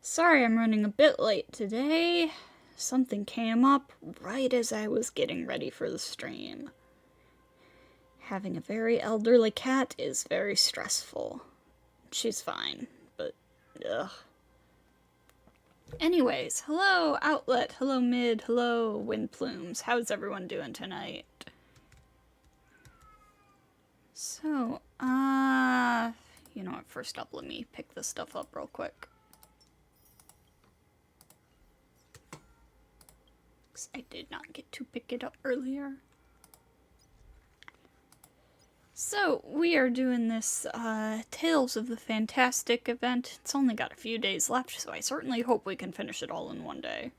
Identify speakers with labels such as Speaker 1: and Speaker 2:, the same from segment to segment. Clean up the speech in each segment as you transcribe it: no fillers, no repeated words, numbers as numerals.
Speaker 1: Sorry I'm running a bit late today. Something came up right as I was getting ready for the stream. Having a very elderly cat is very stressful. She's fine, but ugh. Anyways, hello Outlet, hello Mid, hello Wind Plumes. How's everyone doing tonight? So, you know what, first up let me pick this stuff up real quick. I did not get to pick it up earlier. So, we are doing this Tales of the Fantastic event. It's only got a few days left, so I certainly hope we can finish it all in one day.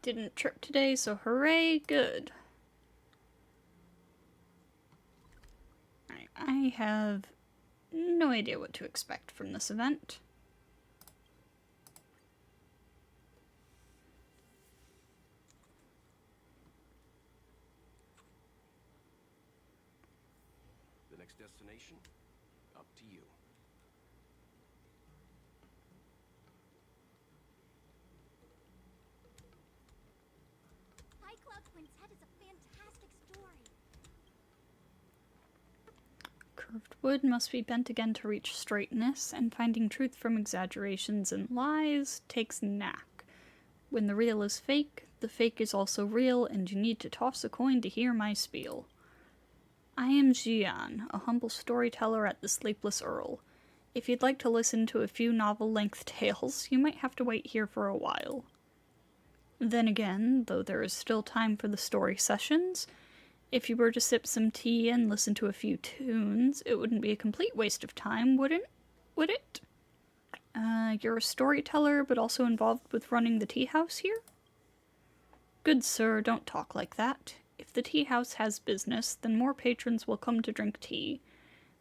Speaker 1: Didn't trip today, so hooray, good. Alright, I have no idea what to expect from this event.
Speaker 2: Destination, up to you.
Speaker 3: High Cloud Quintet is a fantastic story.
Speaker 1: Curved wood must be bent again to reach straightness, and finding truth from exaggerations and lies takes knack. When the real is fake, the fake is also real, and you need to toss a coin to hear my spiel. I am Jian, a humble storyteller at the Sleepless Earl. If you'd like to listen to a few novel-length tales, you might have to wait here for a while. Then again, though there is still time for the story sessions, if you were to sip some tea and listen to a few tunes, it wouldn't be a complete waste of time, would it? You're a storyteller, but also involved with running the tea house here? Good sir, don't talk like that. If the tea house has business, then more patrons will come to drink tea.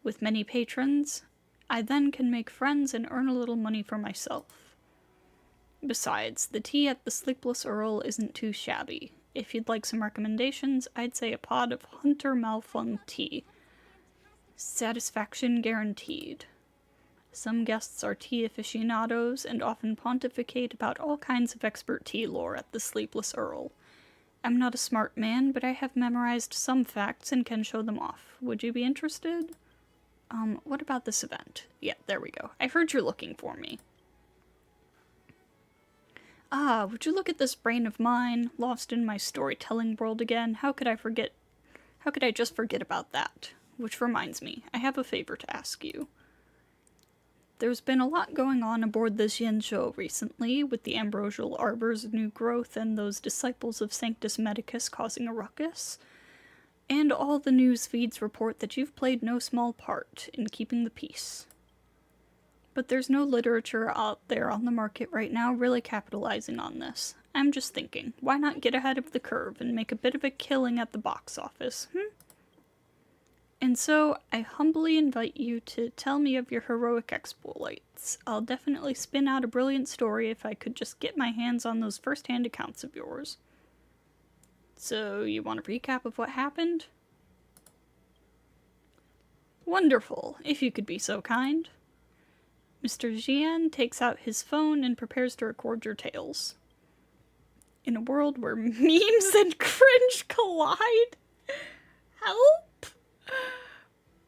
Speaker 1: With many patrons, I then can make friends and earn a little money for myself. Besides, the tea at the Sleepless Earl isn't too shabby. If you'd like some recommendations, I'd say a pod of Hunter Malfung tea. Satisfaction guaranteed. Some guests are tea aficionados and often pontificate about all kinds of expert tea lore at the Sleepless Earl. I'm not a smart man, but I have memorized some facts and can show them off. Would you be interested? What about this event? Yeah, there we go. I heard you're looking for me. Ah, would you look at this brain of mine, lost in my storytelling world again? How could I just forget about that? Which reminds me, I have a favor to ask you. There's been a lot going on aboard the Xianzhou recently, with the ambrosial arbor's new growth and those disciples of Sanctus Medicus causing a ruckus. And all the news feeds report that you've played no small part in keeping the peace. But there's no literature out there on the market right now really capitalizing on this. I'm just thinking, why not get ahead of the curve and make a bit of a killing at the box office, And so, I humbly invite you to tell me of your heroic exploits. I'll definitely spin out a brilliant story if I could just get my hands on those first-hand accounts of yours. So, you want a recap of what happened? Wonderful, if you could be so kind. Mr. Jian takes out his phone and prepares to record your tales. In a world where memes and cringe collide? Help!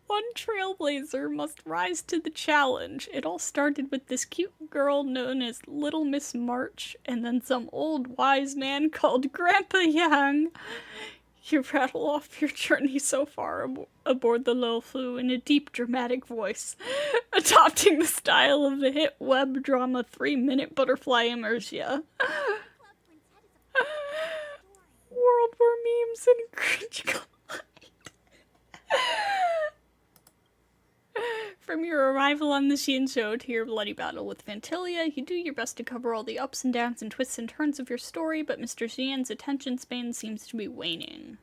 Speaker 1: One trailblazer must rise to the challenge. It all started with this cute girl known as Little Miss March, and then some old wise man called Grandpa Yang. You rattle off your journey so far aboard the Lil Fu in a deep, dramatic voice, adopting the style of the hit web drama 3-Minute Butterfly Immersia. World where memes and cringe collide. From your arrival on the Xianzhou to your bloody battle with Fantilia, you do your best to cover all the ups and downs and twists and turns of your story, but Mr. Xian's attention span seems to be waning.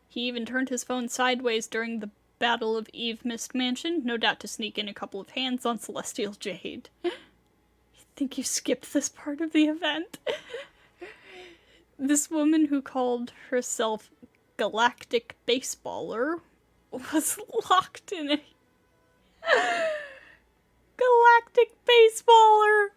Speaker 1: He even turned his phone sideways during the Battle of Eve Mist Mansion, no doubt to sneak in a couple of hands on Celestial Jade. You think you skipped this part of the event? This woman who called herself Galactic Baseballer was locked in a Galactic baseballer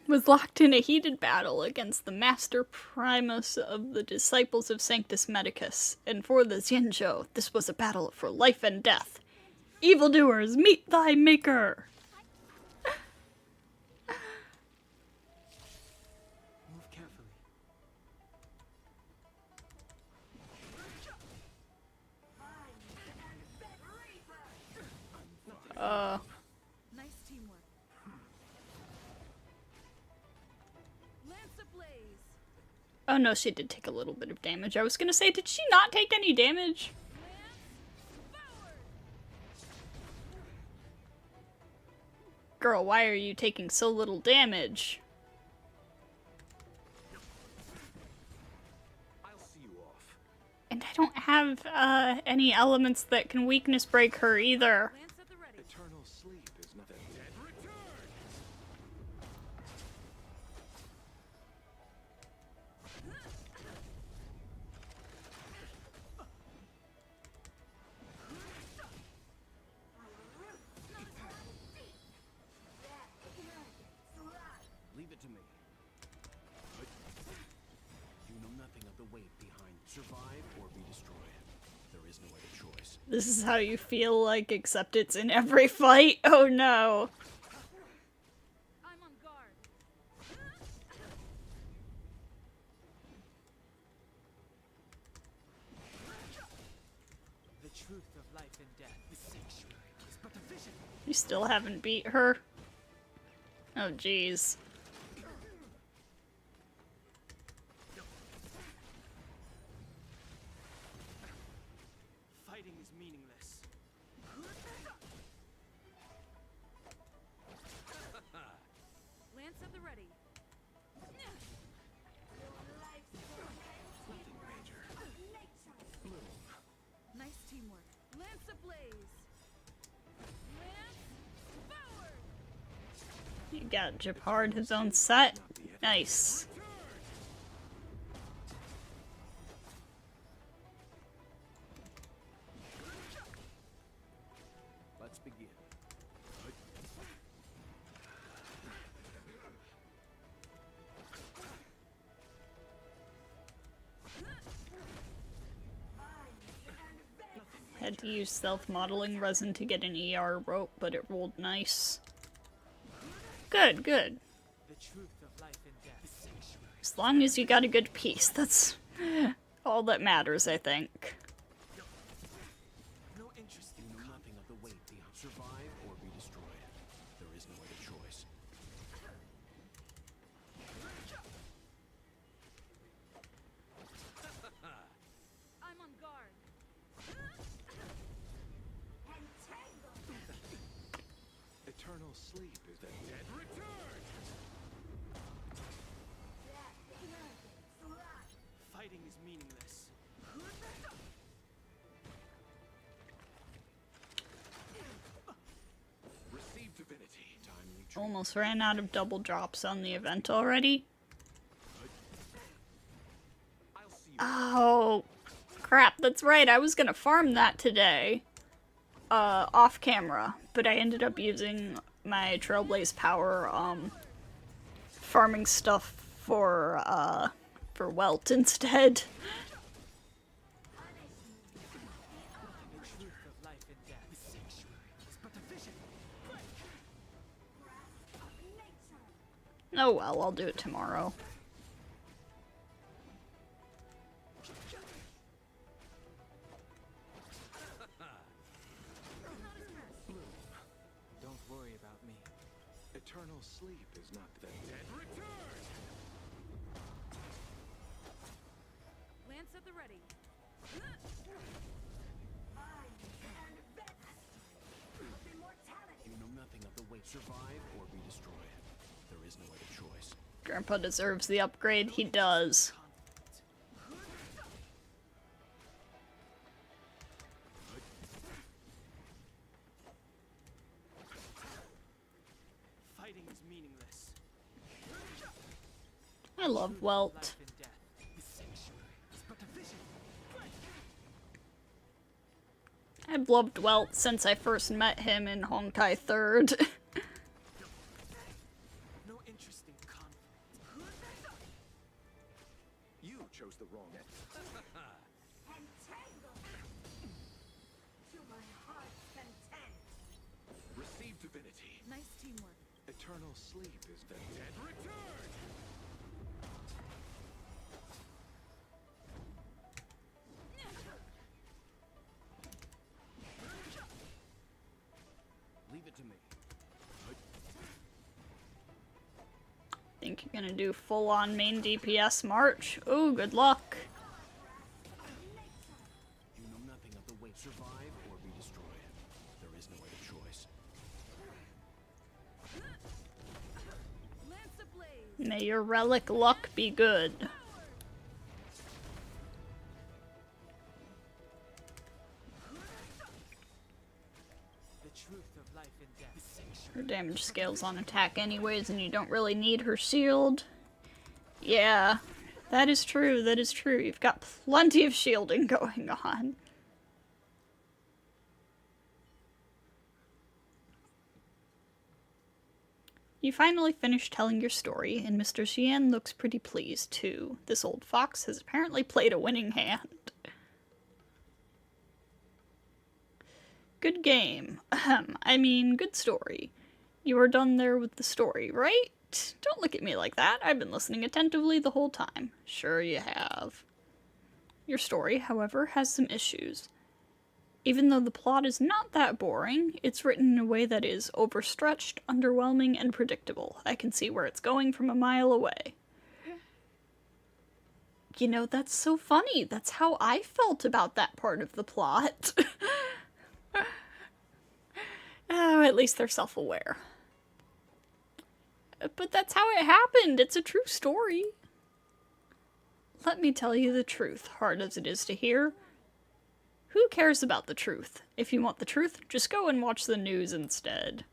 Speaker 1: was locked in a heated battle against the Master Primus of the Disciples of Sanctus Medicus, and for the Xianzhou, this was a battle for life and death. Evildoers, meet thy maker!
Speaker 4: Move carefully.
Speaker 5: Nice teamwork. Lance ablaze.
Speaker 1: Oh no, she did take a little bit of damage. I was gonna say, did she not take any damage? Girl, why are you taking so little damage?
Speaker 2: I'll see you off.
Speaker 1: And I don't have any elements that can weakness break her either.
Speaker 5: Lance at the ready.
Speaker 2: Eternal sleep is not the dead return. Leave it to me. You know nothing of the weight behind survive or be destroyed. There is no other choice.
Speaker 1: This is how you feel like, except it's in every fight. Oh no.
Speaker 5: I'm on guard.
Speaker 4: The truth of life and death. The sanctuary is but a vision.
Speaker 1: You still haven't beat her? Oh jeez.
Speaker 4: Fighting is meaningless.
Speaker 5: Lance at the ready.
Speaker 2: Nothing major.
Speaker 5: Nice teamwork. Lance ablaze. Lance forward.
Speaker 1: You got Japard his own set. Nice.
Speaker 2: Let's begin.
Speaker 1: Had to use self-modeling resin to get an ER rope, but it rolled nice. Good, good.
Speaker 4: The truth of life and death. The sanctuary.
Speaker 1: As long as you got a good piece, that's all that matters, I think.
Speaker 4: No interest
Speaker 2: You
Speaker 4: in
Speaker 2: know nothing of the weight behind survive or be destroyed. There is no other choice.
Speaker 5: I'm on guard.
Speaker 2: Eternal sleep is the dead return.
Speaker 4: fighting is meaningless.
Speaker 2: Receive divinity. Time you dream.
Speaker 1: Almost ran out of double drops on the event already.
Speaker 2: I'll see you.
Speaker 1: Oh, crap, that's right. I was gonna farm that today. Off camera. But I ended up using my Trailblaze power, farming stuff for Welt instead.
Speaker 4: The truth of life and death. The sanctuary is but a vision.
Speaker 1: Oh well, I'll do it tomorrow.
Speaker 4: Don't worry about me.
Speaker 2: Eternal sleep is not the dead return.
Speaker 5: Lance at the ready.
Speaker 2: You know nothing of the weight. Survive or be destroyed. There is no other choice.
Speaker 1: Grandpa deserves the upgrade. He does.
Speaker 4: Fighting is meaningless.
Speaker 1: I love Welt.
Speaker 4: Life and death. The sanctuary is but a vision.
Speaker 1: I have loved Welt since I first met him in Honkai 3rd.
Speaker 4: No interest in conflict.
Speaker 2: You chose the wrong end.
Speaker 3: To my heart's content.
Speaker 2: Receive divinity.
Speaker 5: Nice teamwork.
Speaker 2: Eternal sleep is the dead return. Leave it to me.
Speaker 1: Think you're gonna do full-on main DPS March? Ooh, good luck.
Speaker 2: You know nothing of the way. Survive or be destroyed. There is no other choice.
Speaker 5: Lance ablaze.
Speaker 1: May your relic luck be good.
Speaker 4: The truth of life and death.
Speaker 1: Her damage scales on attack anyways, and you don't really need her shield. Yeah, that is true, that is true. You've got plenty of shielding going on. You finally finish telling your story, and Mr. Xian looks pretty pleased, too. This old fox has apparently played a winning hand. Good game. I mean, good story. You are done there with the story, right? Don't look at me like that. I've been listening attentively the whole time. Sure you have. Your story, however, has some issues. Even though the plot is not that boring, it's written in a way that is overstretched, underwhelming, and predictable. I can see where it's going from a mile away. You know, that's so funny. That's how I felt about that part of the plot. Oh, at least they're self-aware. But that's how it happened. It's a true story. Let me tell you the truth, hard as it is to hear. Who cares about the truth? If you want the truth, just go and watch the news instead.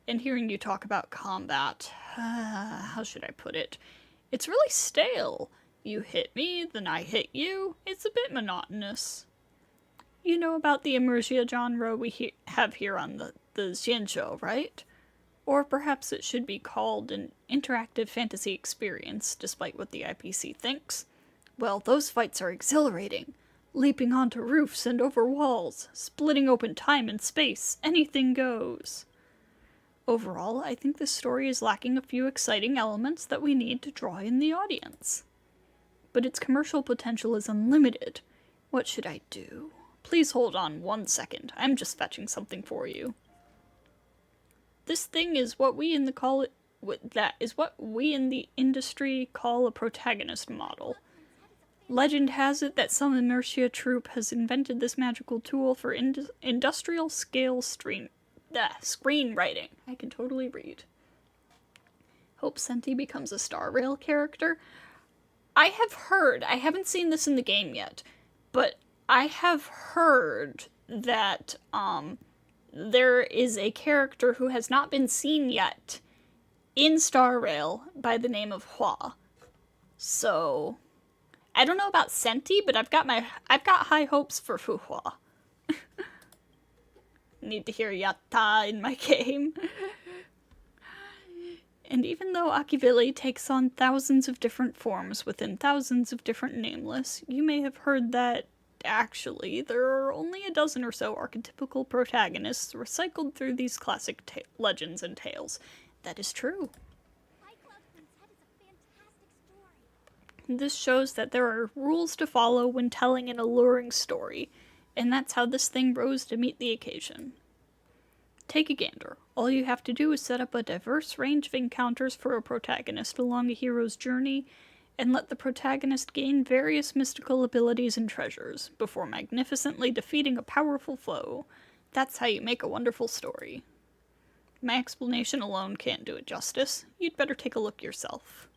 Speaker 1: And hearing you talk about combat, how should I put it? It's really stale. You hit me, then I hit you. It's a bit monotonous. You know about the immersia genre we have here on the Xianzhou, right? Or perhaps it should be called an interactive fantasy experience, despite what the IPC thinks. Well, those fights are exhilarating. Leaping onto roofs and over walls, splitting open time and space, anything goes. Overall, I think this story is lacking a few exciting elements that we need to draw in the audience. But its commercial potential is unlimited. What should I do? Please hold on 1 second. I'm just fetching something for you. This thing is what we in the industry call a protagonist model. Legend has it that some Immersia troupe has invented this magical tool for industrial scale screenwriting. I can totally read. Hope Senti becomes a Star Rail character. I have heard, I haven't seen this in the game yet, but I have heard that there is a character who has not been seen yet in Star Rail by the name of Hua. So I don't know about Senti, but I've got high hopes for Fuhua. Need to hear yatta in my game. And even though Akivili takes on thousands of different forms within thousands of different nameless, you may have heard that actually there are only a dozen or so archetypical protagonists recycled through these classic legends and tales. That is true. This shows that there are rules to follow when telling an alluring story, and that's how this thing rose to meet the occasion. Take a gander. All you have to do is set up a diverse range of encounters for a protagonist along a hero's journey, and let the protagonist gain various mystical abilities and treasures, before magnificently defeating a powerful foe. That's how you make a wonderful story. My explanation alone can't do it justice. You'd better take a look yourself.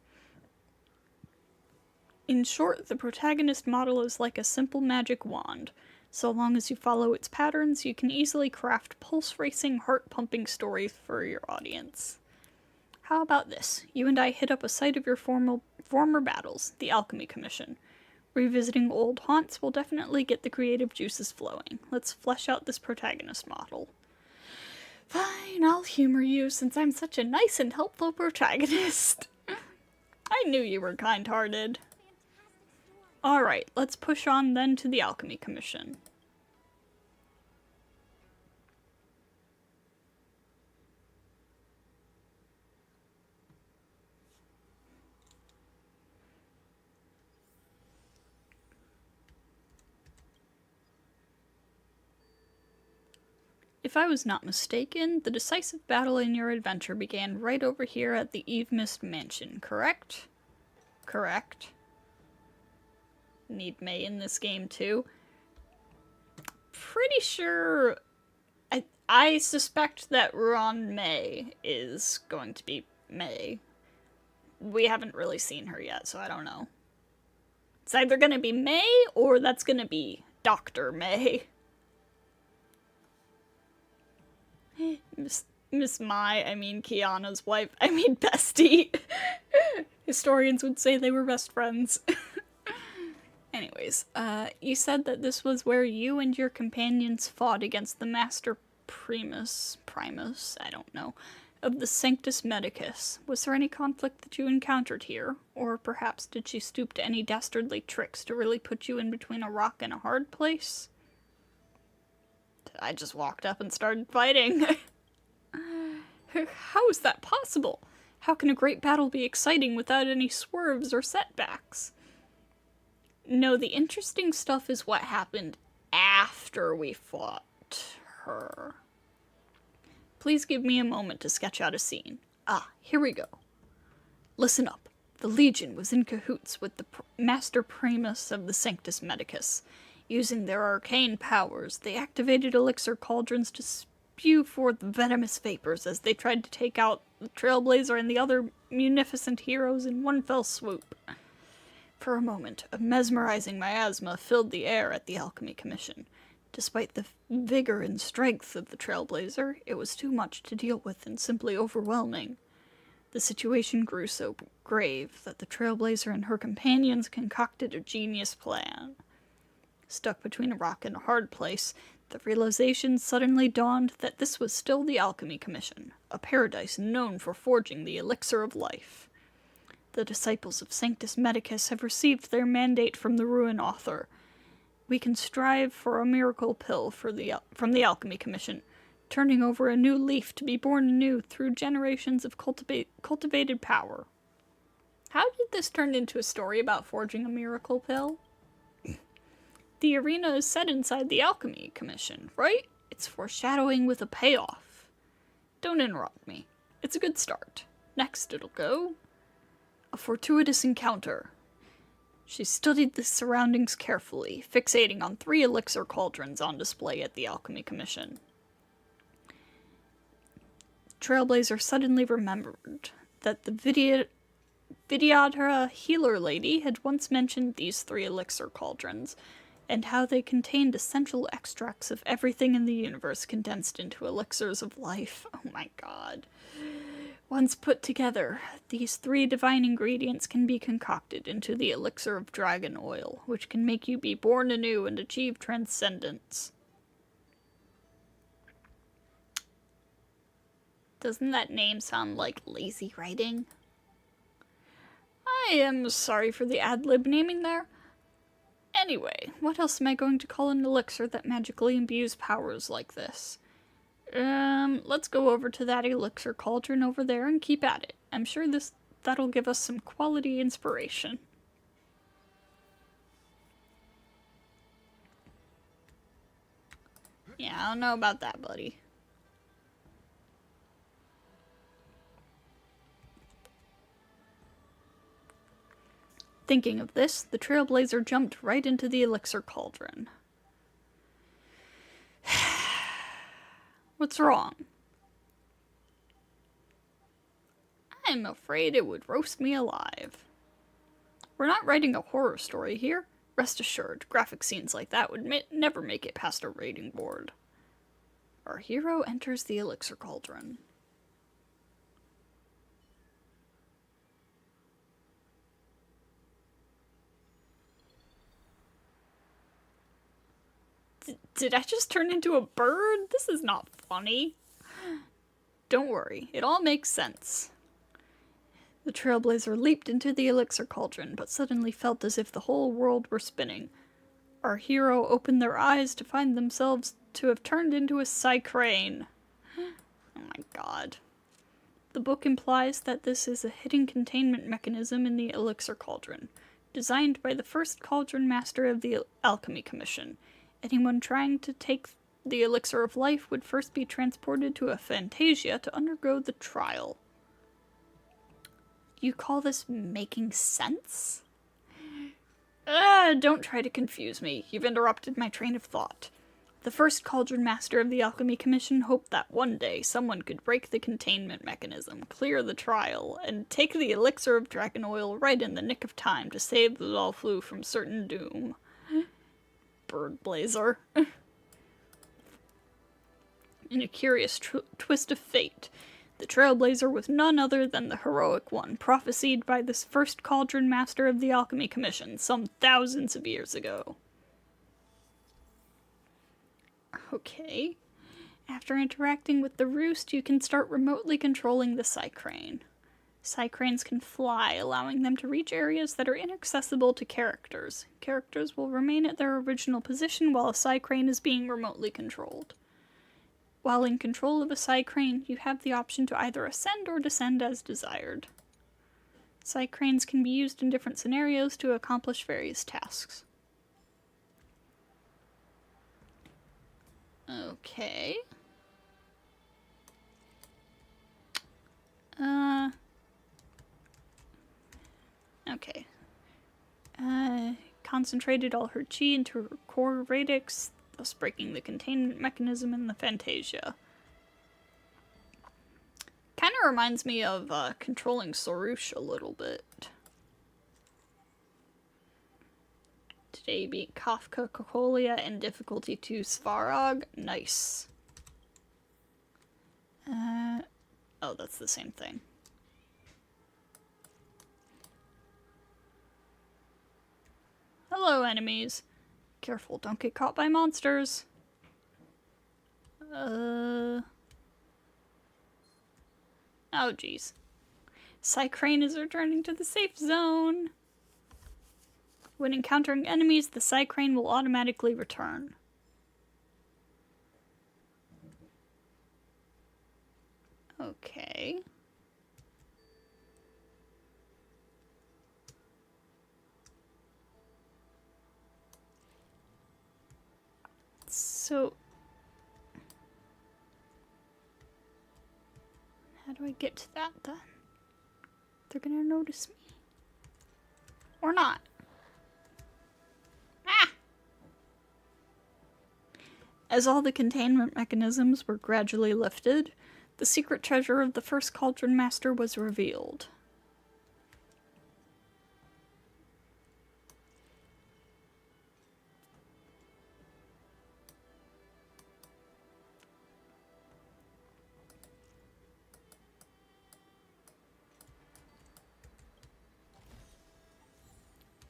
Speaker 1: In short, the protagonist model is like a simple magic wand. So long as you follow its patterns, you can easily craft pulse-racing, heart-pumping stories for your audience. How about this? You and I hit up a site of your former battles, the Alchemy Commission. Revisiting old haunts will definitely get the creative juices flowing. Let's flesh out this protagonist model. Fine, I'll humor you since I'm such a nice and helpful protagonist. I knew you were kind-hearted. Alright, let's push on then to the Alchemy Commission. If I was not mistaken, the decisive battle in your adventure began right over here at the Eve Mist Mansion, correct? Correct. Need May in this game too. Pretty sure... I suspect that Ron May is going to be May. We haven't really seen her yet, so I don't know. It's either gonna be May, or that's gonna be Dr. May. Miss Mai, I mean Kiana's wife, I mean bestie. Historians would say they were best friends. Anyways, you said that this was where you and your companions fought against the Master Primus, I don't know, of the Sanctus Medicus. Was there any conflict that you encountered here? Or perhaps did she stoop to any dastardly tricks to really put you in between a rock and a hard place? I just walked up and started fighting. How is that possible? How can a great battle be exciting without any swerves or setbacks? No, the interesting stuff is what happened after we fought her. Please give me a moment to sketch out a scene. Ah, here we go. Listen up. The Legion was in cahoots with the Master Primus of the Sanctus Medicus. Using their arcane powers, they activated elixir cauldrons to spew forth venomous vapors as they tried to take out the Trailblazer and the other munificent heroes in one fell swoop. For a moment, a mesmerizing miasma filled the air at the Alchemy Commission. Despite the vigor and strength of the Trailblazer, it was too much to deal with and simply overwhelming. The situation grew so grave that the Trailblazer and her companions concocted a genius plan. Stuck between a rock and a hard place, the realization suddenly dawned that this was still the Alchemy Commission, a paradise known for forging the elixir of life. The disciples of Sanctus Medicus have received their mandate from the Ruin Author. We can strive for a miracle pill from the Alchemy Commission, turning over a new leaf to be born anew through generations of cultivated power. How did this turn into a story about forging a miracle pill? The arena is set inside the Alchemy Commission, right? It's foreshadowing with a payoff. Don't interrupt me. It's a good start. Next it'll go... a fortuitous encounter. She studied the surroundings carefully, fixating on 3 elixir cauldrons on display at the Alchemy Commission. Trailblazer suddenly remembered that the Vidyadhara healer lady had once mentioned these 3 elixir cauldrons, and how they contained essential extracts of everything in the universe condensed into elixirs of life. Oh my god. Once put together, these 3 divine ingredients can be concocted into the elixir of dragon oil, which can make you be born anew and achieve transcendence. Doesn't that name sound like lazy writing? I am sorry for the ad-lib naming there. Anyway, what else am I going to call an elixir that magically imbues powers like this? Let's go over to that elixir cauldron over there and keep at it. I'm sure that'll give us some quality inspiration. Yeah, I don't know about that, buddy. Thinking of this, the Trailblazer jumped right into the elixir cauldron. What's wrong? I'm afraid it would roast me alive. We're not writing a horror story here. Rest assured, graphic scenes like that would never make it past a rating board. Our hero enters the elixir cauldron. Did I just turn into a bird? This is not funny. Don't worry, it all makes sense. The Trailblazer leaped into the elixir cauldron, but suddenly felt as if the whole world were spinning. Our hero opened their eyes to find themselves to have turned into a cycrane. Oh my god. The book implies that this is a hidden containment mechanism in the elixir cauldron, designed by the first cauldron master of the Alchemy Commission. Anyone trying to take the elixir of life would first be transported to a Fantasia to undergo the trial. You call this making sense? Don't try to confuse me. You've interrupted my train of thought. The first cauldron master of the Alchemy Commission hoped that one day someone could break the containment mechanism, clear the trial, and take the elixir of dragon oil right in the nick of time to save the Lawflu from certain doom. Bird Blazer. In a curious twist of fate, the Trailblazer was none other than the heroic one, prophesied by this first cauldron master of the Alchemy Commission some thousands of years ago. Okay. After interacting with the roost, you can start remotely controlling the cycrane. Cycranes can fly, allowing them to reach areas that are inaccessible to characters. Characters will remain at their original position while a cycrane is being remotely controlled. While in control of a cycrane, you have the option to either ascend or descend as desired. Cycranes can be used in different scenarios to accomplish various tasks. Okay. Okay. Concentrated all her chi into her core radix, thus breaking the containment mechanism in the Fantasia. Kind of reminds me of controlling Sorush a little bit. Today beat Kafka, Kokolia, and difficulty 2 Svarog. Nice. Oh, that's the same thing. Hello, enemies. Careful, don't get caught by monsters. Oh, jeez. Cycrane is returning to the safe zone. When encountering enemies, the cycrane will automatically return. Okay. So, how do I get to that then? They're gonna notice me. Or not. Ah! As all the containment mechanisms were gradually lifted, the secret treasure of the first Cauldron Master was revealed.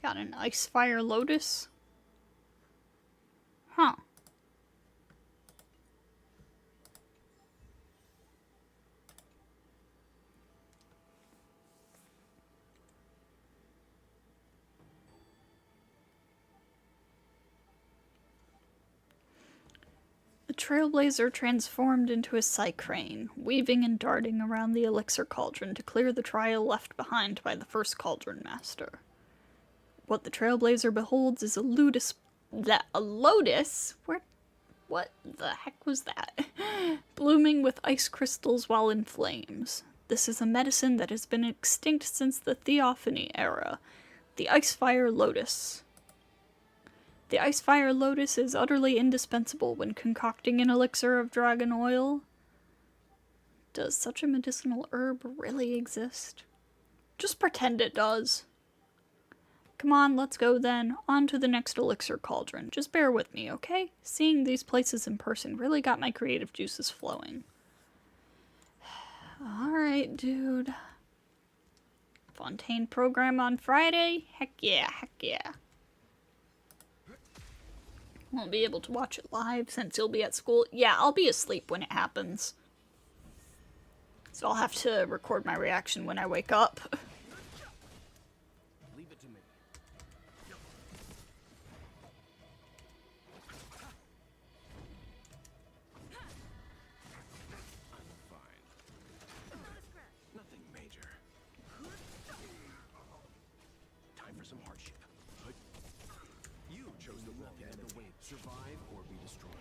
Speaker 1: Got an Ice Fire Lotus? Huh. The Trailblazer transformed into a cycrane, weaving and darting around the elixir cauldron to clear the trial left behind by the first Cauldron Master. What the Trailblazer beholds is a lotus. What the heck was that? Blooming with ice crystals while in flames. This is a medicine that has been extinct since the Theophany era. The Ice Fire Lotus. The Ice Fire Lotus is utterly indispensable when concocting an elixir of dragon oil. Does such a medicinal herb really exist? Just pretend it does. Come on, let's go then. On to the next elixir cauldron. Just bear with me, okay? Seeing these places in person really got my creative juices flowing. Alright, dude. Fontaine program on Friday? Heck yeah, heck yeah. Won't be able to watch it live since you'll be at school. Yeah, I'll be asleep when it happens. So I'll have to record my reaction when I wake up.
Speaker 2: Leave it to me. I'm fine. Nothing major. Time for some hardship. You chose the wrong end of the way. Survive or be destroyed.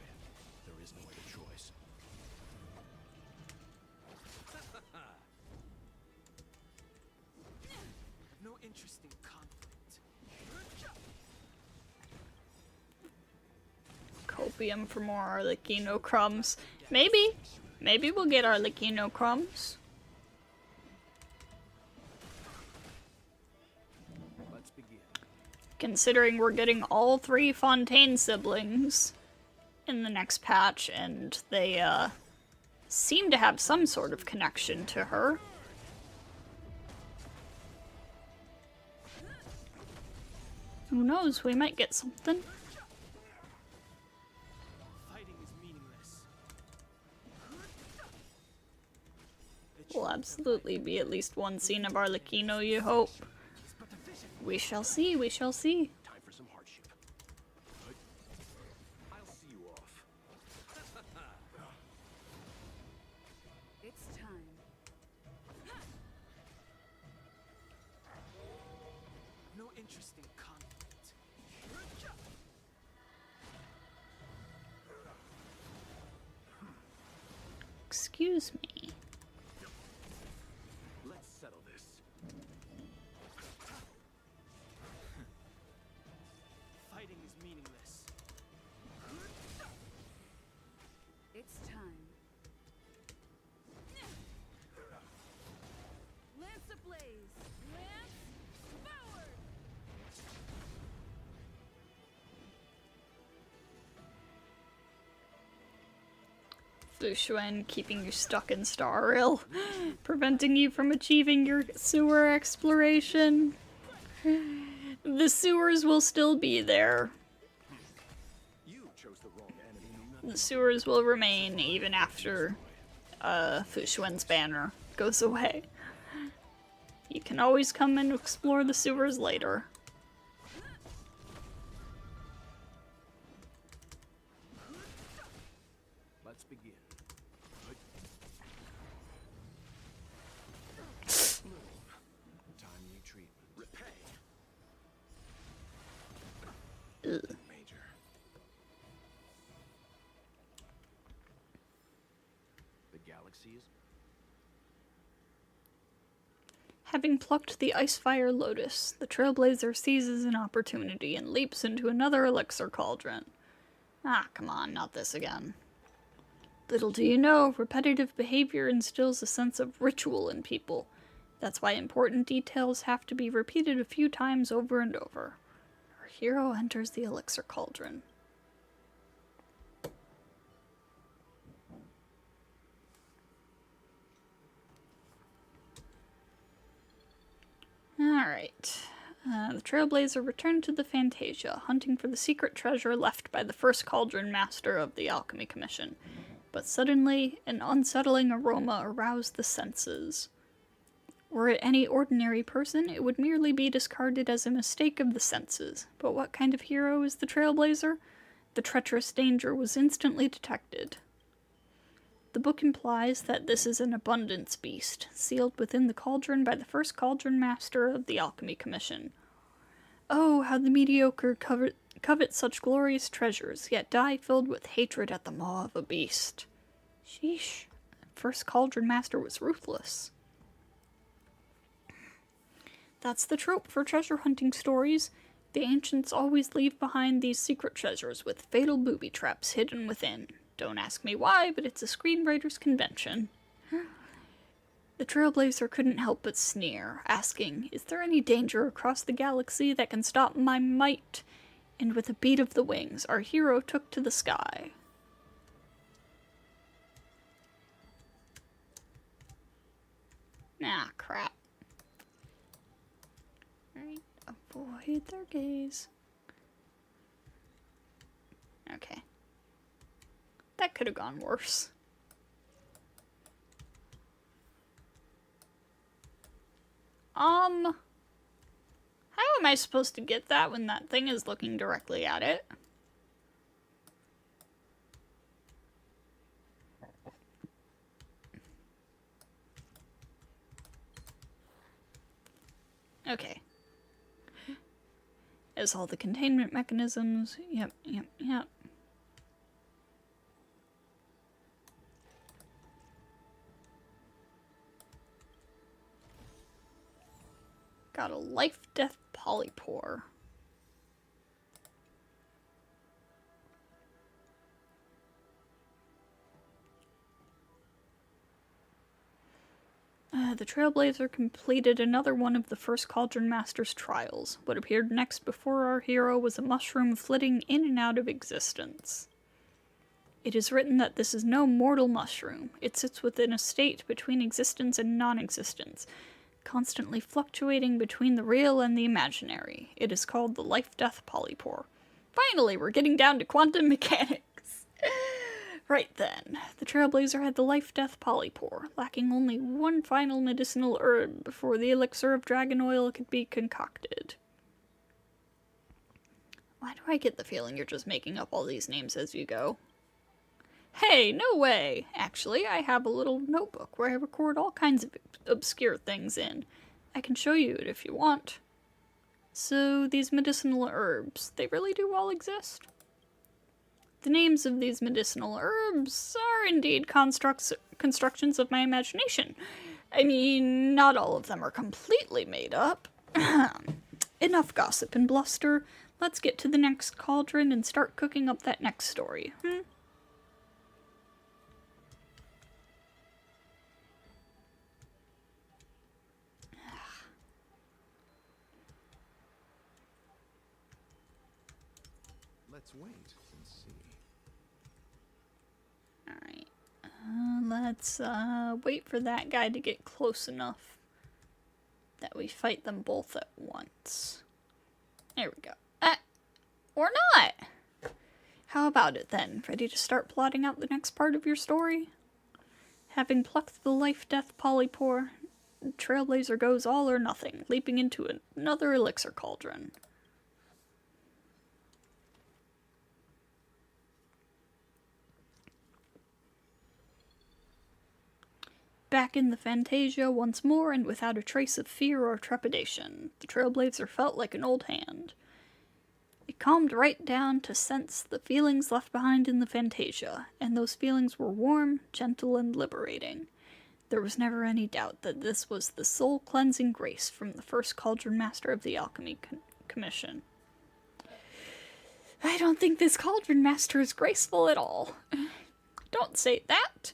Speaker 2: There is no other choice.
Speaker 4: No interest in conflict.
Speaker 1: Copium for more Arlecchino crumbs. Maybe. Maybe we'll get Arlecchino crumbs.
Speaker 2: Let's begin.
Speaker 1: Considering we're getting all 3 Fontaine siblings in the next patch, and they, seem to have some sort of connection to her. Who knows, we might get something.
Speaker 4: Fighting is meaningless.
Speaker 1: Will absolutely be at least one scene of Arlecchino, you hope. We shall see, we shall see.
Speaker 2: Time for some hardship. I'll see you off.
Speaker 5: It's time.
Speaker 4: No interest in conflict.
Speaker 1: Excuse me.
Speaker 2: Let's settle this.
Speaker 4: Fighting is meaningless.
Speaker 5: It's time. Lance ablaze. Lance forward.
Speaker 1: Fushuen keeping you stuck in Starrill, preventing you from achieving your sewer exploration. The sewers will still be there.
Speaker 2: You chose the wrong enemy.
Speaker 1: The sewers will remain even after Fushuen's banner goes away. You can always come and explore the sewers later.
Speaker 2: Let's begin. Time new treatment. Repay.
Speaker 1: Ugh.
Speaker 2: Major. The galaxies.
Speaker 1: Having plucked the Icefire Lotus, the Trailblazer seizes an opportunity and leaps into another elixir cauldron. Ah, come on, not this again. Little do you know, repetitive behavior instills a sense of ritual in people. That's why important details have to be repeated a few times over and over. Our hero enters the elixir cauldron. Alright. The Trailblazer returned to the Fantasia, hunting for the secret treasure left by the first Cauldron Master of the Alchemy Commission. But suddenly, an unsettling aroma aroused the senses. Were it any ordinary person, it would merely be discarded as a mistake of the senses. But what kind of hero is the Trailblazer? The treacherous danger was instantly detected. The book implies that this is an abundance beast, sealed within the cauldron by the first Cauldron Master of the Alchemy Commission. Oh, how the mediocre covet such glorious treasures, yet die filled with hatred at the maw of a beast. Sheesh, first Cauldron Master was ruthless. That's the trope for treasure hunting stories. The ancients always leave behind these secret treasures with fatal booby traps hidden within. Don't ask me why, but it's a screenwriter's convention. The Trailblazer couldn't help but sneer, asking, "Is there any danger across the galaxy that can stop my might?" And with a beat of the wings, our hero took to the sky. Ah, crap. Alright, avoid their gaze. Okay. That could have gone worse. How am I supposed to get that when that thing is looking directly at it? Okay. As all the containment mechanisms. Yep. Got a life-death polypore. The Trailblazer completed another one of the first Cauldron Master's trials. What appeared next before our hero was a mushroom flitting in and out of existence. It is written that this is no mortal mushroom. It sits within a state between existence and non-existence, constantly fluctuating between the real and the imaginary. It is called the life-death polypore. Finally, we're getting down to quantum mechanics. Right then, the Trailblazer had the life-death polypore, lacking only one final medicinal herb before the elixir of dragon oil could be concocted. Why do I get the feeling you're just making up all these names as you go? Hey, no way! Actually, I have a little notebook where I record all kinds of obscure things in. I can show you it if you want. So, these medicinal herbs, they really do all exist? The names of these medicinal herbs are indeed constructions of my imagination. I mean, not all of them are completely made up. Enough gossip and bluster. Let's get to the next cauldron and start cooking up that next story.
Speaker 2: Let's wait and see.
Speaker 1: Alright. Let's wait for that guy to get close enough that we fight them both at once. There we go. Or not! How about it then? Ready to start plotting out the next part of your story? Having plucked the life-death polypore, Trailblazer goes all or nothing, leaping into another elixir cauldron. Back in the Fantasia once more and without a trace of fear or trepidation, the Trailblazer felt like an old hand. It calmed right down to sense the feelings left behind in the Fantasia, and those feelings were warm, gentle, and liberating. There was never any doubt that this was the soul-cleansing grace from the first Cauldron Master of the Alchemy Commission. I don't think this Cauldron Master is graceful at all. Don't say that.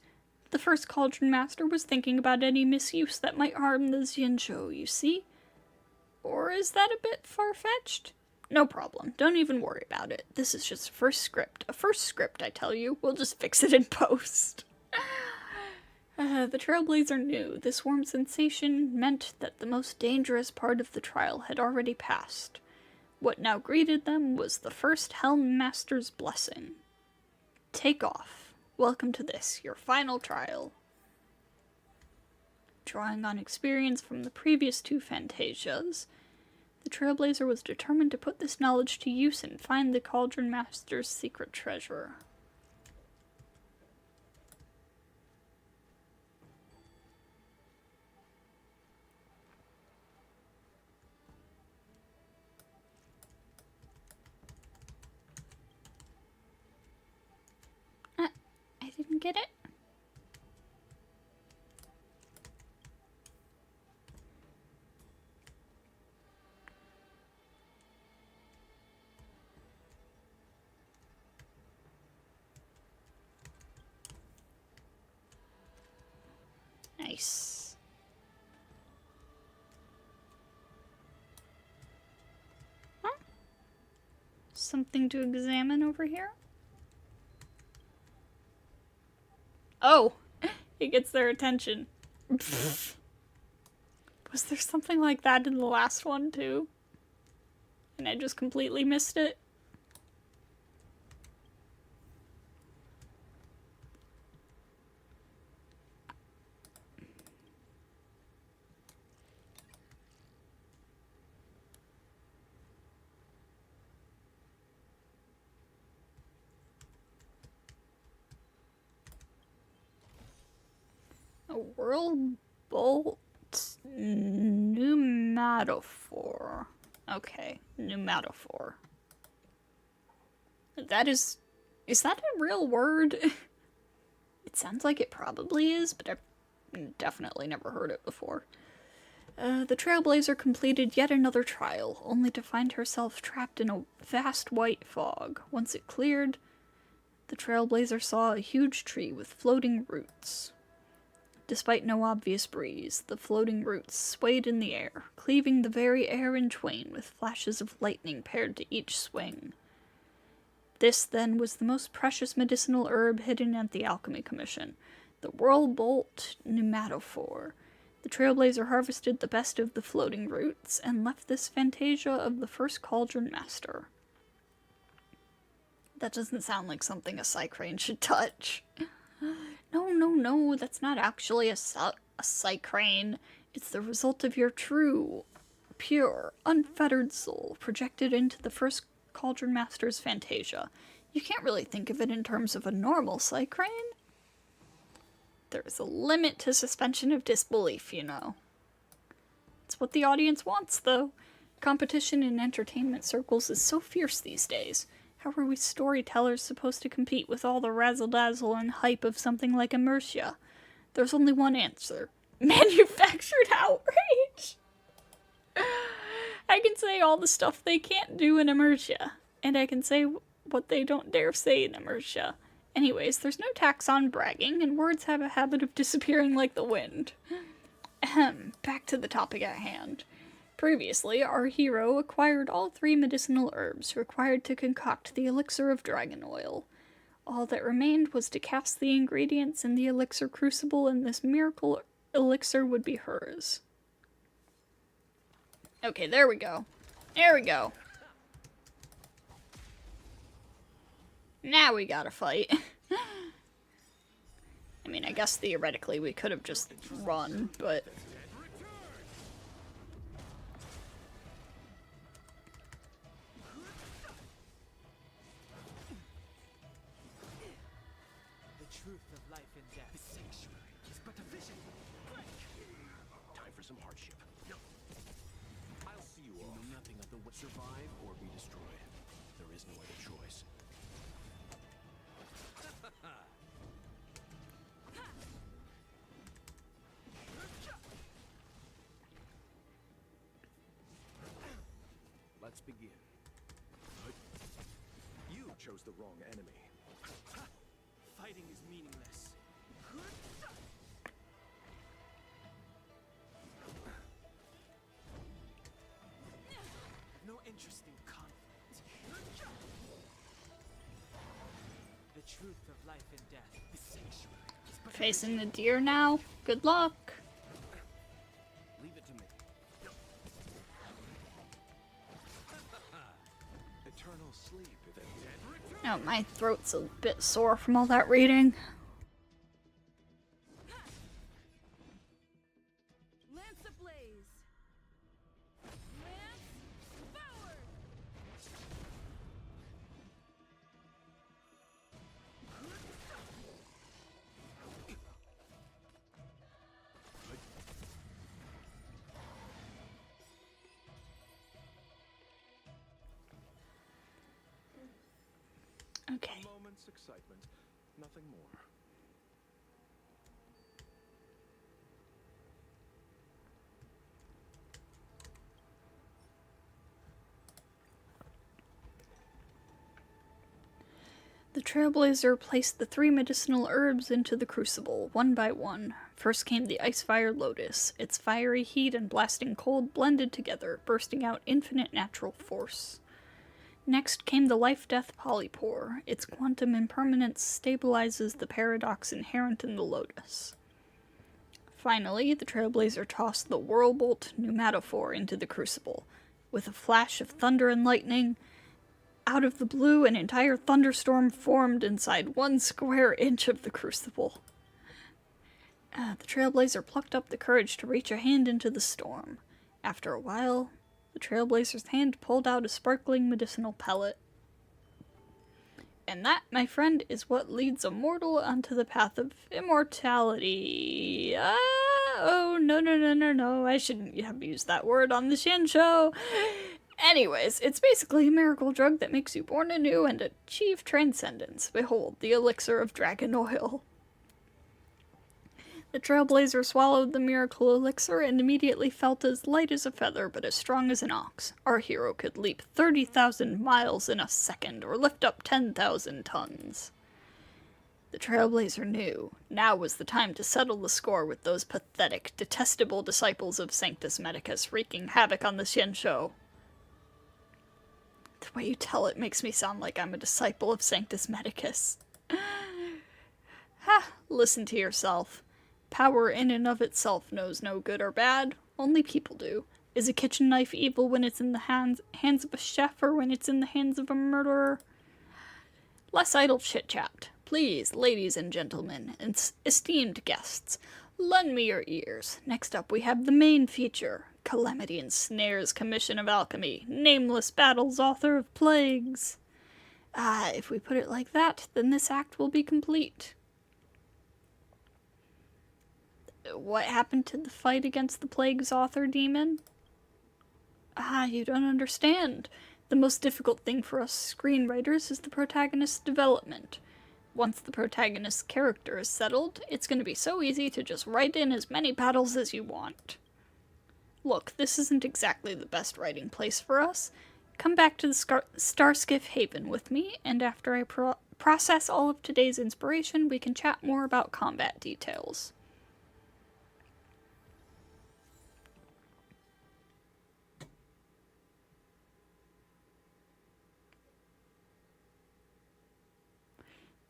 Speaker 1: The first Cauldron Master was thinking about any misuse that might harm the Xianzhou, you see? Or is that a bit far-fetched? No problem. Don't even worry about it. This is just a first script. A first script, I tell you. We'll just fix it in post. The Trailblazer knew this warm sensation meant that the most dangerous part of the trial had already passed. What now greeted them was the first Helm Master's blessing. Take off. Welcome to this, your final trial. Drawing on experience from the previous two Fantasias, the Trailblazer was determined to put this knowledge to use and find the Cauldron Master's secret treasure. I didn't get it. Nice. Huh? Something to examine over here? Oh, it gets their attention. Was there something like that in the last one too? And I just completely missed it? A whirlbolt pneumatophore. Okay, pneumatophore. Is that a real word? It sounds like it probably is, but I've definitely never heard it before. The Trailblazer completed yet another trial, only to find herself trapped in a vast white fog. Once it cleared, the Trailblazer saw a huge tree with floating roots. Despite no obvious breeze, the floating roots swayed in the air, cleaving the very air in twain with flashes of lightning paired to each swing. This, then, was the most precious medicinal herb hidden at the Alchemy Commission, the whirlbolt pneumatophore. The Trailblazer harvested the best of the floating roots and left this fantasia of the first Cauldron Master. That doesn't sound like something a Psycrane should touch. No, that's not actually a Psycrane. It's the result of your true, pure, unfettered soul projected into the first Cauldron Master's fantasia. You can't really think of it in terms of a normal Psycrane. There's a limit to suspension of disbelief, you know. It's what the audience wants, though. Competition in entertainment circles is so fierce these days. How are we storytellers supposed to compete with all the razzle-dazzle and hype of something like Immersia? There's only one answer. Manufactured outrage! I can say all the stuff they can't do in Immersia, and I can say what they don't dare say in Immersia. Anyways, there's no tax on bragging, and words have a habit of disappearing like the wind. Back to the topic at hand. Previously, our hero acquired all 3 medicinal herbs required to concoct the elixir of dragon oil. All that remained was to cast the ingredients in the elixir crucible, and this miracle elixir would be hers. Okay, there we go. There we go. Now we gotta fight. I mean, I guess theoretically we could have just run, but...
Speaker 4: The truth of life and death. The sanctuary is but a vision.
Speaker 2: Time for some hardship. I'll see you off. You know nothing of the way. Survive or be destroyed. There is no other choice. Let's begin. You chose the wrong enemy.
Speaker 4: Fighting is meaningless. No interest in conflict. The truth of life and death. The sanctuary is but a
Speaker 1: Facing the deer now? Good luck.
Speaker 2: Leave it to me. Eternal sleep if it dead.
Speaker 1: Oh, my throat's a bit sore from all that reading.
Speaker 5: Lance ablaze. Lance forward.
Speaker 1: Okay.
Speaker 2: Moment's excitement, nothing more.
Speaker 1: The Trailblazer placed the 3 medicinal herbs into the crucible, one by one. First came the Icefire Lotus. Its fiery heat and blasting cold blended together, bursting out infinite natural force. Next came the Life-Death Polypore. Its quantum impermanence stabilizes the paradox inherent in the Lotus. Finally, the Trailblazer tossed the Whirlbolt Pneumatophore into the crucible. With a flash of thunder and lightning, out of the blue, an entire thunderstorm formed inside 1 square inch of the crucible. The Trailblazer plucked up the courage to reach a hand into the storm. After a while, the Trailblazer's hand pulled out a sparkling medicinal pellet. And that, my friend, is what leads a mortal onto the path of immortality. Oh, no, no, no, no, no. I shouldn't have used that word on the Shin Show. Anyways, it's basically a miracle drug that makes you born anew and achieve transcendence. Behold, the elixir of dragon oil. The trailblazer swallowed the miracle elixir and immediately felt as light as a feather but as strong as an ox. Our hero could leap 30,000 miles in a second or lift up 10,000 tons. The trailblazer knew now was the time to settle the score with those pathetic, detestable disciples of Sanctus Medicus wreaking havoc on the Shinsho. The way you tell it makes me sound like I'm a disciple of Sanctus Medicus. Ha! Listen to yourself. Power in and of itself knows no good or bad. Only people do. Is a kitchen knife evil when it's in the hands of a chef or when it's in the hands of a murderer? Less idle chit-chat. Please, ladies and gentlemen, and esteemed guests, lend me your ears. Next up we have the main feature. Calamity and Snare's Commission of Alchemy. Nameless Battles, author of Plagues. Ah, if we put it like that, then this act will be complete. What happened to the fight against the Plague's author demon? Ah, you don't understand. The most difficult thing for us screenwriters is the protagonist's development. Once the protagonist's character is settled, it's going to be so easy to just write in as many battles as you want. Look, this isn't exactly the best writing place for us. Come back to the Starskiff Haven with me, and after I process all of today's inspiration, we can chat more about combat details.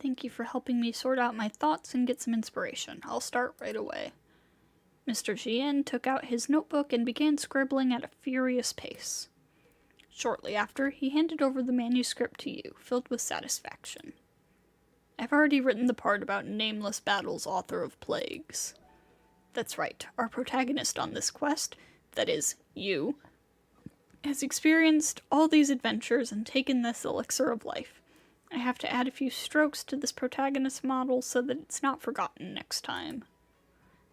Speaker 1: Thank you for helping me sort out my thoughts and get some inspiration. I'll start right away. Mr. Jian took out his notebook and began scribbling at a furious pace. Shortly after, he handed over the manuscript to you, filled with satisfaction. I've already written the part about Nameless Battles, author of Plagues. That's right, our protagonist on this quest, that is, you, has experienced all these adventures and taken this elixir of life. I have to add a few strokes to this protagonist model so that it's not forgotten next time.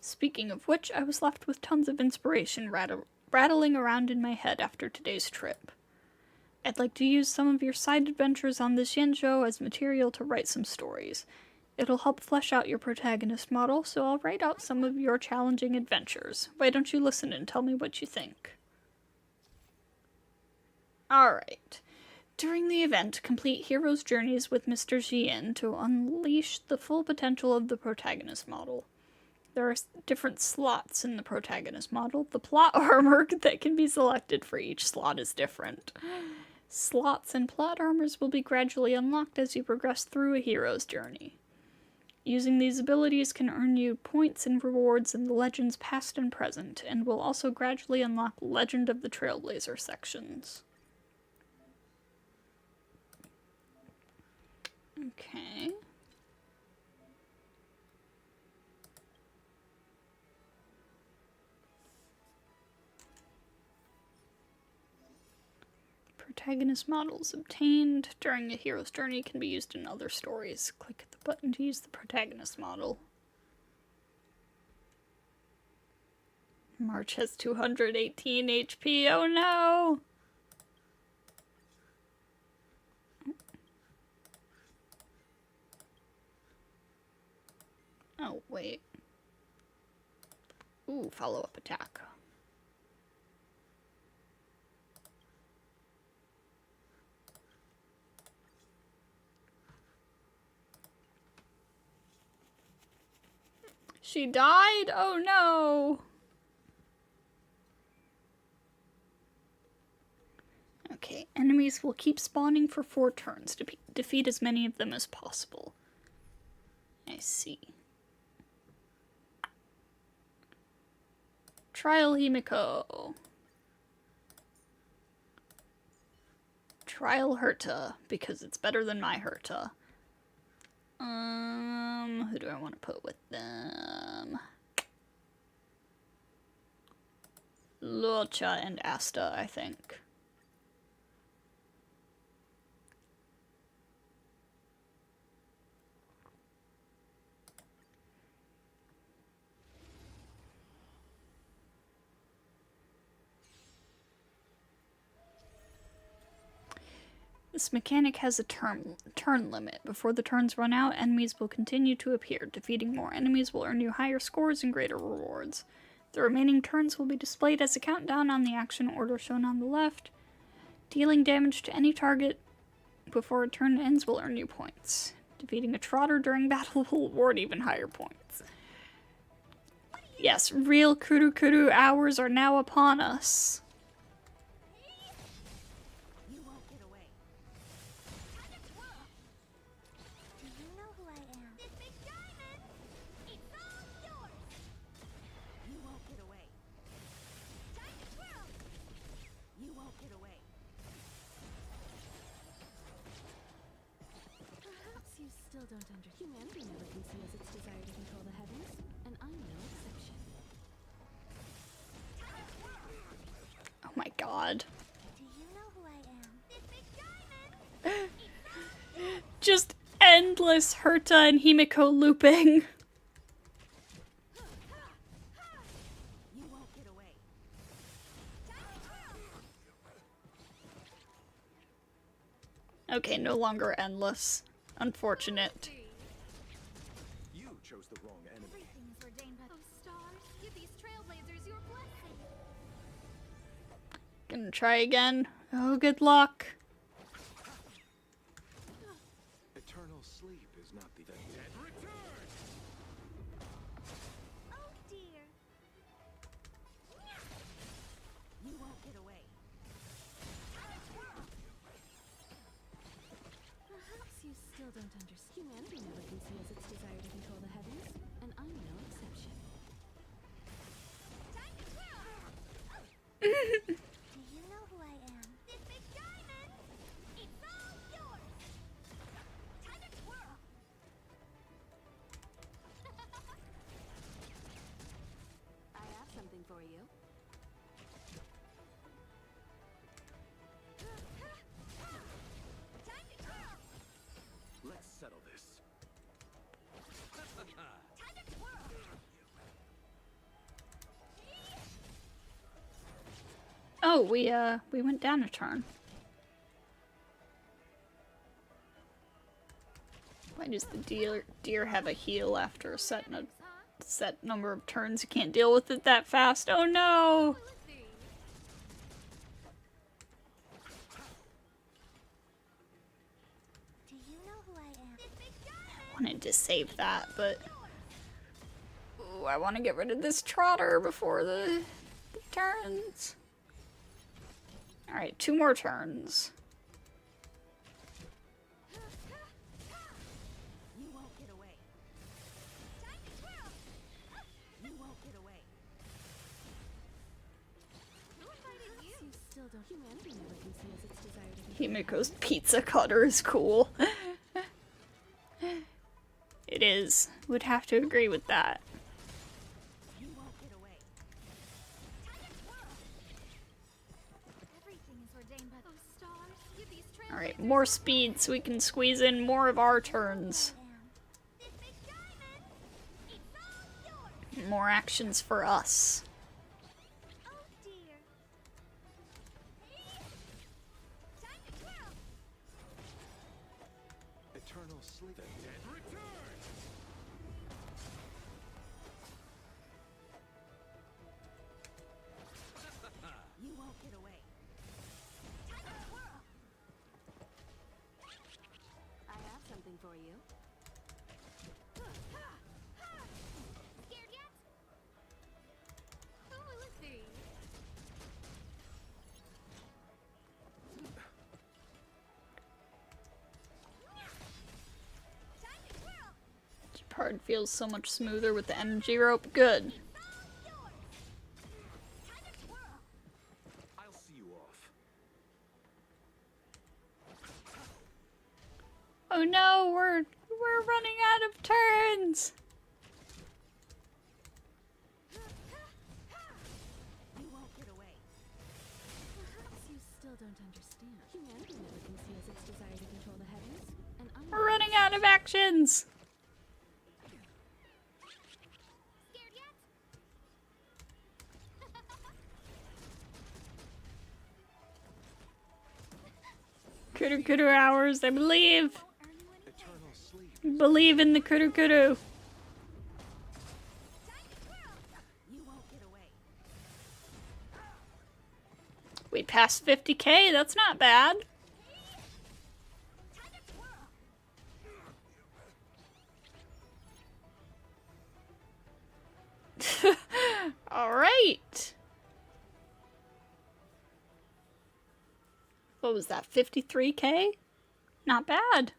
Speaker 1: Speaking of which, I was left with tons of inspiration rattling around in my head after today's trip. I'd like to use some of your side adventures on the Shinsho as material to write some stories. It'll help flesh out your protagonist model, so I'll write out some of your challenging adventures. Why don't you listen and tell me what you think? Alright. During the event, complete hero's journeys with Mr. Jian to unleash the full potential of the protagonist model. There are different slots in the protagonist model. The plot armor that can be selected for each slot is different. Slots and plot armors will be gradually unlocked as you progress through a hero's journey. Using these abilities can earn you points and rewards in the Legends past and present, and will also gradually unlock Legend of the Trailblazer sections. Okay. Protagonist models obtained during a hero's journey can be used in other stories. Click the button to use the protagonist model. March has 218 HP. Oh no! Oh, wait. Ooh, follow-up attack. She died? Oh no! Okay, enemies will keep spawning for 4 turns to defeat as many of them as possible. I see. Trial Himiko. Trial Herta, because it's better than my Herta. Who do I want to put with them? Lucha and Asta, I think. This mechanic has a turn limit. Before the turns run out, enemies will continue to appear. Defeating more enemies will earn you higher scores and greater rewards. The remaining turns will be displayed as a countdown on the action order shown on the left. Dealing damage to any target before a turn ends will earn you points. Defeating a trotter during battle will award even higher points. Yes, real Kuru hours are now upon us.
Speaker 3: You won't get away. Do you know who I am? This big diamond! It's all yours! You won't get away. Time to twirl! You won't get away.
Speaker 5: Perhaps you still don't understand. Humanity never conceals its desire to control the heavens, and I'm no exception.
Speaker 1: Oh my god.
Speaker 3: Do you know who I am? This big diamond!
Speaker 1: Just endless Herta and Himiko looping.
Speaker 3: You won't get away.
Speaker 1: Okay, no longer endless. Unfortunate.
Speaker 2: You chose the wrong enemy.
Speaker 3: Everything is ordained by those stars. Give these trailblazers your blessing.
Speaker 1: Gonna try again. Oh, good luck.
Speaker 2: Eternal sleep is not the dead return.
Speaker 3: Oh dear. You won't get away.
Speaker 5: Perhaps you still don't understand. Humanity never conceals its desire to control the heavens, and I'm no exception.
Speaker 3: Time to twirl! Do you know who I am? This big diamond! It's all yours! Time to twirl!
Speaker 5: I have something for you.
Speaker 3: Time to twirl!
Speaker 2: Let's settle this.
Speaker 3: Time to twirl!
Speaker 1: Oh, we went down a turn. Why does the deer have a heal after a set number of turns? You can't deal with it that fast. Oh no!
Speaker 3: Do you know who I am? This big diamond!
Speaker 1: I wanted to save that, but ooh, I want to get rid of this trotter before the turns. All right, 2 more turns.
Speaker 3: You won't get away. Time to twirl! You won't get away. Who invited you?
Speaker 5: You still don't. Humanity never conceals its desire to control.
Speaker 1: Himiko's pizza cutter is cool. It is. Would have to agree with that.
Speaker 3: You won't get away. Time to twirl! Everything is ordained by those stars. Give these trailblazers
Speaker 1: Alright, more speed so we can squeeze in more of our turns.
Speaker 3: This big diamond! It's all yours!
Speaker 1: More actions for us.
Speaker 3: Oh dear. Time to twirl!
Speaker 2: Eternal sleep. The dead return.
Speaker 3: You won't get away. Time to twirl!
Speaker 5: I have something for you.
Speaker 3: Scared yet? Who will it be? Time to twirl!
Speaker 1: Part feels so much smoother with the energy rope. Good.
Speaker 3: All yours! Time to twirl!
Speaker 2: I'll see you off.
Speaker 1: Oh no, we're running out of turns.
Speaker 3: You won't get away.
Speaker 5: Perhaps you still don't understand. Humanity never conceals its desire to control the heavens, and I'm
Speaker 1: We're running out of actions.
Speaker 3: Scared yet?
Speaker 1: Kudu kudu hours, I believe.
Speaker 2: Eternal sleep.
Speaker 1: Believe in the kudu kudu.
Speaker 3: You won't get away.
Speaker 1: We passed 50K, that's not bad.
Speaker 3: Time to twirl.
Speaker 1: Alright. What was that, 53K? Not bad.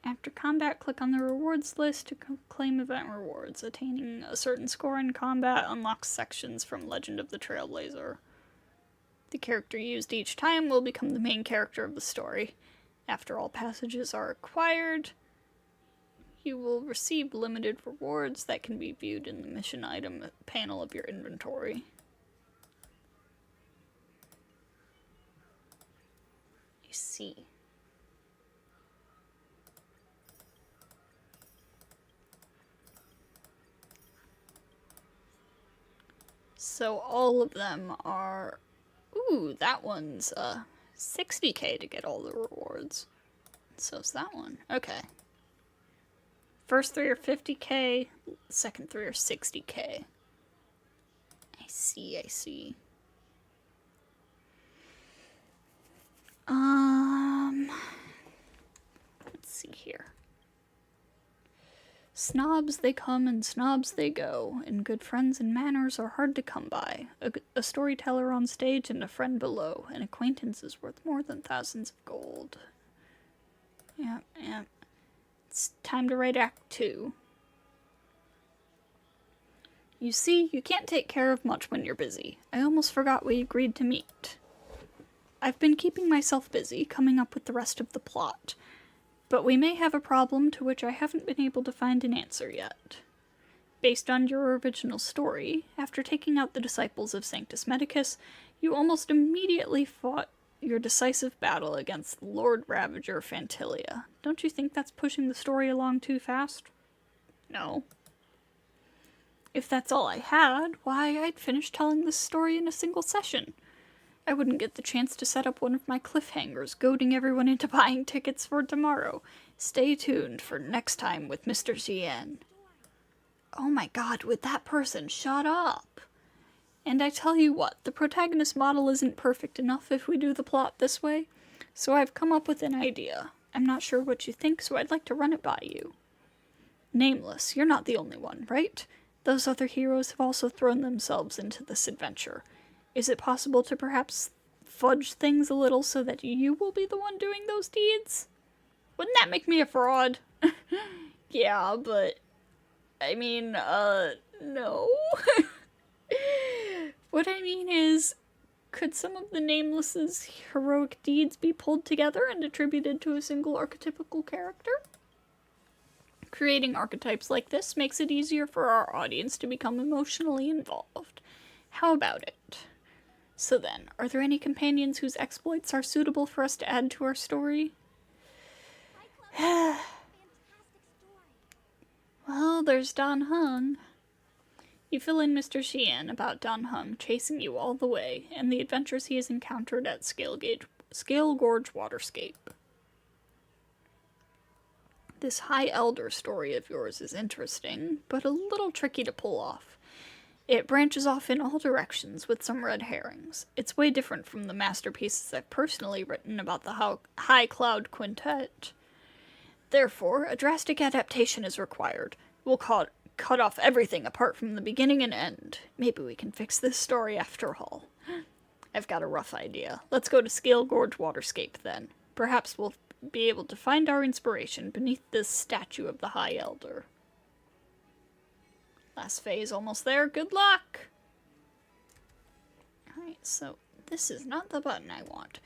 Speaker 1: After combat, click on the rewards list to claim event rewards. Attaining a certain score in combat unlocks sections from Legend of the Trailblazer. The character used each time will become the main character of the story. After all passages are acquired, you will receive limited rewards that can be viewed in the mission item panel of your inventory. I see. So all of them are... Ooh, that one's 60K to get all the rewards. So's that one. Okay. First three are 50K, second three are 60K. I see, I see. Let's see here. Snobs they come and snobs they go, and good friends and manners are hard to come by. A storyteller on stage and a friend below. An acquaintance is worth more than thousands of gold. Yeah. It's time to write Act 2. You see, you can't take care of much when you're busy. I almost forgot we agreed to meet. I've been keeping myself busy, coming up with the rest of the plot. But we may have a problem to which I haven't been able to find an answer yet. Based on your original story, after taking out the disciples of Sanctus Medicus, you almost immediately fought your decisive battle against Lord Ravager Fantilia. Don't you think that's pushing the story along too fast? No. If that's all I had, why, I'd finish telling this story in a single session. I wouldn't get the chance to set up one of my cliffhangers, goading everyone into buying tickets for tomorrow. Stay tuned for next time with Mr. Cien. Oh my god, would that person shut up? And I tell you what, the protagonist model isn't perfect enough if we do the plot this way, so I've come up with an idea. I'm not sure what you think, so I'd like to run it by you. Nameless, you're not the only one, right? Those other heroes have also thrown themselves into this adventure. Is it possible to perhaps fudge things a little so that you will be the one doing those deeds? Wouldn't that make me a fraud? Yeah, but... I mean, no. What I mean is, could some of the Nameless's heroic deeds be pulled together and attributed to a single archetypical character? Creating archetypes like this makes it easier for our audience to become emotionally involved. How about it? So then, are there any companions whose exploits are suitable for us to add to our story?
Speaker 3: Fantastic story.
Speaker 1: Well, there's Dan Heng. You fill in Mr. Cien about Dan Heng chasing you all the way, and the adventures he has encountered at Scale Gorge Waterscape. This High Elder story of yours is interesting, but a little tricky to pull off. It branches off in all directions with some red herrings. It's way different from the masterpieces I've personally written about the High Cloud Quintet. Therefore, a drastic adaptation is required. We'll cut off everything apart from the beginning and end. Maybe we can fix this story after all. I've got a rough idea. Let's go to Scale Gorge Waterscape then. Perhaps we'll be able to find our inspiration beneath this statue of the High Elder. Last phase almost there. Good luck! Alright, so this is not the button I want.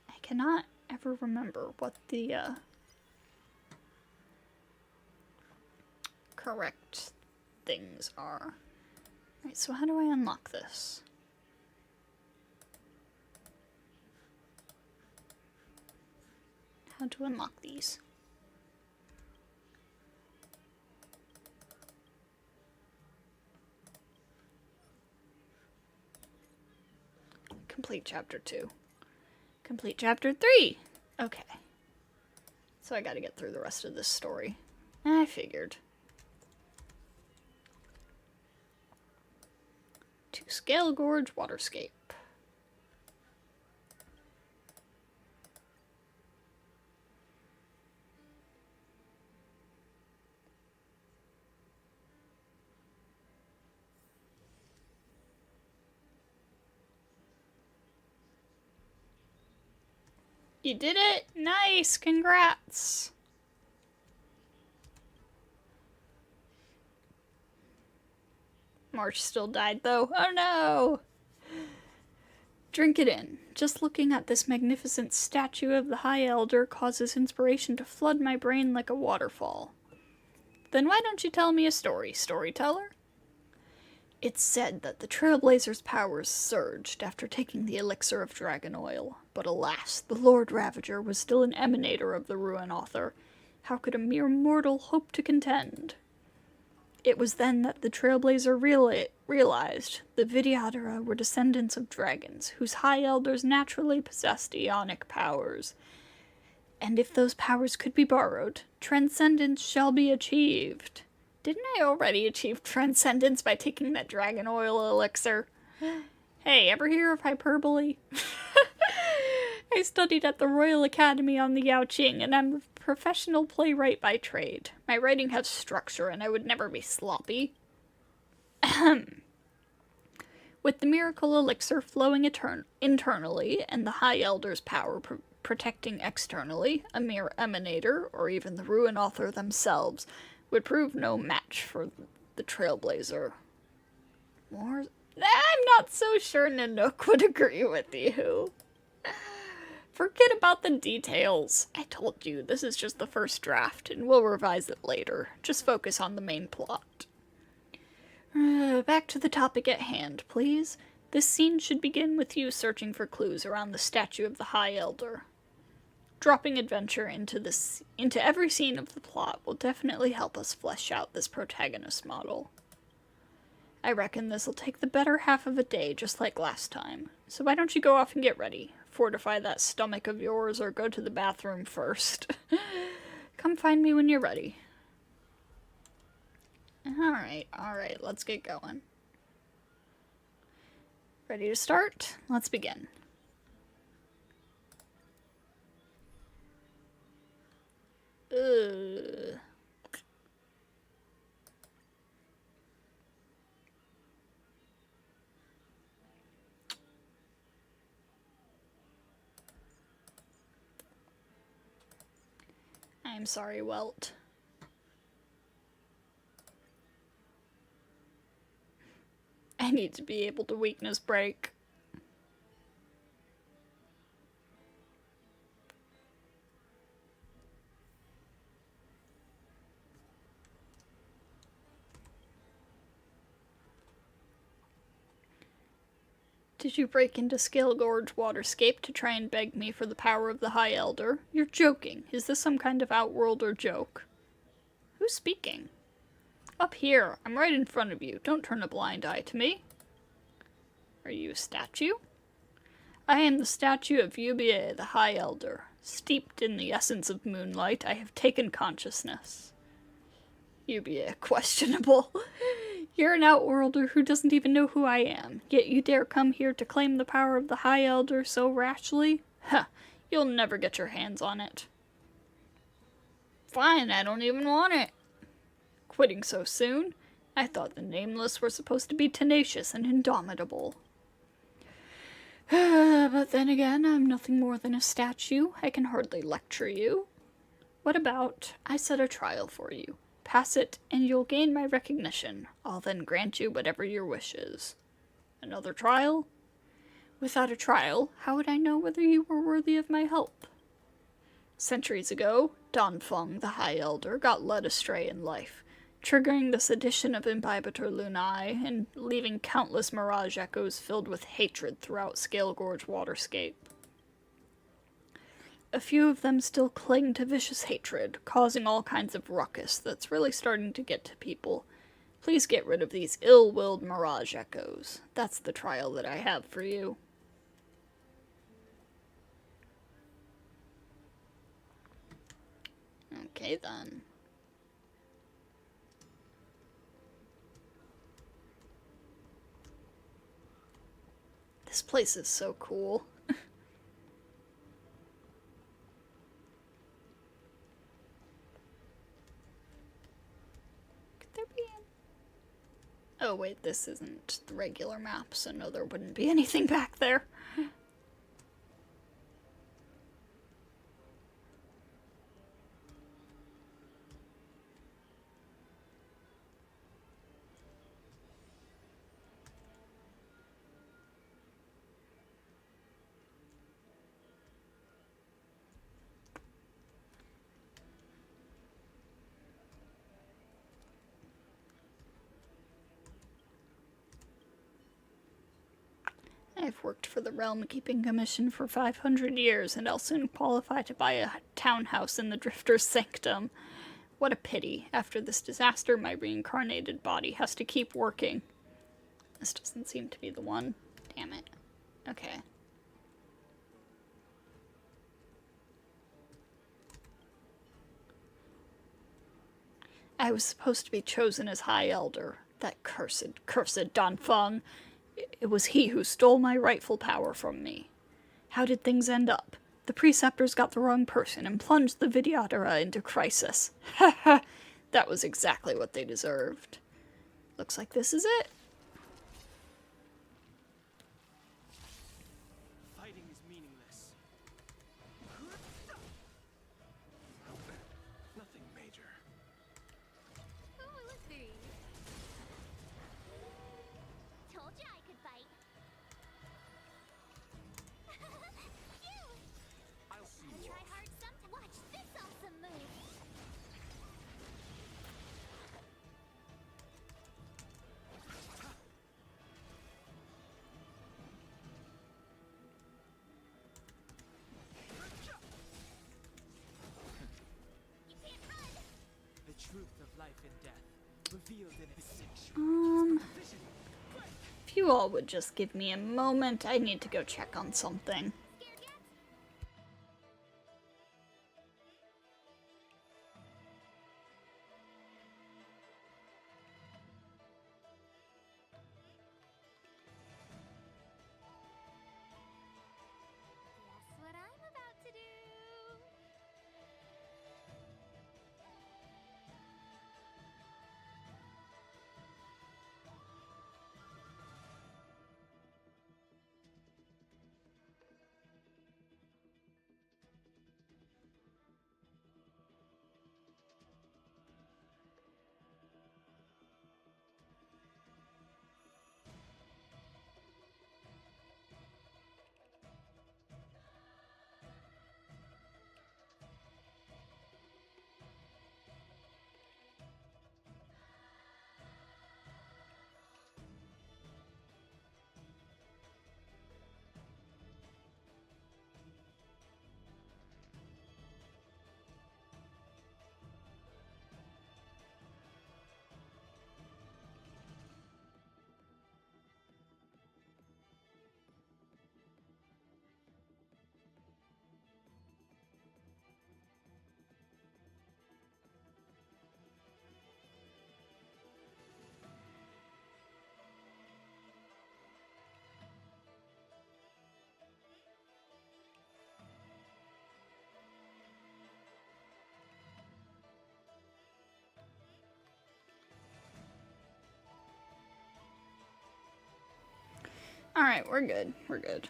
Speaker 1: I cannot ever remember what the correct things are. Alright, so how do I unlock this? How to unlock these? Complete chapter 2. Complete chapter 3! Okay. So I gotta get through the rest of this story. I figured. To Scale Gorge Waterscape. You did it! Nice! Congrats! March still died though. Oh no! Drink it in. Just looking at this magnificent statue of the High Elder causes inspiration to flood my brain like a waterfall. Then why don't you tell me a story, storyteller? It's said that the Trailblazer's powers surged after taking the elixir of dragon oil, but alas, the Lord Ravager was still an emanator of the Ruin Author. How could a mere mortal hope to contend? It was then that the Trailblazer realized the Vidyadhara were descendants of dragons, whose High Elders naturally possessed Ionic powers. And if those powers could be borrowed, transcendence shall be achieved. Didn't I already achieve transcendence by taking that dragon oil elixir? Hey, ever hear of hyperbole? I studied at the Royal Academy on the Yaoqing, and I'm a professional playwright by trade. My writing has structure, and I would never be sloppy. Ahem. With the miracle elixir flowing internally, and the High Elder's power protecting externally, a mere emanator, or even the Ruin Author themselves, would prove no match for the Trailblazer. I'm not so sure Nanook would agree with you. Forget about the details. I told you, this is just the first draft, and we'll revise it later. Just focus on the main plot. Back to the topic at hand, please. This scene should begin with you searching for clues around the statue of the High Elder. Dropping adventure into every scene of the plot will definitely help us flesh out this protagonist model. I reckon this'll take the better half of a day, just like last time. So why don't you go off and get ready? Fortify that stomach of yours, or go to the bathroom first. Come find me when you're ready. Alright, let's get going. Ready to start? Let's begin. I'm sorry, Welt. I need to be able to weakness break. Did you break into Scale Gorge Waterscape to try and beg me for the power of the High Elder? You're joking. Is this some kind of outworlder joke? Who's speaking? Up here. I'm right in front of you. Don't turn a blind eye to me. Are you a statue? I am the statue of Yubie, the High Elder. Steeped in the essence of moonlight, I have taken consciousness. Yubie, questionable. You're an outworlder who doesn't even know who I am, yet you dare come here to claim the power of the High Elder so rashly? Huh, you'll never get your hands on it. Fine, I don't even want it. Quitting so soon? I thought the Nameless were supposed to be tenacious and indomitable. But then again, I'm nothing more than a statue. I can hardly lecture you. What about, I set a trial for you. Pass it, and you'll gain my recognition. I'll then grant you whatever your wish is. Another trial? Without a trial, how would I know whether you were worthy of my help? Centuries ago, Danfeng, the High Elder, got led astray in life, triggering the sedition of Imbibitor Lunae and leaving countless mirage echoes filled with hatred throughout Scale Gorge Waterscape. A few of them still cling to vicious hatred, causing all kinds of ruckus that's really starting to get to people. Please get rid of these ill-willed mirage echoes. That's the trial that I have for you. Okay, then. This place is so cool. Could there be... Oh wait, this isn't the regular map, so no, there wouldn't be anything back there. I've worked for the Realm Keeping Commission for 500 years, and I'll soon qualify to buy a townhouse in the Drifter's Sanctum. What a pity. After this disaster, my reincarnated body has to keep working. This doesn't seem to be the one. Damn it. Okay. I was supposed to be chosen as High Elder. That cursed Danfeng. It was he who stole my rightful power from me. How did things end up? The Preceptors got the wrong person and plunged the Vidyadhara into crisis. Ha ha! That was exactly what they deserved. Looks like this is it.
Speaker 4: Fighting is meaningless.
Speaker 2: Nothing major.
Speaker 3: Ooh, let's see. Told you I could fight. Cute.
Speaker 2: I'll see
Speaker 3: I
Speaker 2: you
Speaker 3: try
Speaker 2: off.
Speaker 3: hard sometimes. Watch this awesome move. You can't run.
Speaker 4: The truth of life and death, revealed in its sanctuary.
Speaker 1: If you all would just give me a moment, I need to go check on something.
Speaker 3: Scared yet? Guess what I'm about to do?
Speaker 1: Alright, we're good. We're good.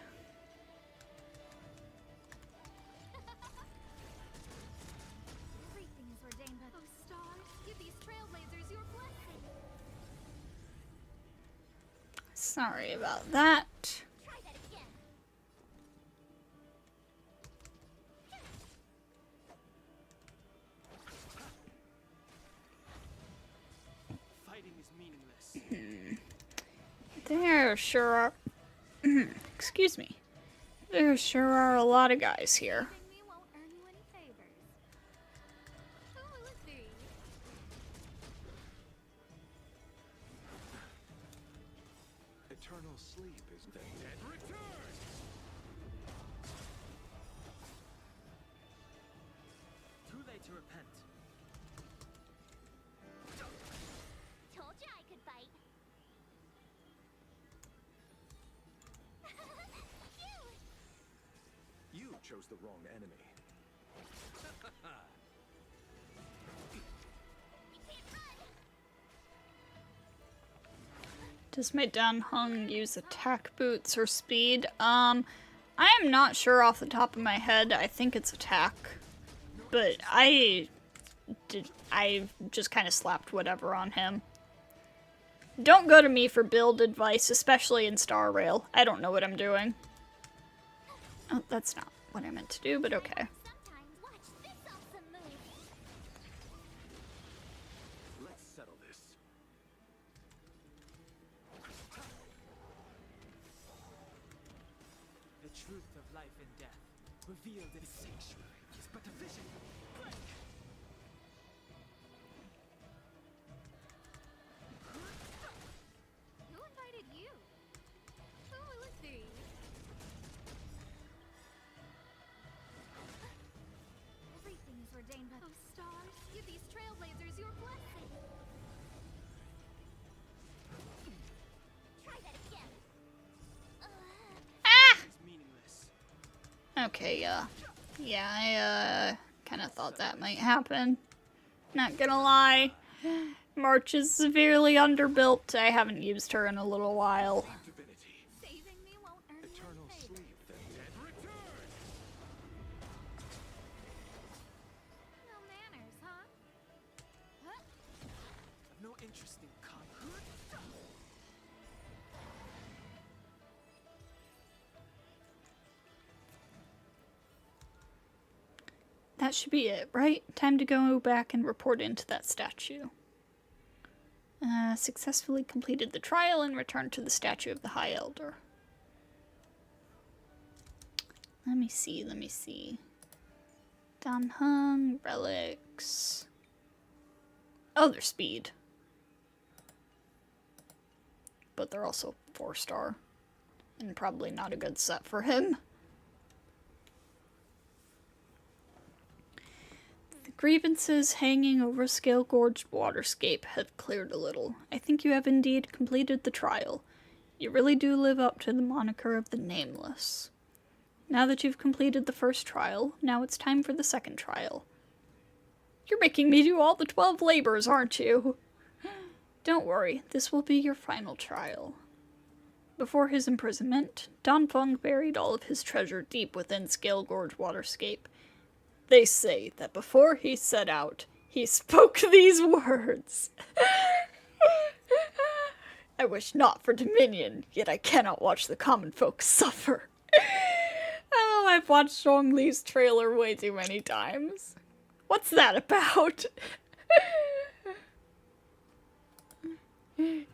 Speaker 3: Everything is ordained by those stars. Give these trailblazers your blessing.
Speaker 1: Sorry about that.
Speaker 3: Try that again.
Speaker 4: Fighting is meaningless.
Speaker 1: There sure are... Excuse me. There sure are a lot of guys here.
Speaker 3: Saving me won't earn you any favors. Ooh, let's see.
Speaker 2: Eternal sleep is the dead return.
Speaker 4: Too late to repent.
Speaker 2: chose the wrong enemy.
Speaker 1: Does my Dan Hung use attack boots or speed? I am not sure off the top of my head. I think it's attack. But I just kind of slapped whatever on him. Don't go to me for build advice, especially in Star Rail. I don't know what I'm doing. Oh, that's not what I meant to do, but okay.
Speaker 3: Sometimes watch this awesome move.
Speaker 2: Let's settle this.
Speaker 4: The truth of life and death, revealed in the sanctuary, is but a vision. Break!
Speaker 3: Who invited you? Who was these? Everything is ordained by those stars. Give these trailblazers your blessing. Try that again.
Speaker 4: It's meaningless.
Speaker 1: Okay, yeah, I, kind of thought that might happen. Not gonna lie. March is severely underbuilt. I haven't used her in a little while.
Speaker 2: Divinity.
Speaker 3: Saving me won't earn
Speaker 2: Eternal
Speaker 3: your favor.
Speaker 2: sleep. The dead return.
Speaker 3: No manners, huh?
Speaker 4: I've no interest in combat.
Speaker 1: That should be it, right? Time to go back and report into that statue. Successfully completed the trial and returned to the statue of the High Elder. Let me see. Dan Hung, relics. Oh, they're speed. But they're also 4-star. And probably not a good set for him. The grievances hanging over Scale Gorge Waterscape have cleared a little. I think you have indeed completed the trial. You really do live up to the moniker of the Nameless. Now that you've completed the first trial, now it's time for the second trial. You're making me do all the 12 labors, aren't you? Don't worry, this will be your final trial. Before his imprisonment, Don Fung buried all of his treasure deep within Scale Gorge Waterscape. They say that before he set out, he spoke these words. I wish not for dominion, yet I cannot watch the common folk suffer. Oh, I've watched Zhong Li's trailer way too many times. What's that about?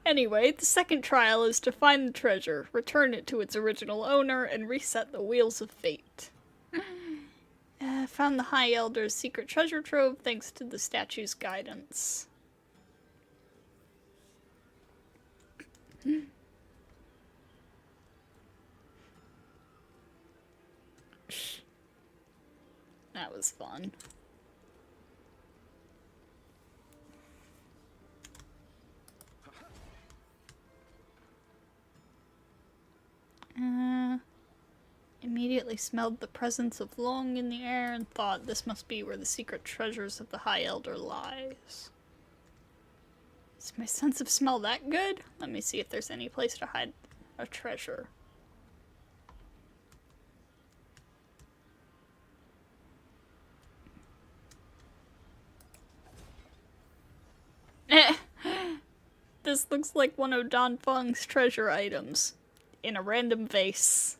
Speaker 1: Anyway, the second trial is to find the treasure, return it to its original owner, and reset the wheels of fate. Found the High Elder's secret treasure trove thanks to the statue's guidance. That was fun. Immediately smelled the presence of Long in the air and thought this must be where the secret treasures of the High Elder lies. Is my sense of smell that good? Let me see if there's any place to hide a treasure. This looks like one of Don Fung's treasure items in a random vase.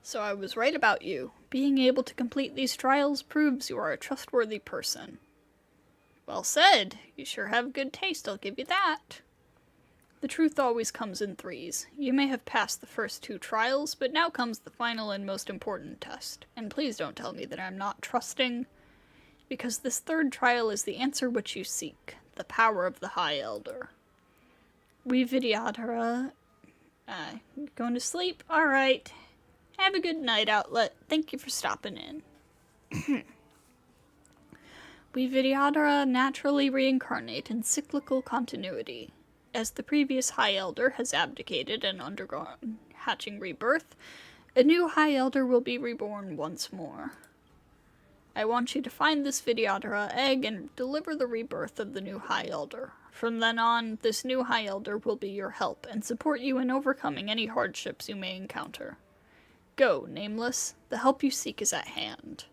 Speaker 1: So I was right about you. Being able to complete these trials proves you are a trustworthy person. Well said. You sure have good taste, I'll give you that. The truth always comes in threes. You may have passed the first 2 trials, but now comes the final and most important test. And please don't tell me that I'm not trusting, because this third trial is the answer which you seek, the power of the High Elder. We Vidyadhara... going to sleep? Alright. Have a good night, Outlet. Thank you for stopping in. We Vidyadhara naturally reincarnate in cyclical continuity. As the previous High Elder has abdicated and undergone hatching rebirth, a new High Elder will be reborn once more. I want you to find this Vidyadhara egg and deliver the rebirth of the new High Elder. From then on, this new High Elder will be your help and support you in overcoming any hardships you may encounter. Go, Nameless. The help you seek is at hand.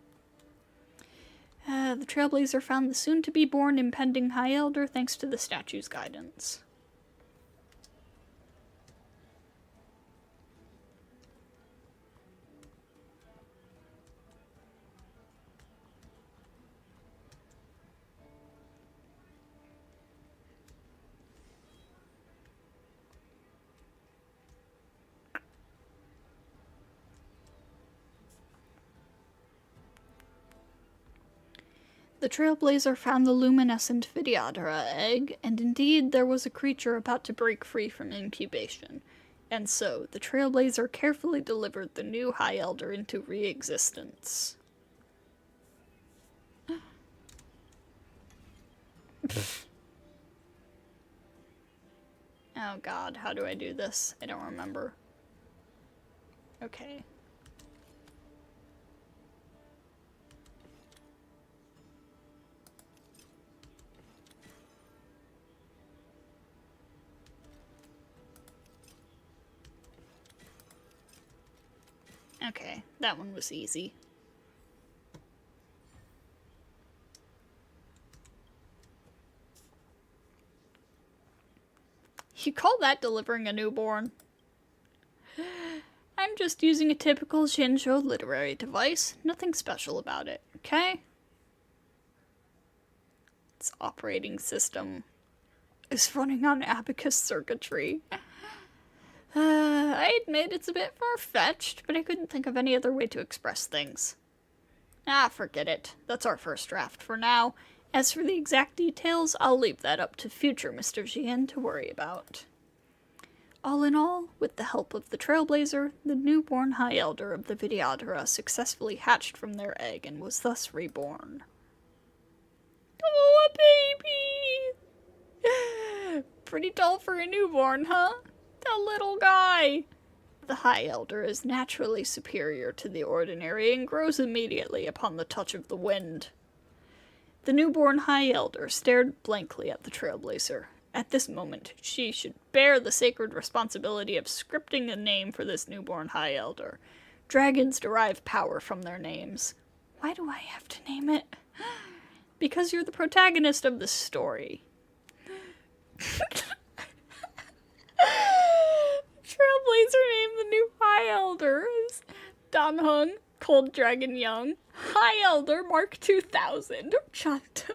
Speaker 1: The Trailblazer found the soon-to-be-born impending High Elder thanks to the statue's guidance. The Trailblazer found the luminescent Vidyadhara egg, and indeed there was a creature about to break free from incubation. And so, the Trailblazer carefully delivered the new High Elder into re-existence. Oh god, how do I do this? I don't remember. Okay. Okay, that one was easy. You call that delivering a newborn? I'm just using a typical Shinjo literary device. Nothing special about it, okay? Its operating system is running on abacus circuitry. I admit it's a bit far-fetched, but I couldn't think of any other way to express things. Ah, forget it. That's our first draft for now. As for the exact details, I'll leave that up to future Mr. Jian to worry about. All in all, with the help of the Trailblazer, the newborn High Elder of the Vidyadhara successfully hatched from their egg and was thus reborn. Oh, a baby! Pretty tall for a newborn, huh? The little guy! The High Elder is naturally superior to the ordinary and grows immediately upon the touch of the wind. The newborn High Elder stared blankly at the Trailblazer. At this moment, she should bear the sacred responsibility of scripting a name for this newborn High Elder. Dragons derive power from their names. Why do I have to name it? Because you're the protagonist of the story. Trailblazer named the new High Elder as Danhung, Cold Dragon Young, High Elder Mark 2000, Chanto.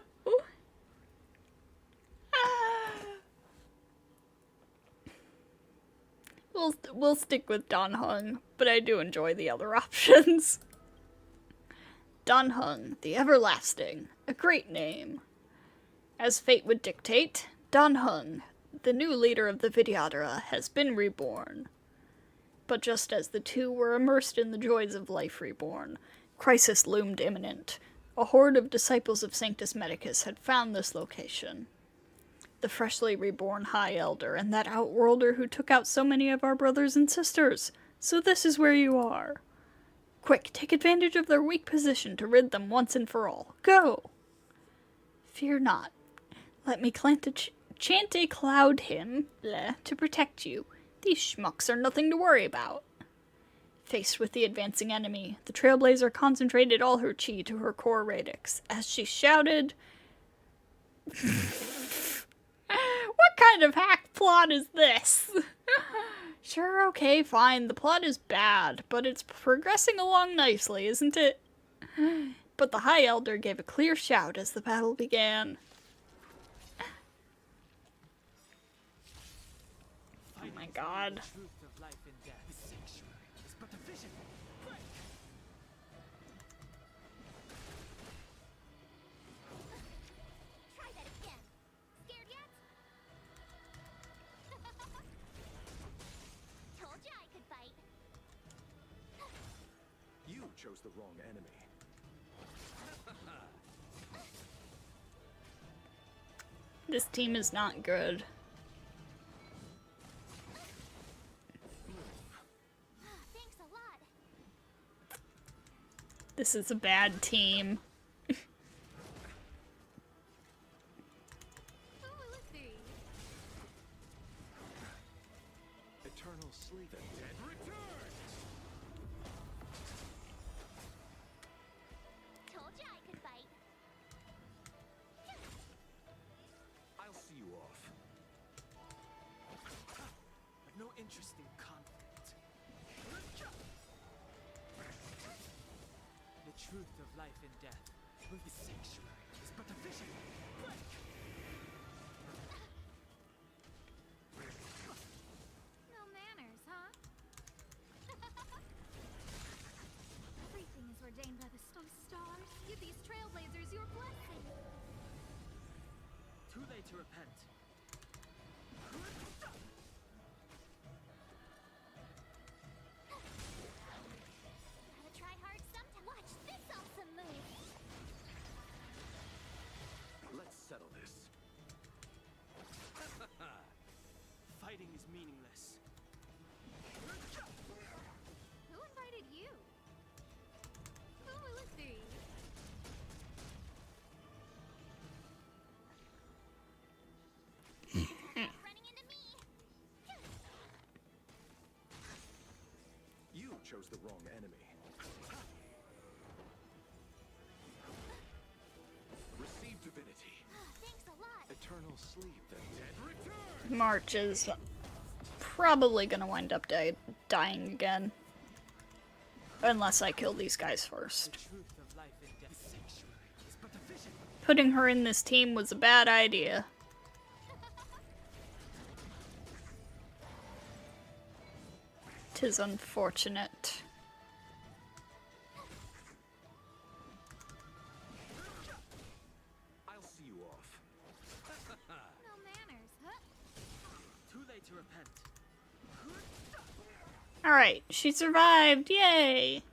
Speaker 1: We'll stick with Danhung, but I do enjoy the other options. Danhung, the Everlasting, a great name. As fate would dictate, Danhung, the new leader of the Vidyadhara, has been reborn. But just as the two were immersed in the joys of life reborn, crisis loomed imminent. A horde of disciples of Sanctus Medicus had found this location. The freshly reborn High Elder and that outworlder who took out so many of our brothers and sisters. So this is where you are. Quick, take advantage of their weak position to rid them once and for all. Go! Fear not. Let me chant a cloud hymn to protect you. These schmucks are nothing to worry about. Faced with the advancing enemy, the Trailblazer concentrated all her chi to her core radix as she shouted, "What kind of hack plot is this?" Sure, okay, fine, the plot is bad, but it's progressing along nicely, isn't it? But the High Elder gave a clear shout as the battle began. Oh my god.
Speaker 4: Truth of life and death. The sanctuary is but a vision. Quick!
Speaker 3: Try that again. Scared yet? Told ya I could fight.
Speaker 2: You chose the wrong enemy.
Speaker 1: This team is not good.
Speaker 3: Thanks a lot.
Speaker 1: This is a bad team.
Speaker 3: Ooh, look three.
Speaker 2: Eternal sleep. The dead return.
Speaker 3: Told you I could fight.
Speaker 2: I'll see you off.
Speaker 4: I've no interest in conflict. The truth of life and death will be sanctuary is but a vision.
Speaker 3: No manners, huh? Everything is ordained by the stars. Give these trailblazers your blessing.
Speaker 4: Too late to repent.
Speaker 3: Gotta try hard sometime. Watch this awesome move.
Speaker 2: Let's settle this.
Speaker 4: Fighting is meaningless.
Speaker 3: Who invited you? Ooh, look three. Running into me.
Speaker 2: You chose the wrong enemy. Receive divinity.
Speaker 3: Thanks a lot.
Speaker 2: Eternal sleep. The dead return.
Speaker 1: March is probably gonna wind up dying again. Unless I kill these guys first.
Speaker 4: The truth of life and death. Sanctuary is but a vision.
Speaker 1: Putting her in this team was a bad idea. Tis unfortunate.
Speaker 2: I'll see you off.
Speaker 3: No manners, huh?
Speaker 4: Too late to repent.
Speaker 1: Alright, she survived! Yay!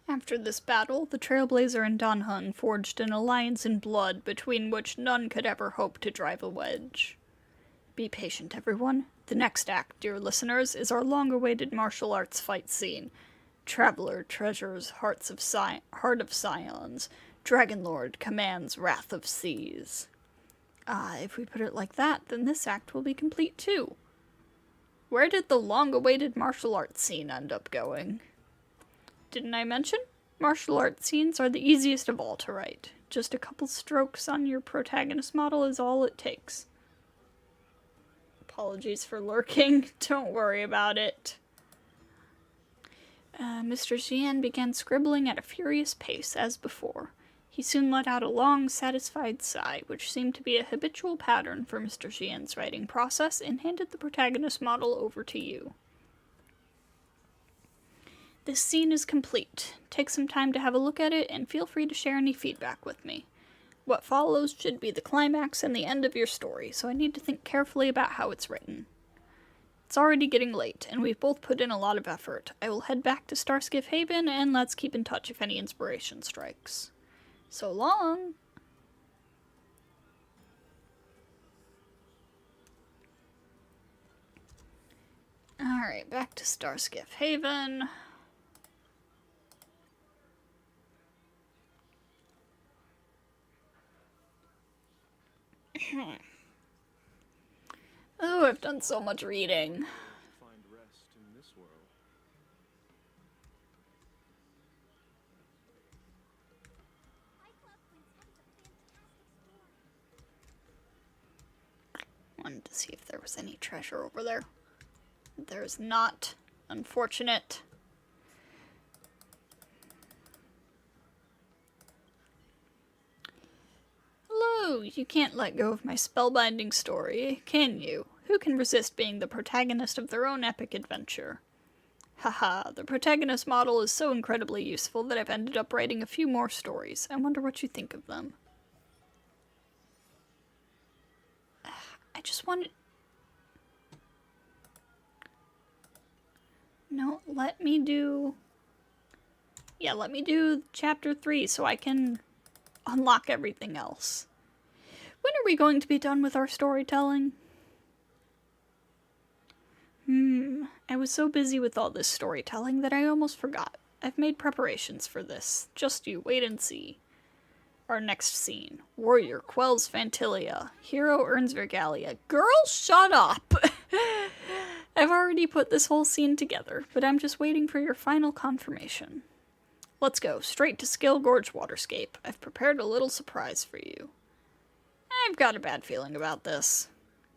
Speaker 1: After this battle, the Trailblazer and Danhun forged an alliance in blood between which none could ever hope to drive a wedge. Be patient, everyone. The next act, dear listeners, is our long-awaited martial arts fight scene. Traveler treasures Heart of Scions. Dragonlord commands Wrath of Seas. Ah, if we put it like that, then this act will be complete too. Where did the long-awaited martial arts scene end up going? Didn't I mention? Martial arts scenes are the easiest of all to write. Just a couple strokes on your protagonist model is all it takes. Apologies for lurking. Don't worry about it. Mr. Xian began scribbling at a furious pace, as before. He soon let out a long, satisfied sigh, which seemed to be a habitual pattern for Mr. Xian's writing process, and handed the protagonist model over to you. This scene is complete. Take some time to have a look at it, and feel free to share any feedback with me. What follows should be the climax and the end of your story, so I need to think carefully about how it's written. It's already getting late, and we've both put in a lot of effort. I will head back to Starskiff Haven, and let's keep in touch if any inspiration strikes. So long! Alright, back to Starskiff Haven. Oh, I've done so much reading.
Speaker 2: Find rest in this world.
Speaker 1: Wanted to see if there was any treasure over there. There's not. Unfortunate. Hello! You can't let go of my spellbinding story, can you? Who can resist being the protagonist of their own epic adventure? Haha, the protagonist model is so incredibly useful that I've ended up writing a few more stories. I wonder what you think of them. I just wanted... No, let me do... Yeah, let me do chapter 3 so I can unlock everything else. When are we going to be done with our storytelling? I was so busy with all this storytelling that I almost forgot. I've made preparations for this. Just you wait and see. Our next scene. Warrior quells Fantilia. Hero earns Regalia. Girl, shut up! I've already put this whole scene together, but I'm just waiting for your final confirmation. Let's go, straight to Skill Gorge Waterscape. I've prepared a little surprise for you. I've got a bad feeling about this.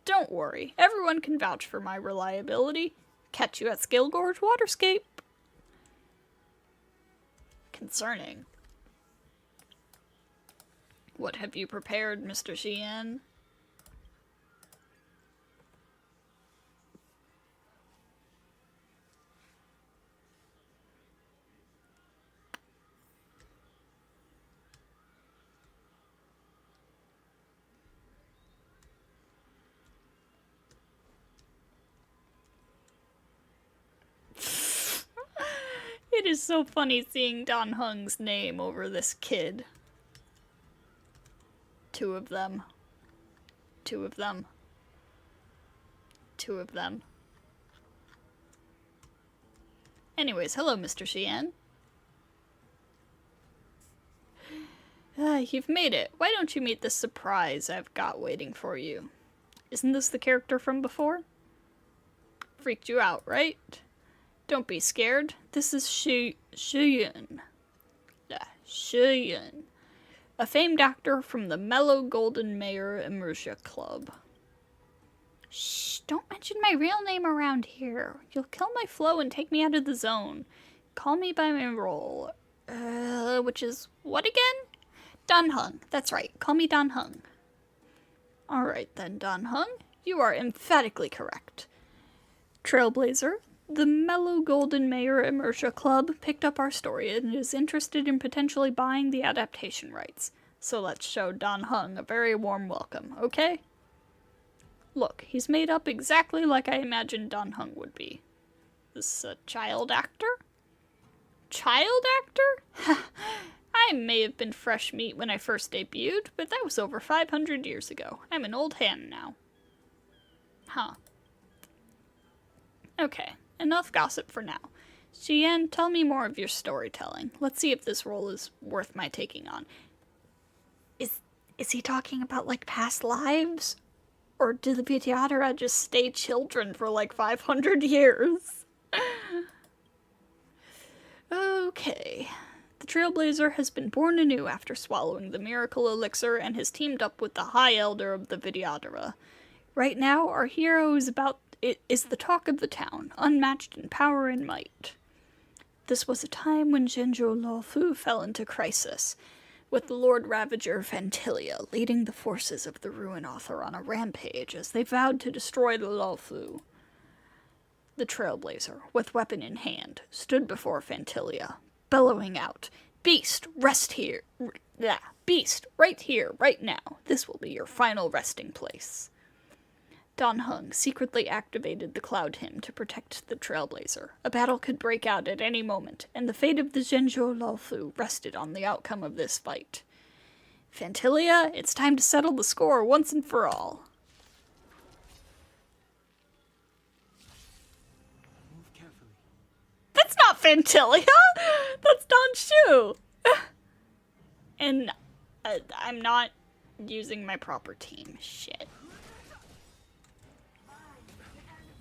Speaker 1: Don't worry, everyone can vouch for my reliability. Catch you at Skill Gorge Waterscape. Concerning. What have you prepared, Mr. Xian? It is so funny seeing Dan Heng's name over this kid. Two of them. Two of them. Two of them. Anyways, hello, Mr. Xian. You've made it. Why don't you meet the surprise I've got waiting for you? Isn't this the character from before? Freaked you out, right? Don't be scared. This is Shiyun. Shiyun. A famed actor from the Mellow Golden Mayor Immersia Club. Shh, don't mention my real name around here. You'll kill my flow and take me out of the zone. Call me by my role. Which is what again? Dan Heng. That's right. Call me Dan Heng. Alright then, Dan Heng. You are emphatically correct. Trailblazer, the Mellow Golden Mayor Immersia Club picked up our story and is interested in potentially buying the adaptation rights. So let's show Dan Heng a very warm welcome, okay? Look, he's made up exactly like I imagined Dan Heng would be. This a child actor? Child actor? I may have been fresh meat when I first debuted, but that was over 500 years ago. I'm an old hand now. Huh. Okay, enough gossip for now. Xian, tell me more of your storytelling. Let's see if this role is worth my taking on. Is he talking about, like, past lives? Or do the Vidyadhara just stay children for, like, 500 years? Okay. The Trailblazer has been born anew after swallowing the miracle elixir and has teamed up with the High Elder of the Vidyadhara. Right now, our hero is the talk of the town, unmatched in power and might. This was a time when Zhenzhou Luofu fell into crisis, with the Lord Ravager Fantilia leading the forces of the Ruin Author on a rampage as they vowed to destroy the Luofu. The Trailblazer, with weapon in hand, stood before Fantilia, bellowing out, "Beast, rest here! Beast, right here, right now. This will be your final resting place." Dan Heng secretly activated the Cloud Hymn to protect the Trailblazer. A battle could break out at any moment, and the fate of the Zhenzhou Luofu rested on the outcome of this fight. Fantilia, it's time to settle the score once and for all.
Speaker 4: Move carefully.
Speaker 1: That's not Fantilia! That's Dan Shu! And I'm not using my proper team. Shit.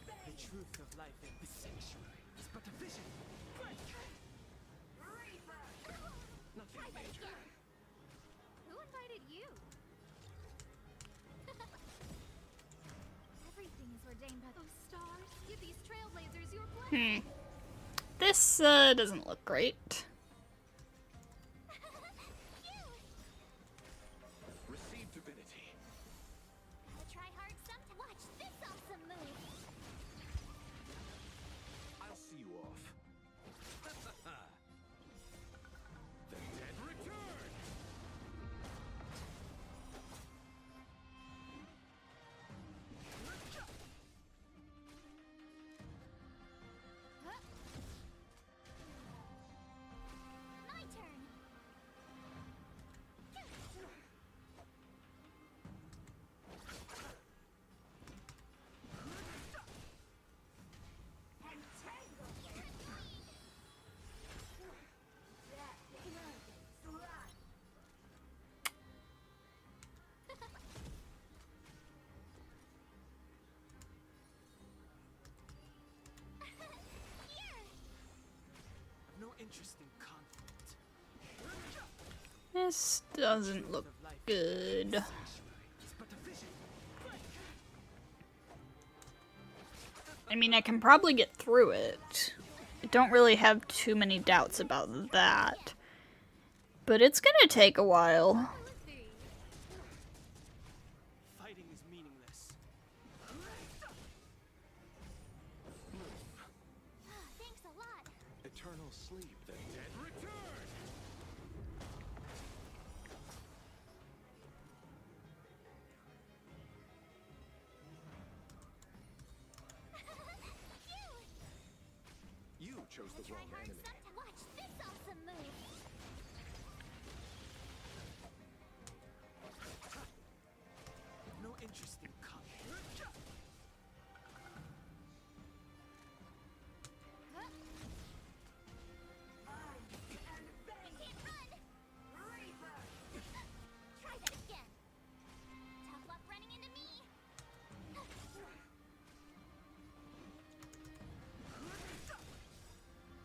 Speaker 4: The truth of life in this sanctuary is but a vision. Nothing major.
Speaker 3: Who invited you? Everything is ordained by those stars. Give these trailblazers your blessing.
Speaker 1: This doesn't look great.
Speaker 2: Receive divinity.
Speaker 3: Gotta try hard sometime. Watch this awesome move.
Speaker 2: I'll see you off. The dead return.
Speaker 4: interesting conflict.
Speaker 1: This doesn't look good.
Speaker 4: It's but a vision.
Speaker 1: I mean, I can probably get through it. I don't really have too many doubts about that. But it's gonna take a while.
Speaker 4: Fighting is meaningless.
Speaker 3: Thanks a lot.
Speaker 2: Eternal sleep, the dead return! You chose the
Speaker 3: Try
Speaker 2: wrong
Speaker 3: hard
Speaker 2: enemy.
Speaker 3: sometime. Watch this awesome move.
Speaker 4: No interesting conflict.
Speaker 3: I can't run. Try that again. Tough luck running into me.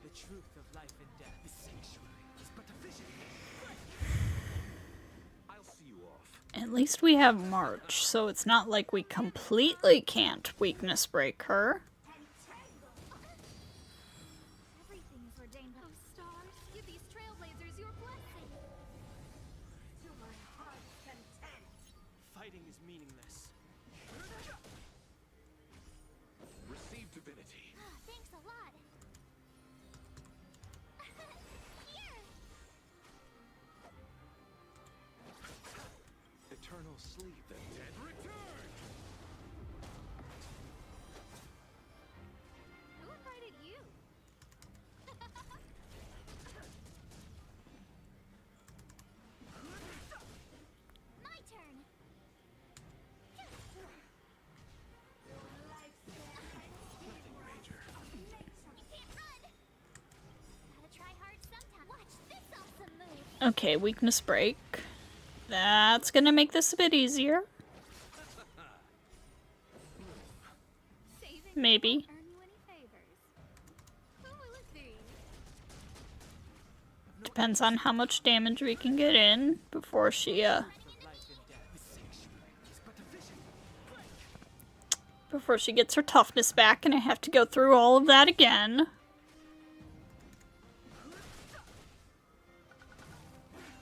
Speaker 4: The truth of life and death. The sanctuary is but a vision.
Speaker 2: I'll see you off.
Speaker 1: At least we have March, so it's not like we completely can't weakness break her.
Speaker 3: Everything is ordained by stars. Give these trailblazers your blessing. To my heart's content.
Speaker 4: Fighting is meaningless.
Speaker 2: Receive divinity.
Speaker 3: Thanks a lot. Here.
Speaker 2: Eternal sleep, the dead return!
Speaker 3: Who invited you? My turn.
Speaker 2: Nothing major.
Speaker 3: You can't run. Gotta try hard sometime. Watch this awesome move.
Speaker 1: Okay, weakness break. That's gonna make this a bit easier.
Speaker 3: Saving
Speaker 1: Maybe.
Speaker 3: won't earn you any favors. Who will it be?
Speaker 1: Depends on how much damage we can get in before she,
Speaker 4: Of life and death. The sanctuary is but a vision.
Speaker 1: before she gets her toughness back, and I have to go through all of that again.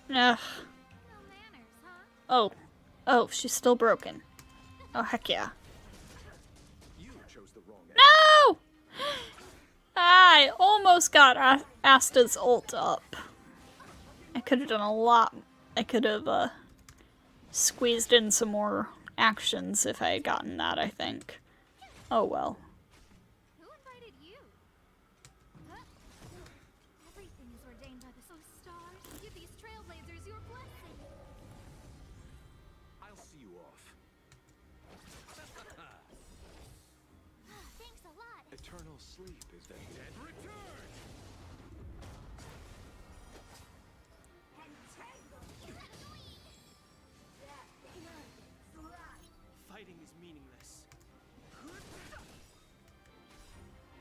Speaker 1: Ugh.
Speaker 3: No manners, huh?
Speaker 1: Oh, she's still broken. Oh, heck yeah.
Speaker 2: You chose the wrong enemy.
Speaker 1: No! I almost got Asta's ult up. I could have done a lot. I could have squeezed in some more actions if I had gotten that, I think. Oh well.
Speaker 3: Who invited you? Huh? Everything is ordained by the stars. Give these trailblazers your blessing.
Speaker 2: I'll see you off.
Speaker 3: Thanks a lot.
Speaker 2: Eternal sleep is the dead return!
Speaker 4: Fighting is meaningless.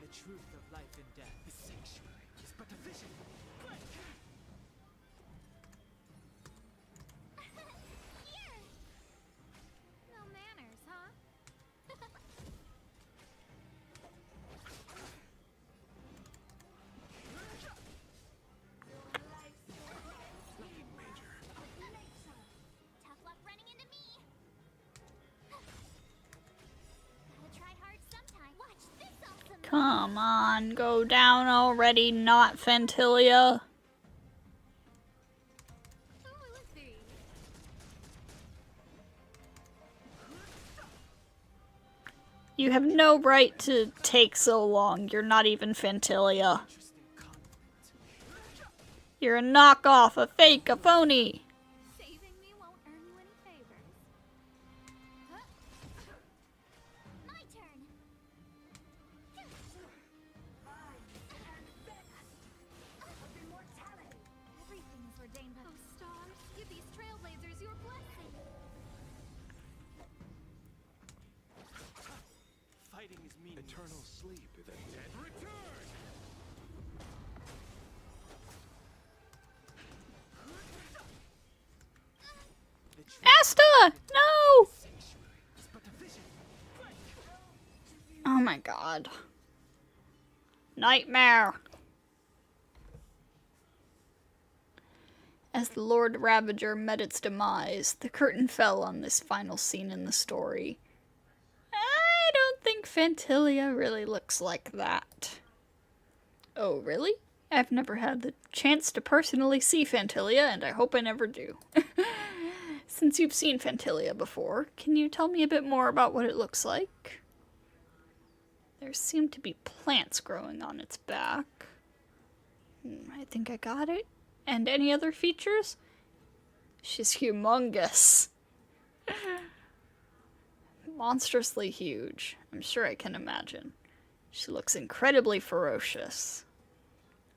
Speaker 4: The truth of life and death. The sanctuary is but a vision.
Speaker 3: Here. No manners, huh?
Speaker 2: Nothing major.
Speaker 3: Tough luck running into me. Gotta try hard sometime. Watch this awesome.
Speaker 1: Come on, go down already, not Fentilia.
Speaker 3: Who will it be?
Speaker 1: You have no right to take so long. You're not even Fentilia.
Speaker 4: Interesting conflict.
Speaker 1: You're a knockoff, a fake, a phony.
Speaker 3: Saving me won't earn you any favors. Huh? My turn. Everything is ordained by those stars. Give these trailblazers your blessing.
Speaker 4: Fighting is meaningless.
Speaker 2: Eternal sleep is the dead return!
Speaker 1: my god. Nightmare! As the Lord Ravager met its demise, the curtain fell on this final scene in the story. I don't think Phantilia really looks like that. Oh, really? I've never had the chance to personally see Phantilia, and I hope I never do. Since you've seen Phantilia before, can you tell me a bit more about what it looks like? There seem to be plants growing on its back. I think I got it. And any other features? She's humongous. Monstrously huge. I'm sure I can imagine. She looks incredibly ferocious.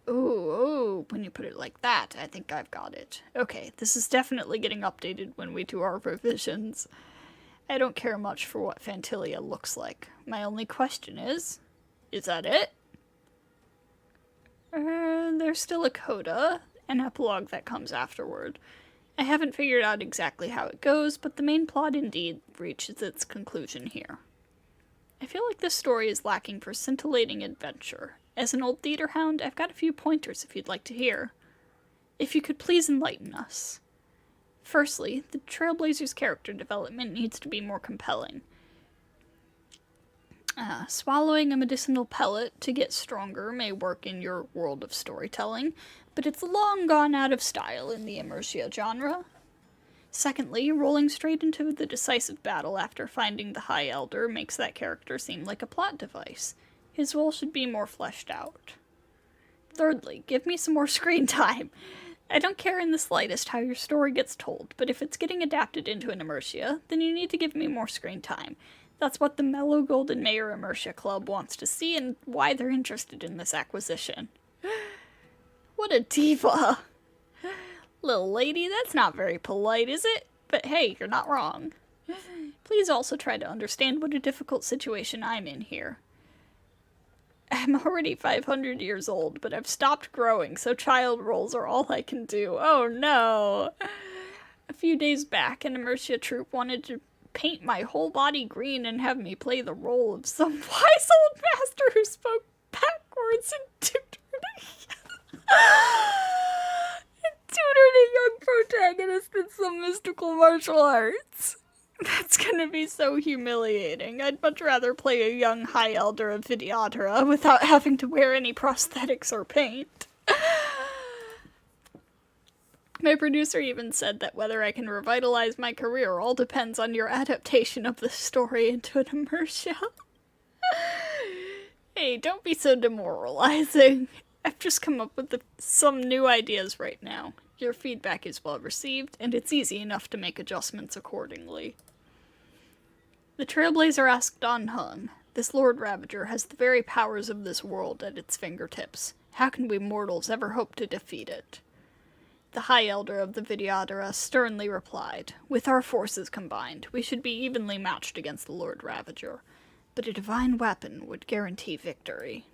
Speaker 1: Ooh, when you put it like that, I think I've got it. Okay, this is definitely getting updated when we do our revisions. I don't care much for what Phantilia looks like. My only question is that it? There's still a coda, an epilogue that comes afterward. I haven't figured out exactly how it goes, but the main plot indeed reaches its conclusion here. I feel like this story is lacking for scintillating adventure. As an old theater hound, I've got a few pointers if you'd like to hear. If you could please enlighten us. Firstly, the Trailblazer's character development needs to be more compelling. Swallowing a medicinal pellet to get stronger may work in your world of storytelling, but it's long gone out of style in the immersia genre. Secondly, rolling straight into the decisive battle after finding the High Elder makes that character seem like a plot device. His role should be more fleshed out. Thirdly, give me some more screen time. I don't care in the slightest how your story gets told, but if it's getting adapted into an immersia, then you need to give me more screen time. That's what the Mellow Golden Mayor Immersia Club wants to see and why they're interested in this acquisition. What a diva! Little lady, that's not very polite, is it? But hey, you're not wrong. Please also try to understand what a difficult situation I'm in here. I'm already 500 years old, but I've stopped growing, so child roles are all I can do. Oh no! A few days back, an immersia troupe wanted to paint my whole body green and have me play the role of some wise old master who spoke backwards and tutored a young protagonist in some mystical martial arts. That's gonna be so humiliating. I'd much rather play a young High Elder of Videodara without having to wear any prosthetics or paint. My producer even said that whether I can revitalize my career all depends on your adaptation of the story into an immersia. Hey, don't be so demoralizing. I've just come up with some new ideas right now. Your feedback is well received, and it's easy enough to make adjustments accordingly. The Trailblazer asked Dan Heng, this Lord Ravager has the very powers of this world at its fingertips. How can we mortals ever hope to defeat it? The High Elder of the Videodara sternly replied, with our forces combined, we should be evenly matched against the Lord Ravager, but a divine weapon would guarantee victory.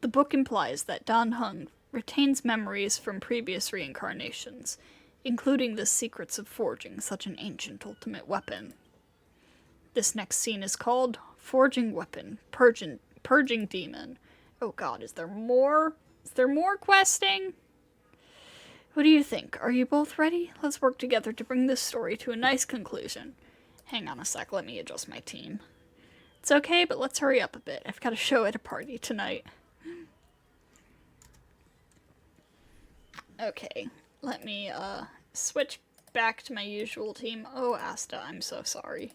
Speaker 1: The book implies that Dan Heng retains memories from previous reincarnations, including the secrets of forging such an ancient ultimate weapon. This next scene is called Forging Weapon, Purging Demon. Oh god, is there more? Is there more questing? What do you think? Are you both ready? Let's work together to bring this story to a nice conclusion. Hang on a sec, let me adjust my team. It's okay, but let's hurry up a bit. I've got a show at a party tonight. Okay, let me switch back to my usual team. Oh, Asta, I'm so sorry.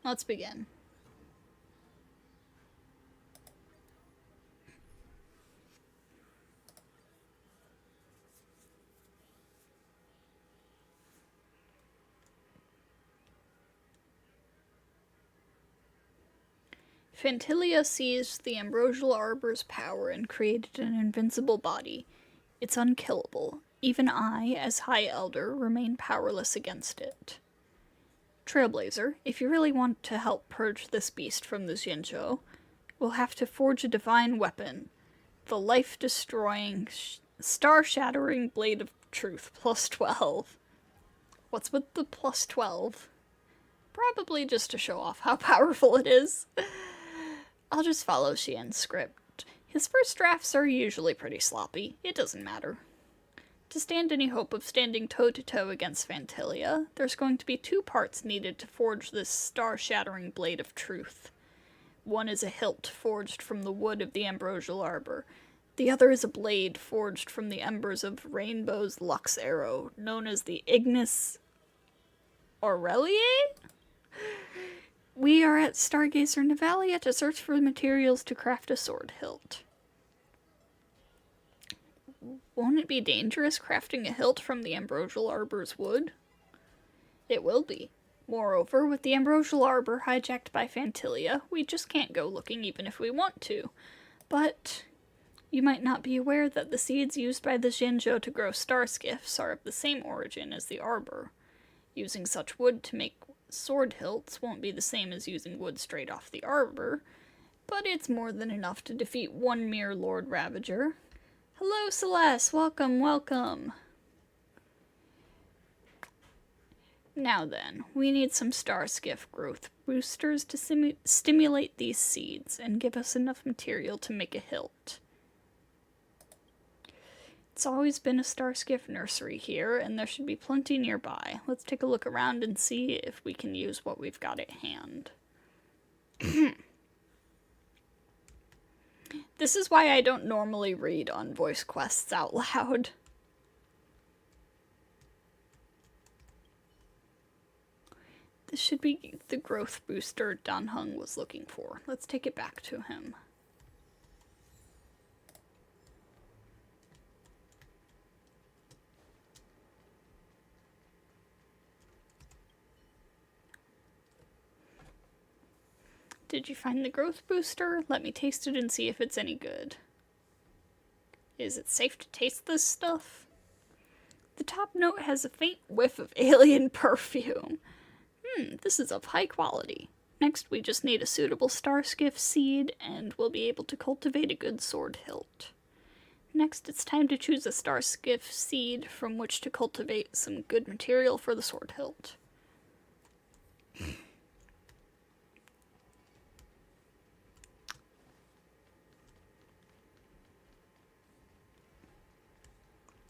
Speaker 1: Let's begin. Phantilia seized the ambrosial arbor's power and created an invincible body. It's unkillable. Even I, as High Elder, remain powerless against it. Trailblazer, if you really want to help purge this beast from the Xianzhou, we'll have to forge a divine weapon. The life-destroying Star-shattering blade of truth, plus 12. What's with the plus 12? Probably just to show off how powerful it is. I'll just follow Xian's script. His first drafts are usually pretty sloppy. It doesn't matter. To stand any hope of standing toe-to-toe against Fantilia, there's going to be 2 parts needed to forge this star-shattering blade of truth. One is a hilt forged from the wood of the ambrosial arbor. The other is a blade forged from the embers of Rainbow's Lux arrow, known as the Ignis Aureliae? We are at Stargazer Navalia to search for materials to craft a sword hilt. Won't it be dangerous crafting a hilt from the ambrosial arbor's wood? It will be. Moreover, with the ambrosial arbor hijacked by Fantilia, we just can't go looking even if we want to. But you might not be aware that the seeds used by the Zhenzhou to grow star skiffs are of the same origin as the arbor. Using such wood to make sword hilts won't be the same as using wood straight off the arbor, but it's more than enough to defeat one mere Lord Ravager. Hello, Celeste! Welcome, welcome! Now then, we need some star skiff growth boosters to stimulate these seeds and give us enough material to make a hilt. It's always been a star skiff nursery here, and there should be plenty nearby. Let's take a look around and see if we can use what we've got at hand. This is why I don't normally read on voice quests out loud. This should be the growth booster Dan Heng was looking for. Let's take it back to him. Did you find the growth booster? Let me taste it and see if it's any good. Is it safe to taste this stuff? The top note has a faint whiff of alien perfume. This is of high quality. Next, we just need a suitable star skiff seed, and we'll be able to cultivate a good sword hilt. Next, it's time to choose a star skiff seed from which to cultivate some good material for the sword hilt.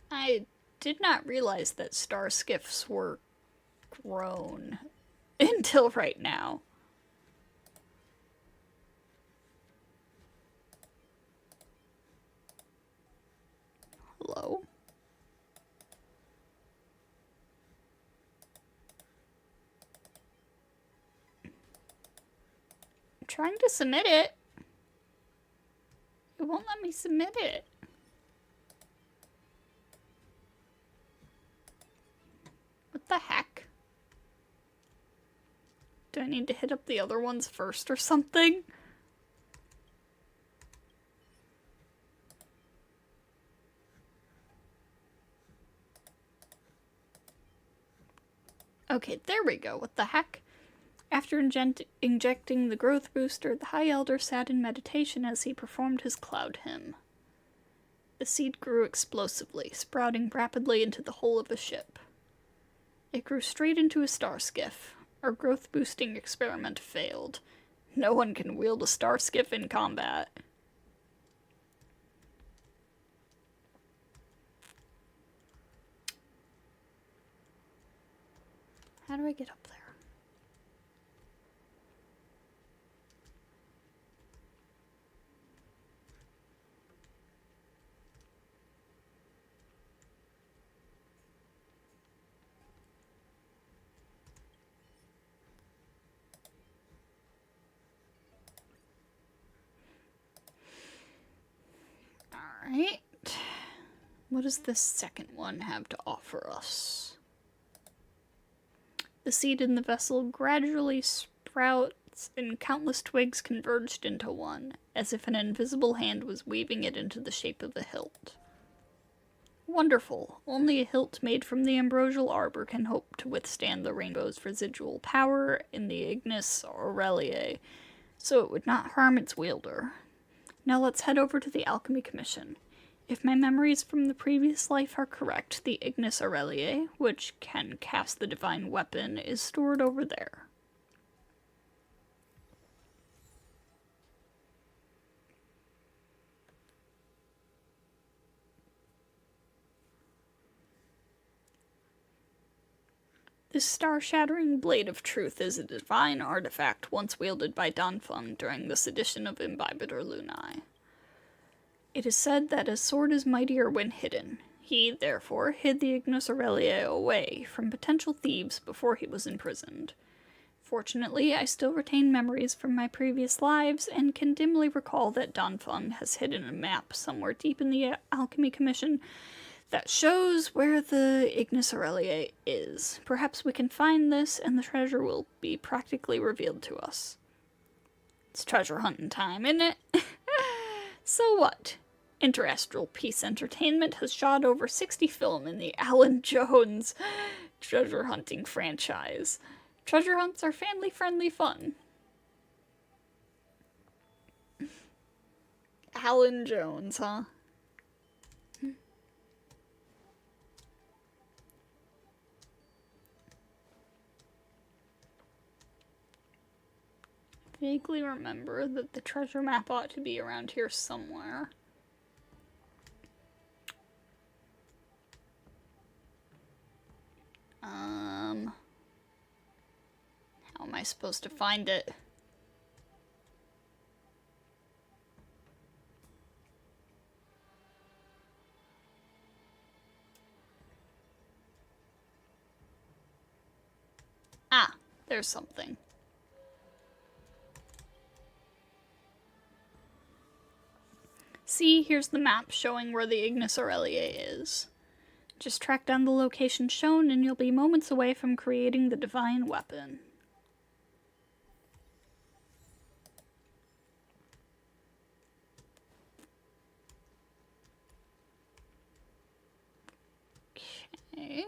Speaker 1: I did not realize that star skiffs were grown until right now. Hello? I'm trying to submit it. It won't let me submit it. What the heck? Do I need to hit up the other ones first or something? Okay, there we go. What the heck? After injecting the growth booster, the High Elder sat in meditation as he performed his cloud hymn. The seed grew explosively, sprouting rapidly into the hull of a ship. It grew straight into a star skiff. Our growth boosting experiment failed. No one can wield a star skiff in combat. How do I get up there? Alright. What does this second one have to offer us? The seed in the vessel gradually sprouts and countless twigs converged into one, as if an invisible hand was weaving it into the shape of a hilt. Wonderful. Only a hilt made from the ambrosial arbor can hope to withstand the rainbow's residual power in the Ignis Aureliae, so it would not harm its wielder. Now let's head over to the Alchemy Commission. If my memories from the previous life are correct, the Ignis Aureliae, which can cast the divine weapon, is stored over there. This star-shattering blade of truth is a divine artifact once wielded by Danfeng during the sedition of Imbibitor Lunae. It is said that a sword is mightier when hidden. He, therefore, hid the Ignis Aureliae away from potential thieves before he was imprisoned. Fortunately, I still retain memories from my previous lives and can dimly recall that Danfeng has hidden a map somewhere deep in the Alchemy Commission that shows where the Ignis Aureliae is. Perhaps we can find this and the treasure will be practically revealed to us. It's treasure hunting time, isn't it? So what? Interastral Peace Entertainment has shot over 60 film in the Alan Jones treasure hunting franchise. Treasure hunts are family-friendly fun. Alan Jones, huh? Vaguely remember that the treasure map ought to be around here somewhere. How am I supposed to find it? Ah, there's something. See, here's the map showing where the Ignis Aureliae is. Just track down the location shown and you'll be moments away from creating the divine weapon. Okay.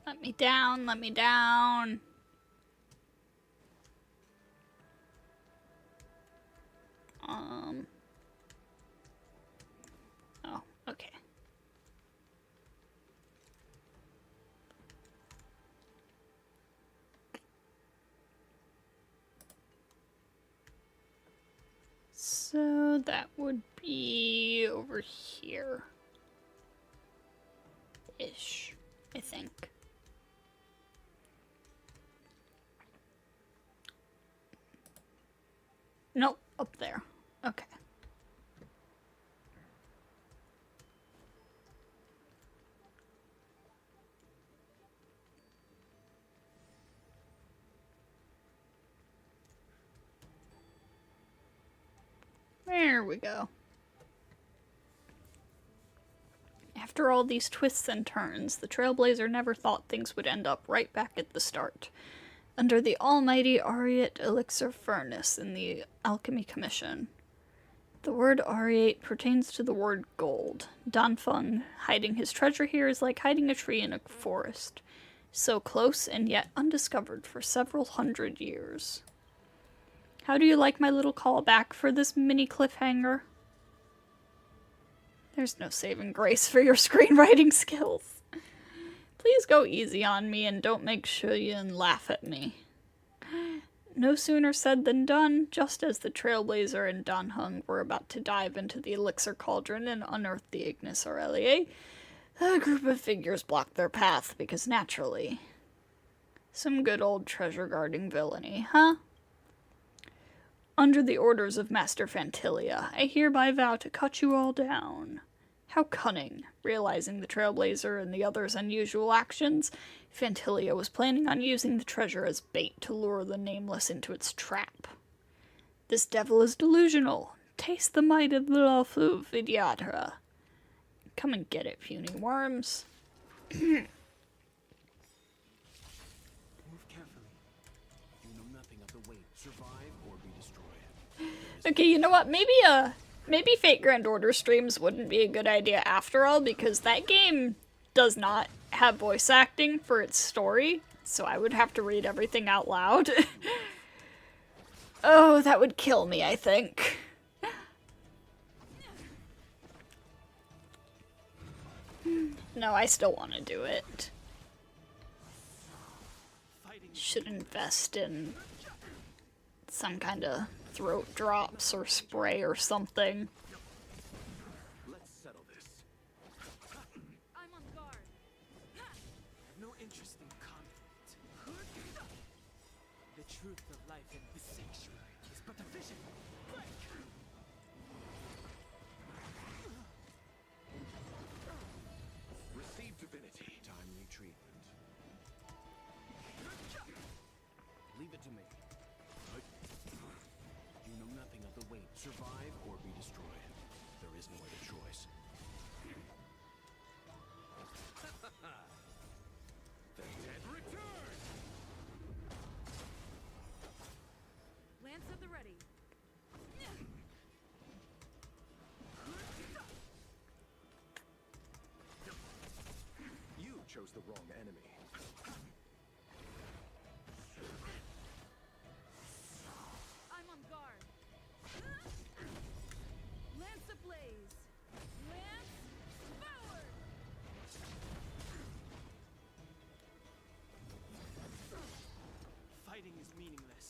Speaker 1: Let me down, let me down. Oh, okay. So that would be over here. Ish, I think. Nope, up there. Okay. There we go. After all these twists and turns, the Trailblazer never thought things would end up right back at the start, under the almighty Aureate Elixir Furnace in the Alchemy Commission. The word Aureate pertains to the word gold. Danfeng hiding his treasure here is like hiding a tree in a forest, so close and yet undiscovered for several hundred years. How do you like my little callback for this mini cliffhanger? There's no saving grace for your screenwriting skills. Please go easy on me and don't make sure you and laugh at me. No sooner said than done. Just as the Trailblazer and Danheng were about to dive into the Elixir Cauldron and unearth the Ignis Aureliae, a group of figures blocked their path because naturally. Some good old treasure-guarding villainy, huh? Under the orders of Master Fantilia, I hereby vow to cut you all down. How cunning. Realizing the Trailblazer and the others' unusual actions, Fantilia was planning on using the treasure as bait to lure the Nameless into its trap. This devil is delusional. Taste the might of the lawful Vidyadhara. Come and get it, puny worms.
Speaker 4: Move carefully.
Speaker 2: You know nothing of the weight. Survive or be destroyed.
Speaker 1: Okay, you know what? Maybe Fate Grand Order streams wouldn't be a good idea after all, because that game does not have voice acting for its story, so I would have to read everything out loud. Oh, that would kill me, I think. No, I still want to do it. Should invest in some kind of throat drops or spray or something.
Speaker 2: Let's settle this.
Speaker 5: I'm on guard.
Speaker 4: I have no interest in conflict. The truth of life in this sanctuary is but a vision.
Speaker 2: Receive divinity. Timely treatment. Leave it to me. You know nothing of the weight. Survive or be destroyed. There is no other choice. The dead return!
Speaker 5: Lance at the ready.
Speaker 2: You chose the wrong enemy.
Speaker 5: I'm on guard. Lance ablaze. Lance forward.
Speaker 4: Fighting is meaningless.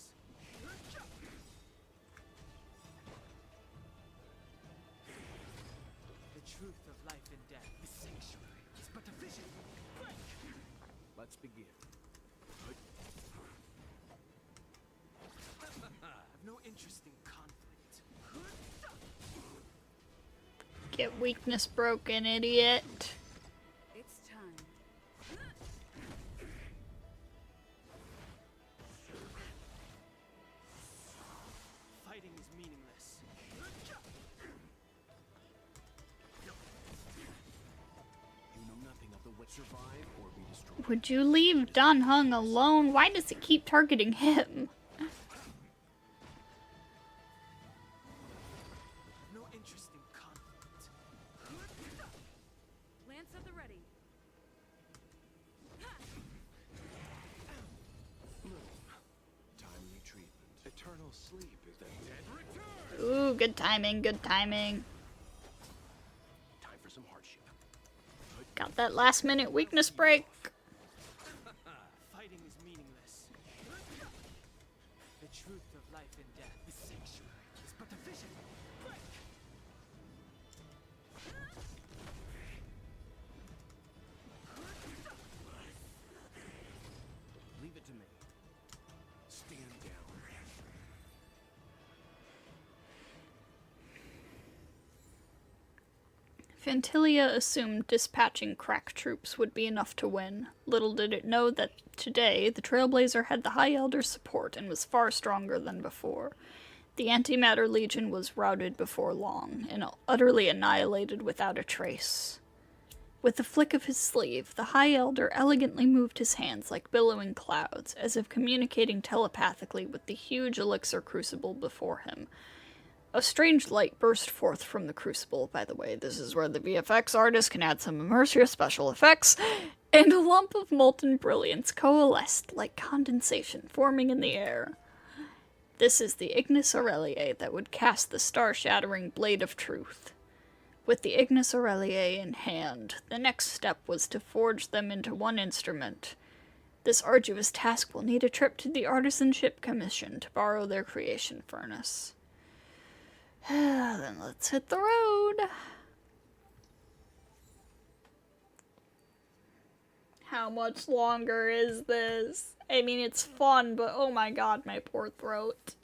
Speaker 4: The truth of life and death, this sanctuary, is but a vision.
Speaker 2: Let's begin.
Speaker 4: I have no interest in conflict.
Speaker 1: Get weakness broken, idiot.
Speaker 5: It's time.
Speaker 4: Fighting is meaningless.
Speaker 2: You know nothing of the weight. Survive or be destroyed.
Speaker 1: Would you leave Dan Hung alone? Why does it keep targeting him?
Speaker 4: No interest in conflict.
Speaker 5: Lance at the ready.
Speaker 2: Timely treatment. Eternal sleep is the dead return.
Speaker 1: Ooh, good timing, good timing.
Speaker 2: Time for some hardship.
Speaker 1: Got that last minute weakness break.
Speaker 4: Fighting is meaningless. The truth of life and death, this sanctuary, is but a vision.
Speaker 2: Leave it to me. Stand down.
Speaker 1: Fantilia assumed dispatching crack troops would be enough to win. Little did it know that today, the Trailblazer had the High Elder's support and was far stronger than before. The Antimatter Legion was routed before long, and utterly annihilated without a trace. With a flick of his sleeve, the High Elder elegantly moved his hands like billowing clouds, as if communicating telepathically with the huge elixir crucible before him. A strange light burst forth from the crucible, by the way. This is where the VFX artist can add some immersive special effects, and a lump of molten brilliance coalesced like condensation forming in the air. This is the Ignis Aureliae that would cast the star-shattering Blade of Truth. With the Ignis Aureliae in hand, the next step was to forge them into one instrument. This arduous task will need a trip to the Artisanship Commission to borrow their creation furnace. Then let's hit the road. How much longer is this? I mean, it's fun, but oh my god, my poor throat.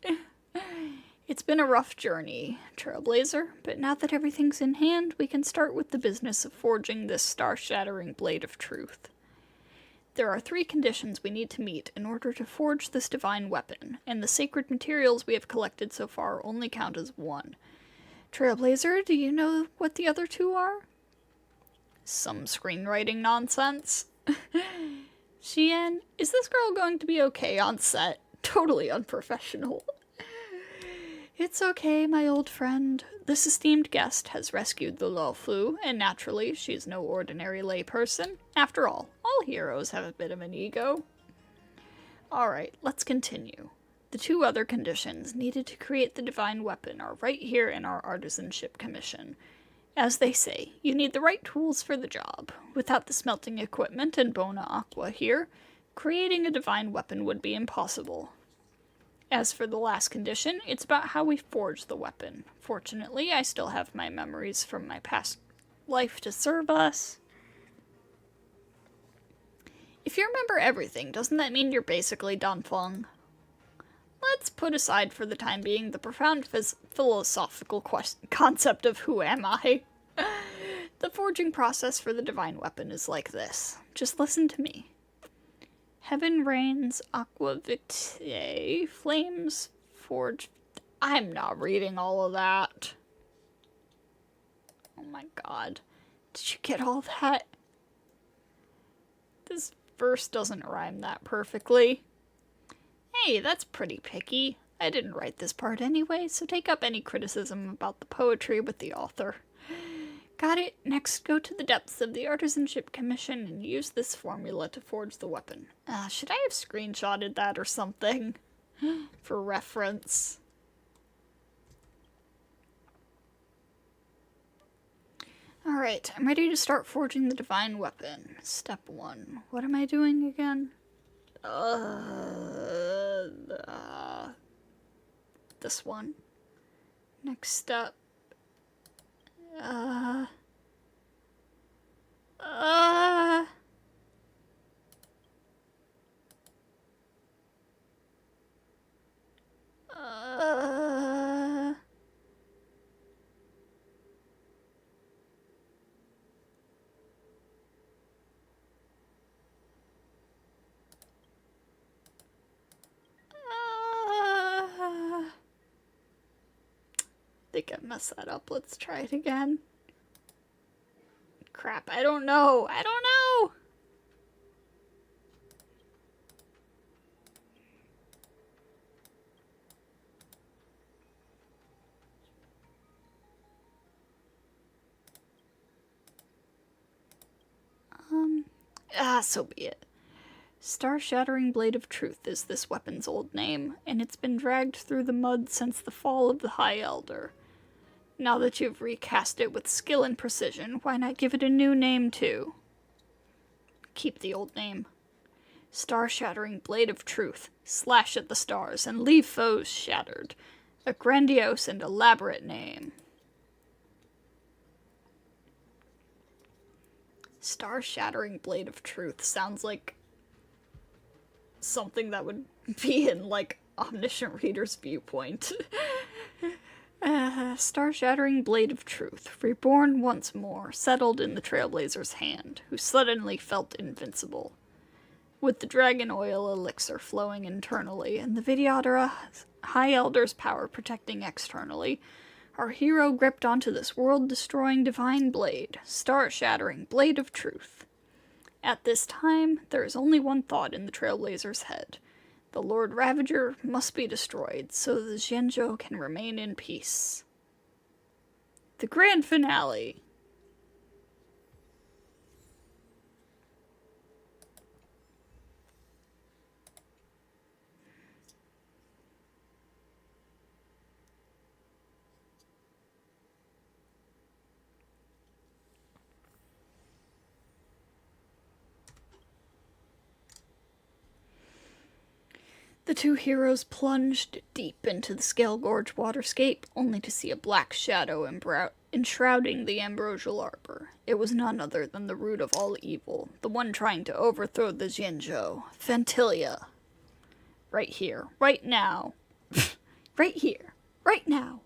Speaker 1: It's been a rough journey, Trailblazer, but now that everything's in hand, we can start with the business of forging this star-shattering Blade of Truth. There are 3 conditions we need to meet in order to forge this divine weapon, and the sacred materials we have collected so far only count as one. Trailblazer, do you know what the other two are? Some screenwriting nonsense. Shien, is this girl going to be okay on set? Totally unprofessional. It's okay, my old friend. This esteemed guest has rescued the Luofu, and naturally, she is no ordinary layperson. After all heroes have a bit of an ego. Alright, let's continue. The two other conditions needed to create the divine weapon are right here in our artisanship commission. As they say, you need the right tools for the job. Without the smelting equipment and Bona Aqua here, creating a divine weapon would be impossible. As for the last condition, it's about how we forge the weapon. Fortunately, I still have my memories from my past life to serve us. If you remember everything, doesn't that mean you're basically Danfeng? Let's put aside for the time being the profound philosophical concept of who am I. The forging process for the divine weapon is like this. Just listen to me. Heaven rains, aqua vitae, flames forge... I'm not reading all of that. Oh my god. Did you get all that? This verse doesn't rhyme that perfectly. Hey, that's pretty picky. I didn't write this part anyway, so take up any criticism about the poetry with the author. Got it. Next, go to the depths of the Artisanship Commission and use this formula to forge the weapon. Should I have screenshotted that or something? For reference. Alright, I'm ready to start forging the divine weapon. Step 1. What am I doing again? This one. Next step. I think I messed that up. Let's try it again. Crap, I don't know. I don't know! So be it. Star-Shattering Blade of Truth is this weapon's old name, and it's been dragged through the mud since the fall of the High Elder. Now that you've recast it with skill and precision, why not give it a new name too? Keep the old name. Star-Shattering Blade of Truth. Slash at the stars and leave foes shattered. A grandiose and elaborate name. Star-Shattering Blade of Truth sounds like something that would be in, like, Omniscient Reader's viewpoint. Star-Shattering Blade of Truth, reborn once more, settled in the Trailblazer's hand, who suddenly felt invincible. With the Dragon Oil elixir flowing internally and the Vidyadhara High Elder's power protecting externally, our hero gripped onto this world-destroying divine blade, Star-Shattering Blade of Truth. At this time, there is only one thought in the Trailblazer's head. The Lord Ravager must be destroyed so the Zhenjo can remain in peace. The grand finale. The two heroes plunged deep into the Scale Gorge waterscape, only to see a black shadow enshrouding the ambrosial arbor. It was none other than the root of all evil, the one trying to overthrow the Zhenjo, Fantilia. Right here, right now, right here, right now,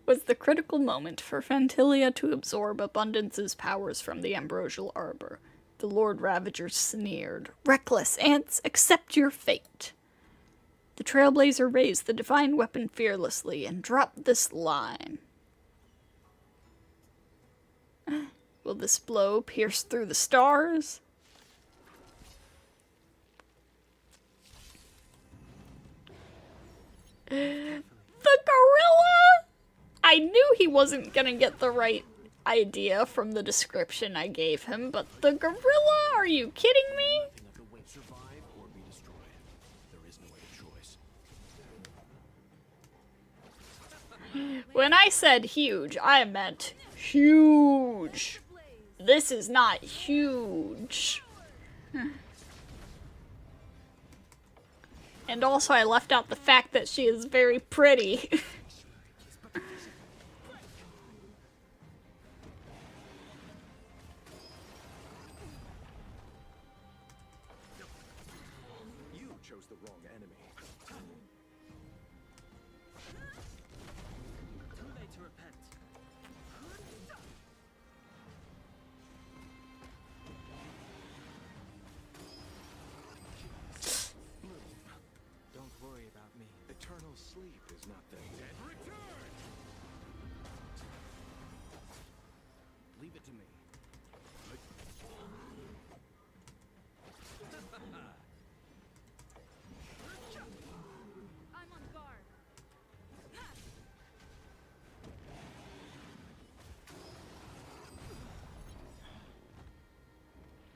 Speaker 1: was the critical moment for Fantilia to absorb Abundance's powers from the ambrosial arbor. The Lord Ravager sneered, "Reckless ants, accept your fate." The Trailblazer raised the divine weapon fearlessly and dropped this line. Will this blow pierce through the stars? The gorilla! I knew he wasn't gonna get the right idea from the description I gave him, but the gorilla? Are you kidding me?
Speaker 2: Nothing of the way. Survive or be destroyed. There is no other choice.
Speaker 1: When I said huge, I meant huge. This is not huge. And also I left out the fact that she is very pretty.
Speaker 2: You chose the wrong enemy.
Speaker 4: Too late to repent. Don't worry about me.
Speaker 2: Eternal sleep is not the dead return. Leave it to me.
Speaker 5: I'm on guard.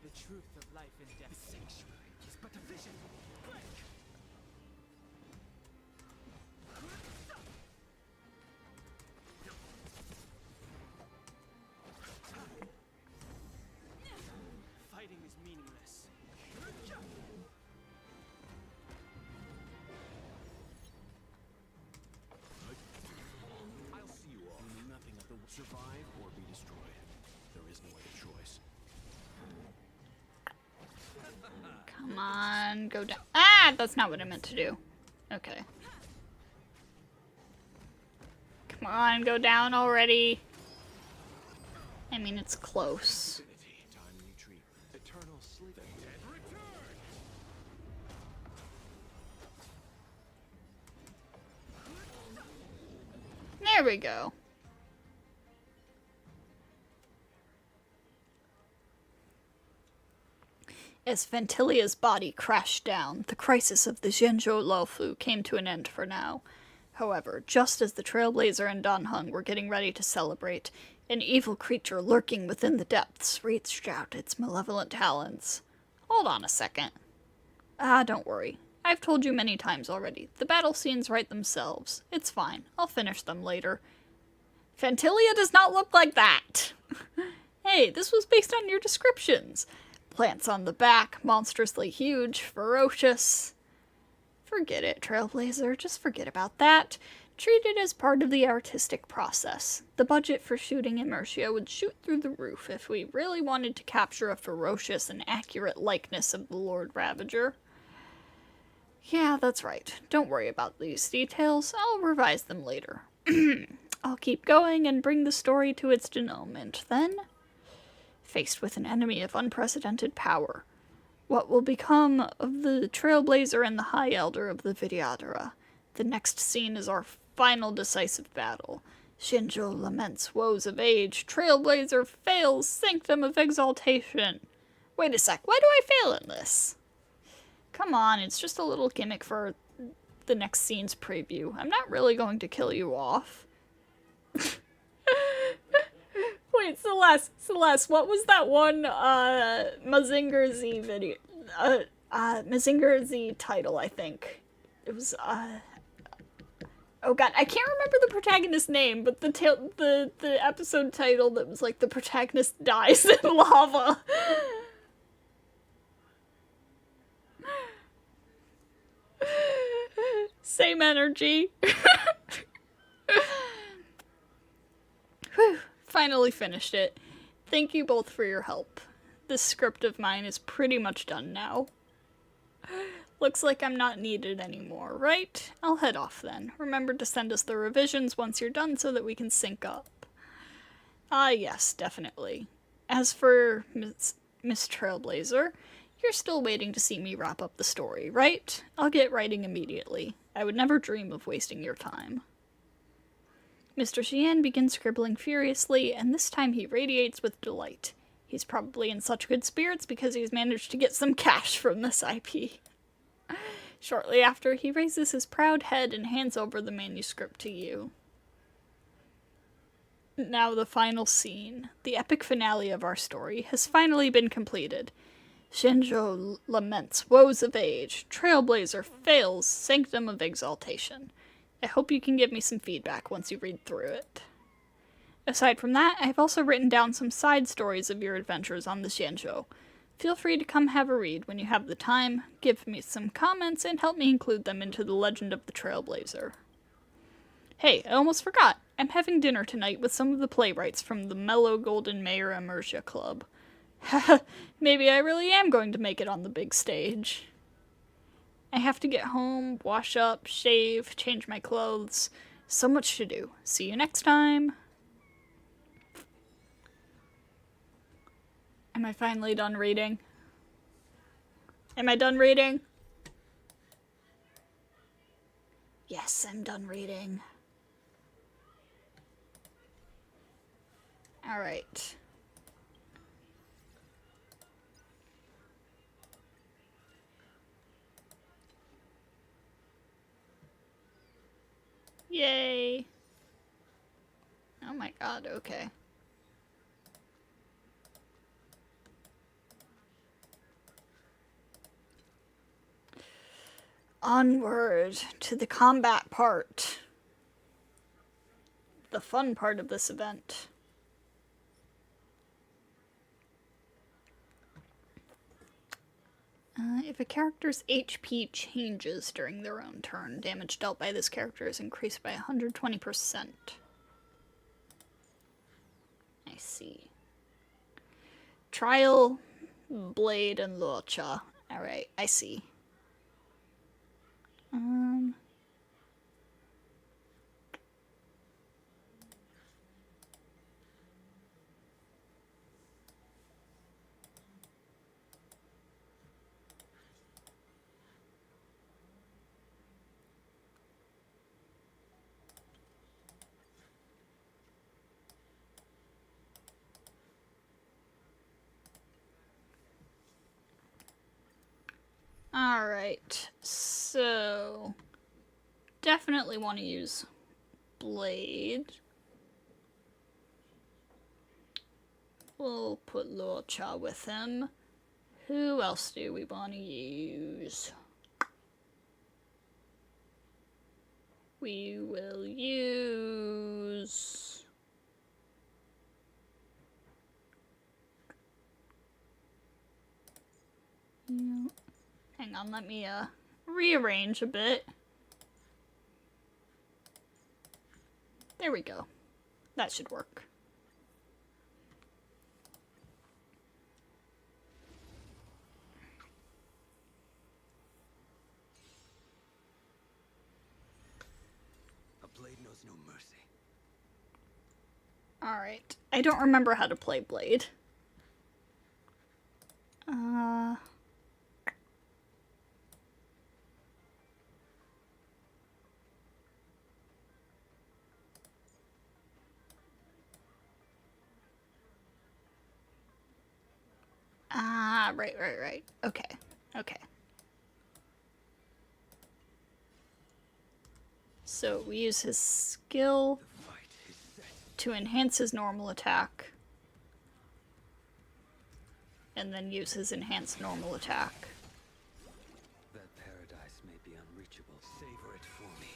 Speaker 4: The truth of life and death. The sanctuary is but a vision. Quick! Fighting is meaningless.
Speaker 2: I'll see you all. You know nothing of the survive or be destroyed. There is no other choice.
Speaker 1: Come on, go down. Ah, that's not what I meant to do. Okay. Come on, go down already. I mean, it's close.
Speaker 2: Infinity. Time retreat. Eternal sleep. The dead return.
Speaker 1: There we go. As Ventilia's body crashed down, the crisis of the Zhenzhou Luofu came to an end for now. However, just as the Trailblazer and Danheng were getting ready to celebrate, an evil creature lurking within the depths reached out its malevolent talons. Hold on a second. Ah, don't worry. I've told you many times already. The battle scenes write themselves. It's fine. I'll finish them later. Fantilia does not look like that! Hey, this was based on your descriptions. Plants on the back, monstrously huge, ferocious. Forget it, Trailblazer. Just forget about that. Treat it as part of the artistic process. The budget for shooting Immersia would shoot through the roof if we really wanted to capture a ferocious and accurate likeness of the Lord Ravager. Yeah, that's right. Don't worry about these details. I'll revise them later. I'll keep going and bring the story to its denouement, then. Faced with an enemy of unprecedented power, what will become of the Trailblazer and the High Elder of the Vidyadhara? The next scene is our final decisive battle. Shinjo laments woes of age. Trailblazer fails Sanctum of Exaltation. Wait a sec, why do I fail in this? Come on, it's just a little gimmick for the next scene's preview. I'm not really going to kill you off. Wait, Celeste, what was that one, Mazinger Z video? Mazinger Z title, I think. It was, oh god, I can't remember the protagonist's name, but the episode title that was like, the protagonist dies in lava. Same energy. Whew, finally finished it. Thank you both for your help. This script of mine is pretty much done now. Looks like I'm not needed anymore, right? I'll head off then. Remember to send us the revisions once you're done so that we can sync up. Ah, yes, definitely. As for Miss Trailblazer, you're still waiting to see me wrap up the story, right? I'll get writing immediately. I would never dream of wasting your time. Mr. Chien begins scribbling furiously, and this time he radiates with delight. He's probably in such good spirits because he's managed to get some cash from this IP. Shortly after, he raises his proud head and hands over the manuscript to you. Now the final scene. The epic finale of our story has finally been completed. Shinjo laments woes of age. Trailblazer fails sanctum of exaltation. I hope you can give me some feedback once you read through it. Aside from that, I've also written down some side stories of your adventures on the Shinjo. Feel free to come have a read when you have the time, give me some comments, and help me include them into the legend of the Trailblazer. Hey, I almost forgot. I'm having dinner tonight with some of the playwrights from the Mellow Golden Mayor Immersia Club. Maybe I really am going to make it on the big stage. I have to get home, wash up, shave, change my clothes. So much to do. See you next time. Am I finally done reading? Am I done reading? Yes, I'm done reading. Alright. Yay! Oh my god, okay. Onward to the combat part. The fun part of this event. If a character's HP changes during their own turn, damage dealt by this character is increased by 120%. I see. Trial, Blade, and Luocha. Alright, I see. Alright, so definitely want to use Blade. We'll put Luocha with him. Who else do we want to use? We will use... Hang on, let me rearrange a bit. There we go. That should work.
Speaker 2: A blade knows no mercy.
Speaker 1: Alright. I don't remember how to play Blade. Right. Okay. So we use his skill to enhance his normal attack. And then use his enhanced normal attack.
Speaker 2: That paradise may be unreachable. Savor it for me.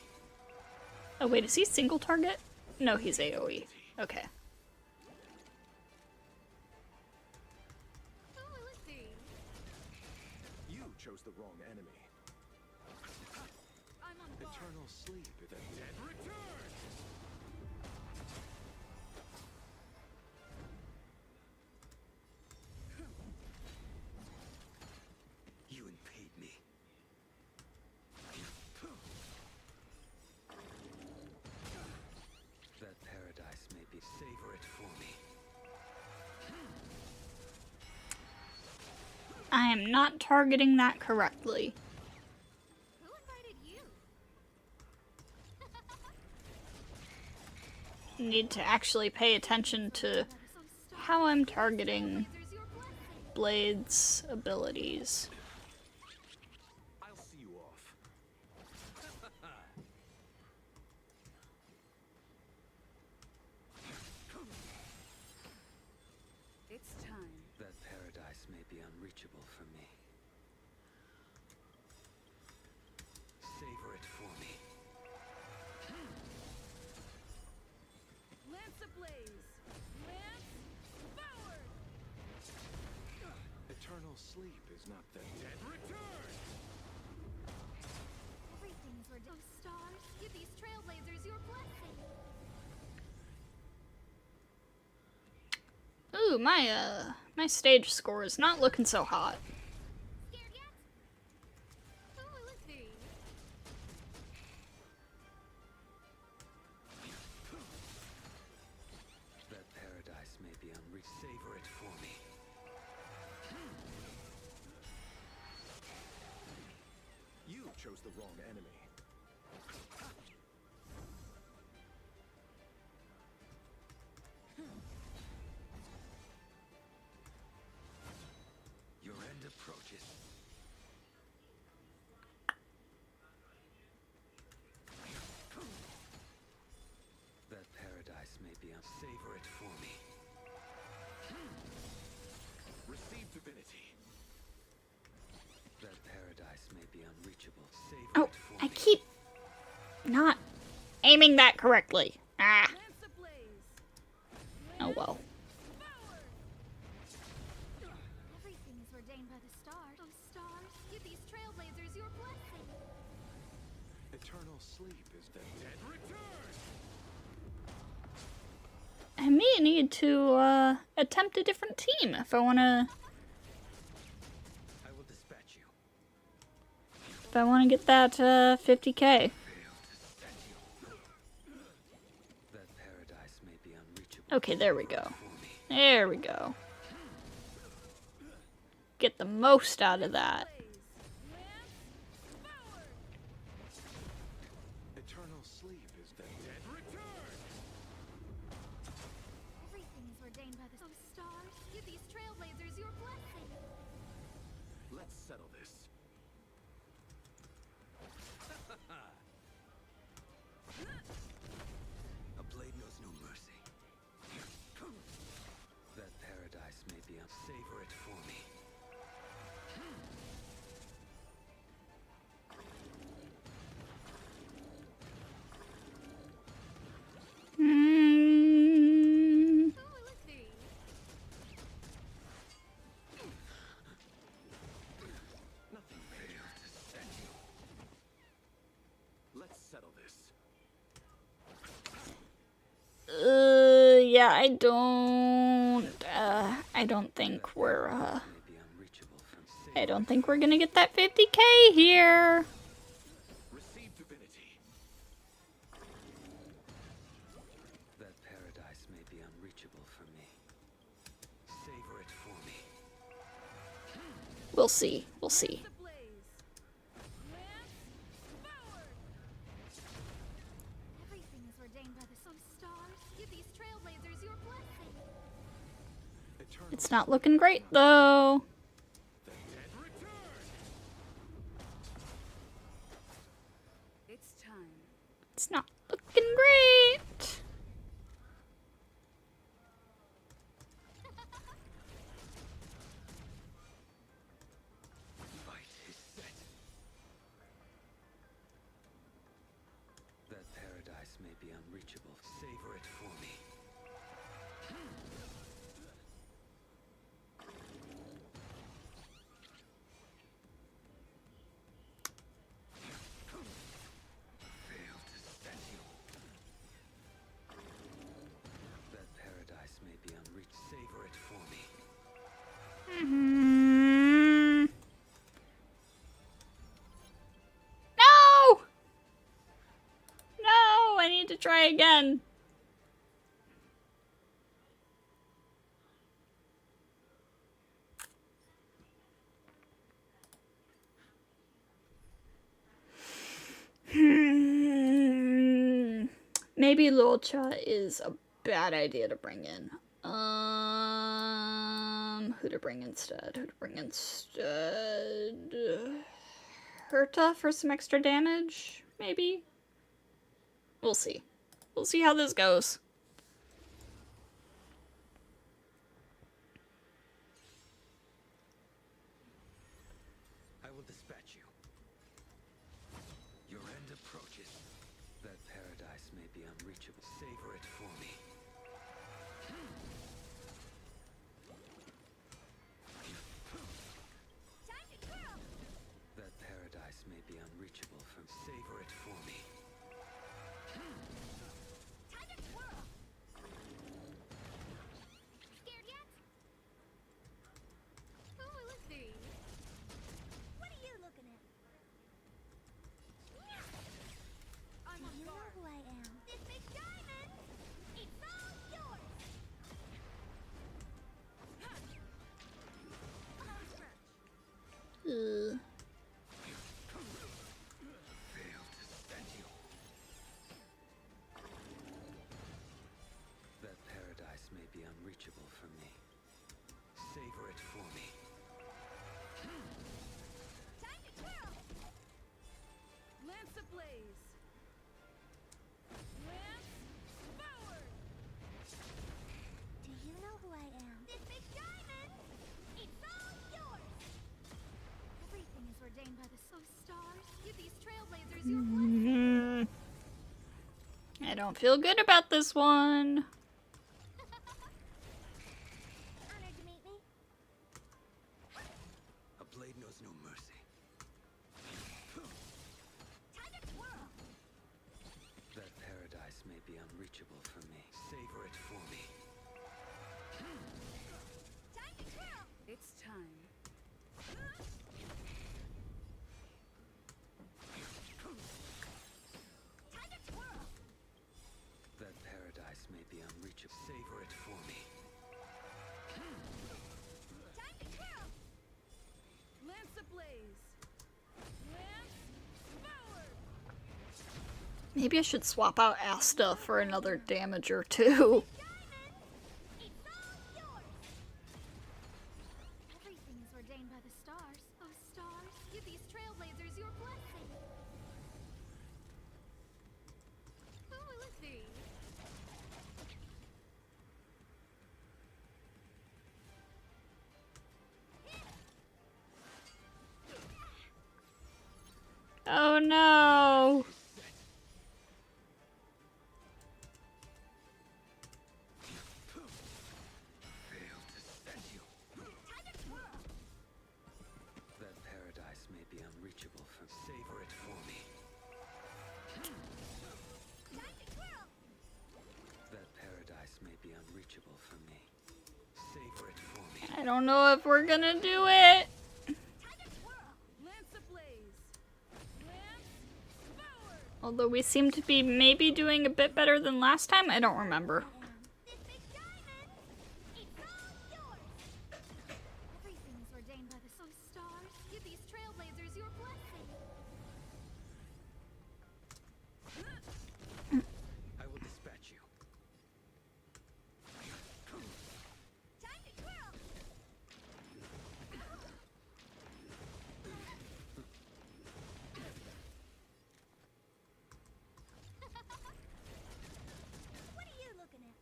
Speaker 1: Oh wait, is he single target? No, he's AoE. Okay.
Speaker 2: You chose the wrong enemy.
Speaker 5: I'm on guard.
Speaker 2: Eternal sleep. The dead return. You impede me. That paradise may be. Savor it for me.
Speaker 1: I am not targeting that correctly.
Speaker 3: Who invited you?
Speaker 1: need to actually pay attention to how I'm targeting Blade's abilities.
Speaker 2: I'll see you off.
Speaker 5: It's time.
Speaker 6: That paradise may be unreachable for me. Savor it for me.
Speaker 5: Lance ablaze! Lance forward!
Speaker 2: Eternal sleep is not the dead return.
Speaker 3: Everything's redemption. Stars, give these trailblazers your blessing.
Speaker 1: Ooh, my stage score is not looking so hot.
Speaker 3: Scared yet? Who is he?
Speaker 6: That paradise may be unreachable. Savor it for me.
Speaker 2: You chose the wrong enemy.
Speaker 6: Your end approaches. That paradise may be savor it for me.
Speaker 2: Receive divinity.
Speaker 6: That paradise may be unreachable. Savor
Speaker 1: Oh,
Speaker 6: it for
Speaker 1: I
Speaker 6: me.
Speaker 1: keep not aiming that correctly. Ah,
Speaker 5: Lance ablaze!
Speaker 1: oh well.
Speaker 5: Forward!
Speaker 3: Everything is ordained by the stars. Oh, stars, give these trailblazers your blessing.
Speaker 2: Eternal sleep is the dead return.
Speaker 1: I may need to attempt a different team if I wanna
Speaker 6: I will dispatch you.
Speaker 1: get that 50K.
Speaker 6: Fail to stand you. That paradise may be unreachable.
Speaker 1: Okay, there we go.
Speaker 6: For me.
Speaker 1: There we go. Get the most out of that.
Speaker 5: Blaze! Lance forward!
Speaker 2: Eternal sleep is the dead return.
Speaker 3: Everything is ordained by the oh, stars, give these trailblazers your blessing.
Speaker 2: Let's settle this.
Speaker 6: A blade knows no mercy. That paradise may be savor it for me.
Speaker 1: Mm,
Speaker 3: Who is he?
Speaker 2: Nothing failed to stand you. Let's settle this.
Speaker 1: yeah, I don't think we're,
Speaker 6: May be unreachable from
Speaker 1: I don't think we're gonna get that 50K here.
Speaker 2: Receive divinity.
Speaker 6: that paradise may be unreachable for me. Savor it for me.
Speaker 1: We'll see, we'll see.
Speaker 5: Lance ablaze! Lance forward!
Speaker 3: Everything is ordained by the oh, stars, give these trailblazers your blessing.
Speaker 2: Eternal
Speaker 1: It's not looking great though.
Speaker 2: the dead return.
Speaker 5: It's time.
Speaker 1: It's not looking great.
Speaker 6: Fight is set. That paradise may be unreachable. Savor it for me. Fail to stand you. That paradise may be unreached. Savor it for me.
Speaker 1: Mm. No! No, I need to try again. Maybe Lolcha is a bad idea to bring in. Who to bring instead? Herta for some extra damage, maybe? We'll see. We'll see how this goes.
Speaker 6: I will dispatch you. Your end approaches. That paradise may be unreachable. Savor it for me.
Speaker 3: Time to twirl!
Speaker 6: That paradise may be unreachable for me. Savor it for me.
Speaker 3: Time to twirl! Scared yet?
Speaker 5: Oh, let's see.
Speaker 3: What are you looking at?
Speaker 5: I'm
Speaker 3: Do
Speaker 5: on
Speaker 3: you know
Speaker 5: guard.
Speaker 3: who I am? This big diamond! It's all yours!
Speaker 1: Ugh.
Speaker 6: Fail to stand you. That paradise may be unreachable for me. Savor it for me.
Speaker 3: Time to twirl!
Speaker 5: Lance ablaze. Lance forward.
Speaker 3: Do you know who I am? This big diamond! It's all yours!
Speaker 5: Everything is ordained by the stars. Give these trailblazers your blessing.
Speaker 1: I don't feel good about this one.
Speaker 3: Honored to meet me.
Speaker 6: A blade knows no mercy.
Speaker 3: Time to twirl!
Speaker 6: That paradise may be unreachable for me. Savor it for me.
Speaker 3: Time to twirl!
Speaker 5: It's time.
Speaker 3: Time to twirl!
Speaker 6: That paradise may be unreachable. Savor it for me.
Speaker 3: Time to twirl!
Speaker 5: Lance ablaze. Lance forward.
Speaker 1: Maybe I should swap out Asta for another damager too.
Speaker 3: Diamond! It's all yours!
Speaker 5: Everything is ordained by the stars. Oh, stars, give these trailblazers your blessing. Oh, let's see.
Speaker 1: Oh no!
Speaker 6: Fail to stand you.
Speaker 3: Time to twirl!
Speaker 6: That paradise may be unreachable for me. Savor it for me.
Speaker 3: Time to twirl!
Speaker 6: That paradise may be unreachable for me. Savor it for me.
Speaker 1: I don't know if we're gonna do it.
Speaker 3: Time to twirl!
Speaker 5: Lance ablaze. Lance forward.
Speaker 1: Although we seem to be maybe doing a bit better than last time, I don't remember.
Speaker 3: This big diamond! It's all yours!
Speaker 5: Everything is ordained by the stars. Give these trailblazers your blessing.
Speaker 6: I will dispatch you.
Speaker 3: Time to twirl! What are you looking at?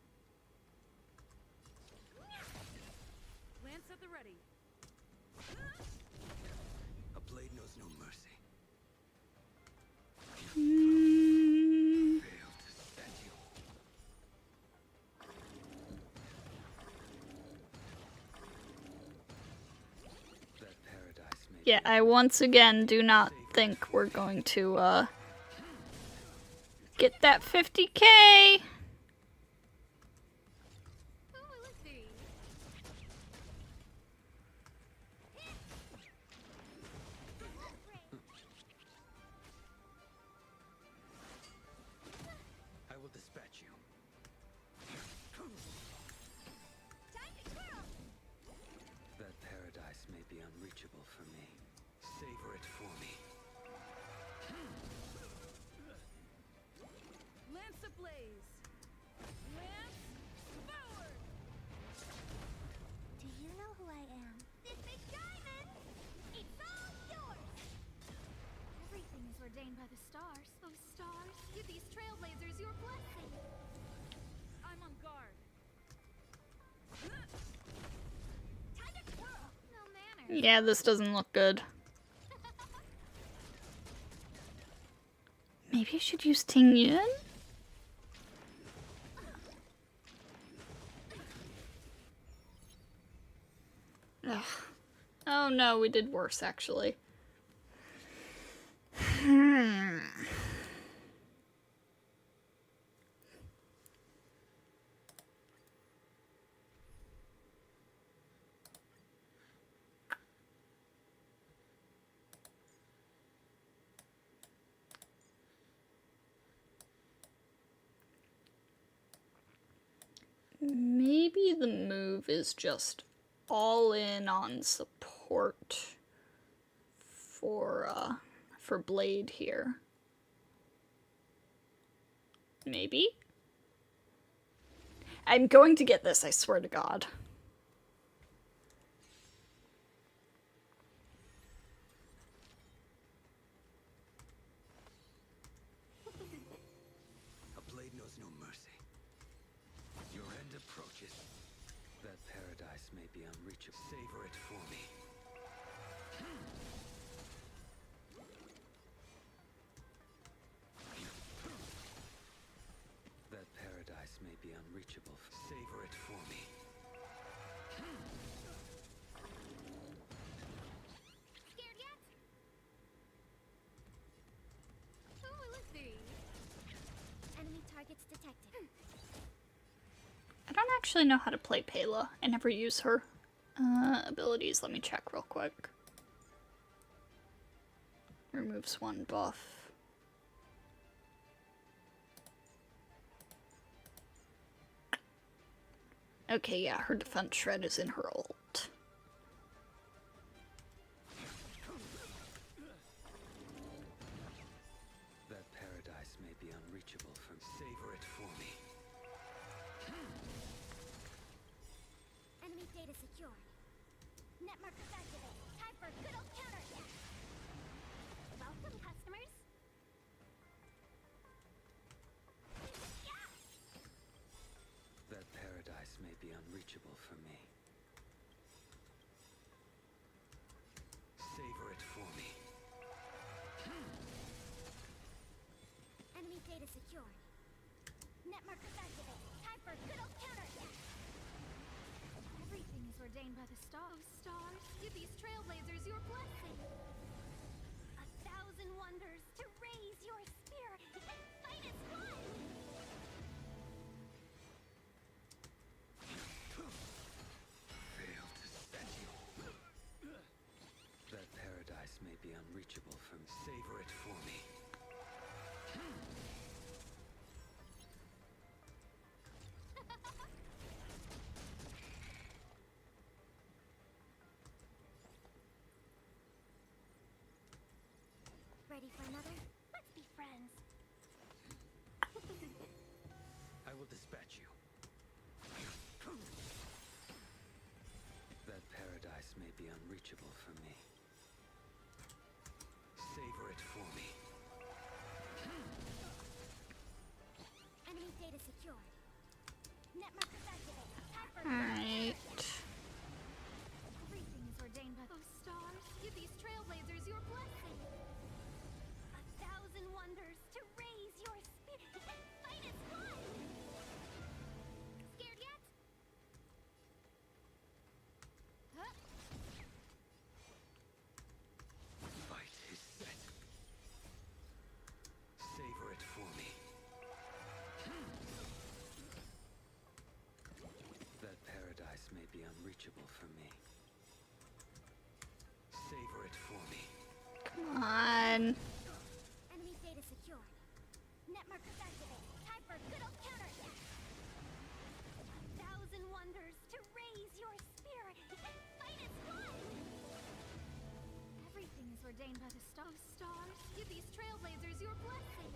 Speaker 5: Lance at the ready.
Speaker 6: A blade knows no mercy.
Speaker 1: Mm,
Speaker 6: Fail to stand you. That paradise may
Speaker 1: yeah, I once again do not think we're going to get that 50k.
Speaker 5: Oh, let's see.
Speaker 6: I will dispatch you.
Speaker 3: Time to twirl!
Speaker 6: That paradise may be unreachable for me. Savor it for me.
Speaker 5: Lance ablaze. blaze. Lance forward!
Speaker 3: Do you know who I am? This big diamond! It's all yours!
Speaker 5: Everything is ordained by the stars. Oh, stars, give these trailblazers your blessing. I'm on guard.
Speaker 3: Time to twirl!
Speaker 5: No manners.
Speaker 1: Yeah, this doesn't look good. Maybe I should use Ting Yun? Ugh. Oh no, we did worse actually. Maybe the move is just all in on support for Blade here. Maybe? I'm going to get this, I swear to God.
Speaker 6: A blade knows no mercy. Your end approaches. That paradise may be unreachable. Savor it for me. That paradise may be unreachable. Savor it for me.
Speaker 3: Scared yet?
Speaker 5: Who will it be?
Speaker 3: Enemy targets detected.
Speaker 1: I don't actually know how to play Pela. I never use her. Abilities, let me check real quick. Removes one buff. Okay, yeah, her defense shred is in her ult.
Speaker 6: That paradise may be unreachable from. Savor it for me.
Speaker 3: Enemy data secured. Net markers activated. Time for a good old counterattack. Welcome, customers. Yeah!
Speaker 6: That paradise may be unreachable for me. Savor it for me.
Speaker 3: Enemy data secured. Net markers activated. Time for a good old counterattack.
Speaker 5: Everything is ordained by the stars. Oh, stars, give these trailblazers your blessing.
Speaker 3: 1,000 wonders to raise your spirit. Fight is fun!
Speaker 6: Fail to set you. That paradise may be unreachable from. Savor it for me.
Speaker 3: Ready for another? Let's be friends.
Speaker 6: I will dispatch you. That paradise may be unreachable for me. Savor it for me.
Speaker 3: Enemy data secured. Net markers activated. Time for
Speaker 1: Alright.
Speaker 5: Everything is ordained by. Oh, stars, give these trailblazers your blessing.
Speaker 3: 1,000 wonders to raise your spirit. Fight is fun! Scared yet? Huh?
Speaker 6: Fight is set. Savor it for me. That paradise may be unreachable for me. Savor it for me.
Speaker 1: Come on.
Speaker 3: Enemy data secured. Net markers activated. Time for a good old counterattack. 1,000 wonders to raise your spirit. Fight is fun!
Speaker 5: Everything is ordained by the stars. Oh, stars, give these trailblazers your blessing.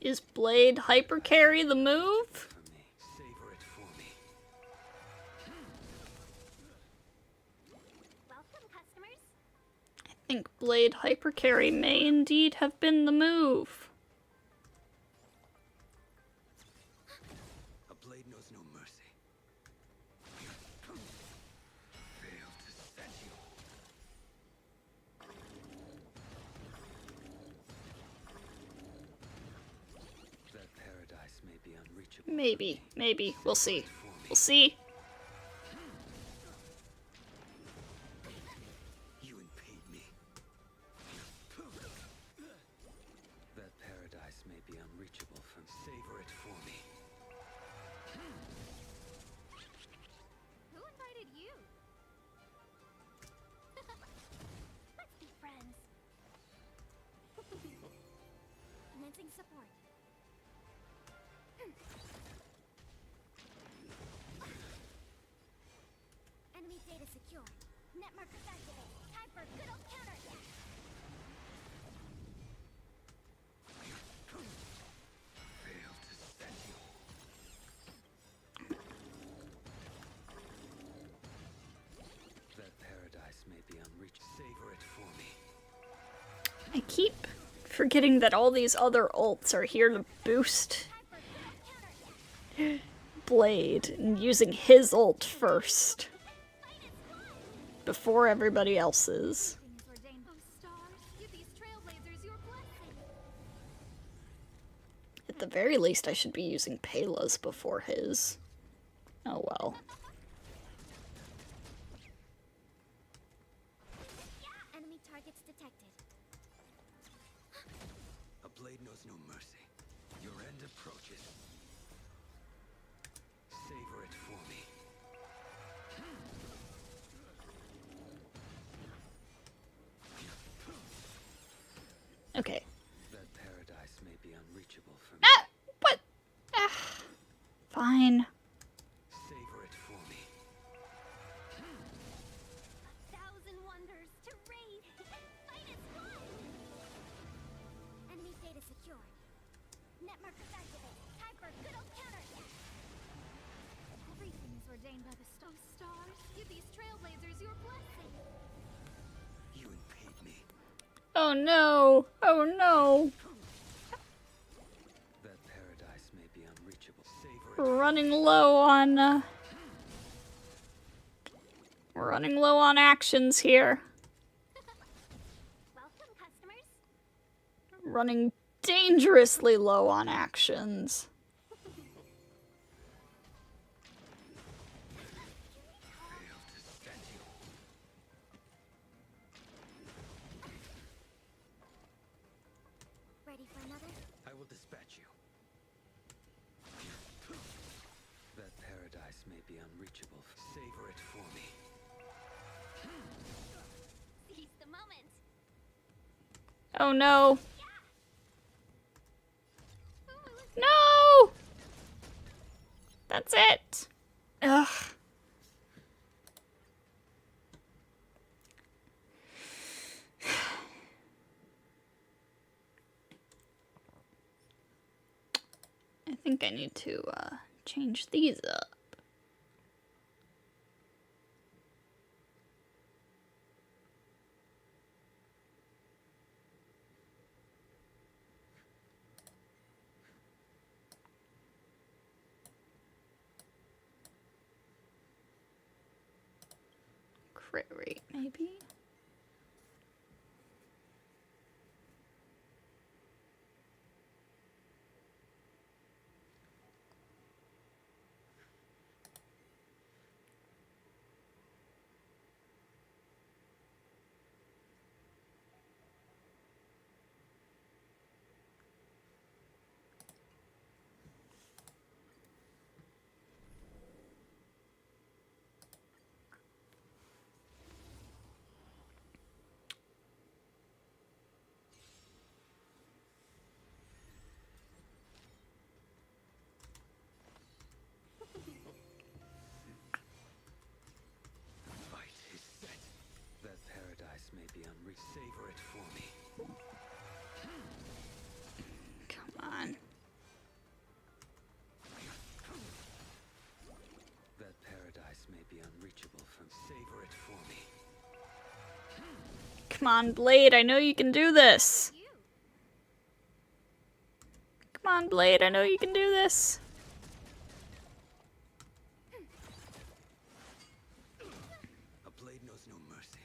Speaker 1: Is Blade Hyper Carry the move?
Speaker 6: For me. Savor it for me.
Speaker 3: Welcome, customers.
Speaker 1: I think Blade Hyper Carry may indeed have been the move.
Speaker 6: A blade knows no mercy. Fail to set you. That paradise may be unreachable.
Speaker 1: Maybe. We'll see. We'll see.
Speaker 6: You impede me. That paradise may be unreachable from savor it for me.
Speaker 5: Who invited you?
Speaker 3: Let's be friends. Commencing support. Enemy data secure. Net markers activate. Time for good old counterattack.
Speaker 6: Fail to set you. That paradise may be unreachable. Savor it for me.
Speaker 1: I keep forgetting that all these other ults are here to boost
Speaker 3: Time for good old counterattack.
Speaker 1: Blade and using his ult first. Before everybody else's.
Speaker 5: Everything is ordained. Oh, stars, give these trailblazers your blessing.
Speaker 1: At the very least, I should be using Pela's before his. Oh well.
Speaker 3: Enemy targets detected.
Speaker 6: A blade knows no mercy. Your end approaches. Savor it for me.
Speaker 1: Okay.
Speaker 6: That paradise may be unreachable for me.
Speaker 1: Ah! What? Ah. Fine.
Speaker 6: Savor it for me.
Speaker 3: Thousand wonders to raid. Fight is fun. Enemy data secured. Net markers activate. Time for good old counterattack.
Speaker 5: Everything is ordained by the stars. Give these trailblazers your blessing.
Speaker 6: You impede me.
Speaker 1: Oh no. Oh no.
Speaker 6: That paradise may be unreachable. Savor it.
Speaker 1: We're running low on we're running low on actions here.
Speaker 3: Welcome, customers.
Speaker 1: Running dangerously low on actions.
Speaker 6: Fail to set you.
Speaker 3: Ready for another?
Speaker 6: I will dispatch you. That paradise may be unreachable. Savor it for me.
Speaker 3: Seize the moment.
Speaker 1: Oh no. No! That's it. Ugh. I think I need to change these up. Crit rate, maybe?
Speaker 6: Fight is set. That paradise may be unreached. Savor it for me.
Speaker 1: Come on.
Speaker 6: be unreachable from. Savor it for me.
Speaker 1: Come on, Blade, I know you can do this.
Speaker 5: You.
Speaker 1: Come on, Blade, I know you can do this.
Speaker 6: A blade knows no mercy.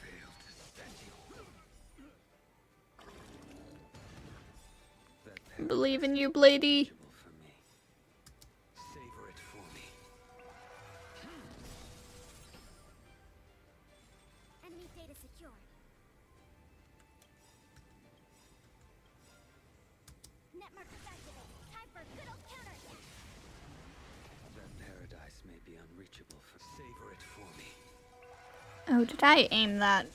Speaker 6: Fail to stand you. That
Speaker 1: Believe in you, Bladey.
Speaker 6: unreachable for me. Savor it for me.
Speaker 3: Enemy data secured. Net markers activated. Time for a good old counterattack.
Speaker 6: That paradise may be unreachable for. Savor it for me.
Speaker 1: Oh, did I aim that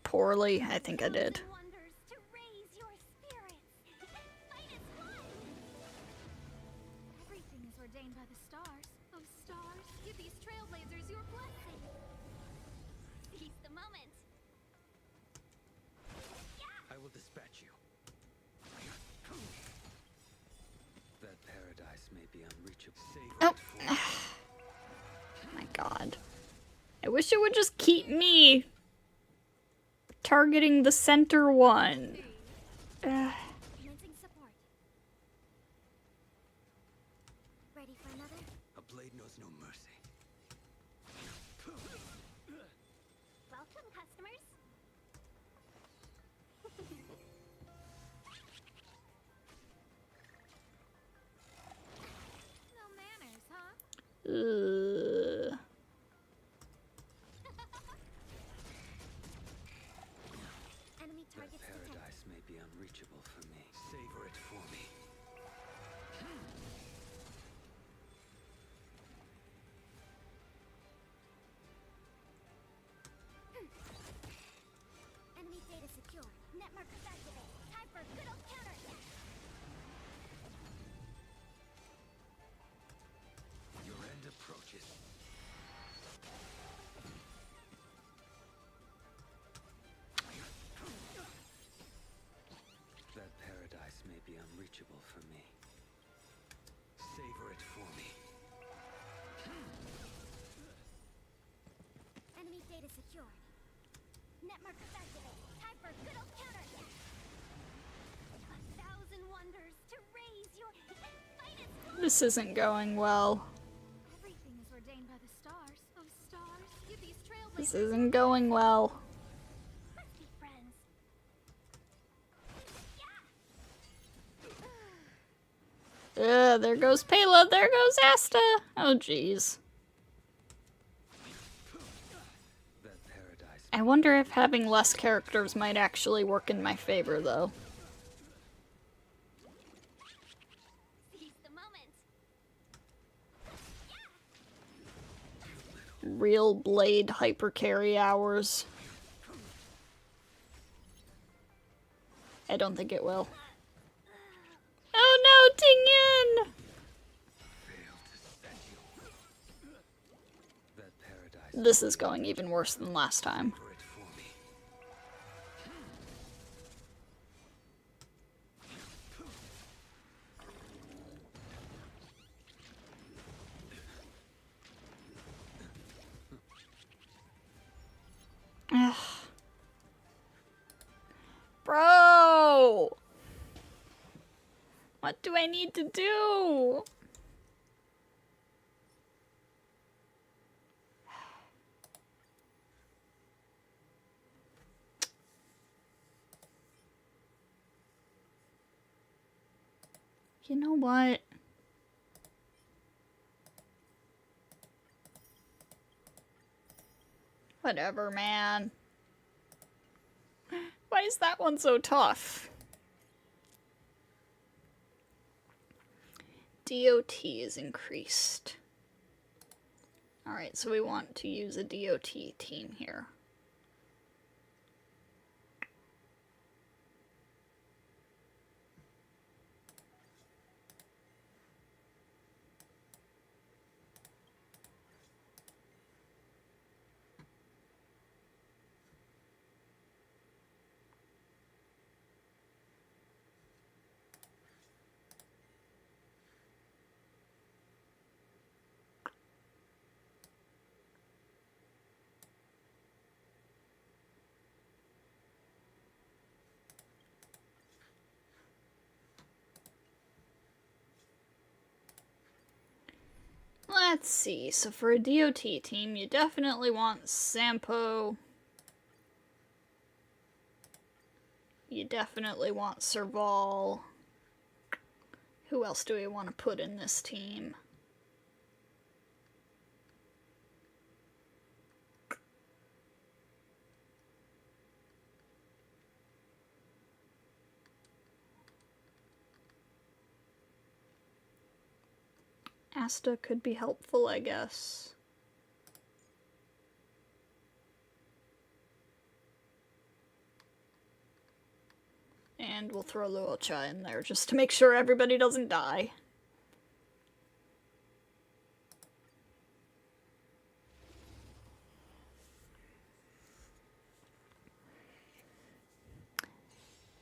Speaker 1: poorly? I think I did.
Speaker 3: Thousand wonders to raise your spirits. Fight is fun.
Speaker 5: Everything is ordained by the stars. Oh, stars, give these trailblazers your blessing.
Speaker 3: Seize the moment.
Speaker 6: I will dispatch you. That paradise may be unreachable. Savor
Speaker 1: Oh.
Speaker 6: it for me.
Speaker 1: My god. I wish it would just keep me targeting the center one.
Speaker 3: Commencing support. Ready for another?
Speaker 6: A blade knows no mercy.
Speaker 3: Welcome, customers.
Speaker 5: No manners, huh?
Speaker 3: Enemy
Speaker 6: That
Speaker 3: targets detected.
Speaker 6: paradise may be unreachable for me. Savor it for me.
Speaker 3: Enemy data secured. Net markers activated. Time for a good old counterattack.
Speaker 6: Your end approaches. That paradise may be unreachable for me. Savor it for me.
Speaker 3: Enemy data secured. Net markers activated. Time for a good old counterattack. A thousand wonders to raise your fight is fun.
Speaker 1: This isn't going well.
Speaker 5: Everything is ordained by the stars. Oh, stars, give these
Speaker 1: This
Speaker 5: trailblazers.
Speaker 1: isn't going well.
Speaker 3: Let's be friends.
Speaker 1: There goes Payla, there goes Asta. Oh, jeez.
Speaker 6: That paradise.
Speaker 1: I wonder if having less characters might actually work in my favor, though.
Speaker 3: Seize the moment.
Speaker 1: Real Blade hypercarry hours. I don't think it will. Oh no, Ting Yun!
Speaker 6: Fail to stand you. That paradise.
Speaker 1: This is going even worse than last time.
Speaker 6: Savor it for me.
Speaker 1: Ugh. Bro! What do I need to do? You know what? Whatever, man. Why is that one so tough? DOT is increased. Alright, so we want to use a DOT team here. Let's see. So for a DOT team, you definitely want Sampo. You definitely want Serval. Who else do we want to put in this team? Asta could be helpful, I guess. And we'll throw Luocha in there just to make sure everybody doesn't die.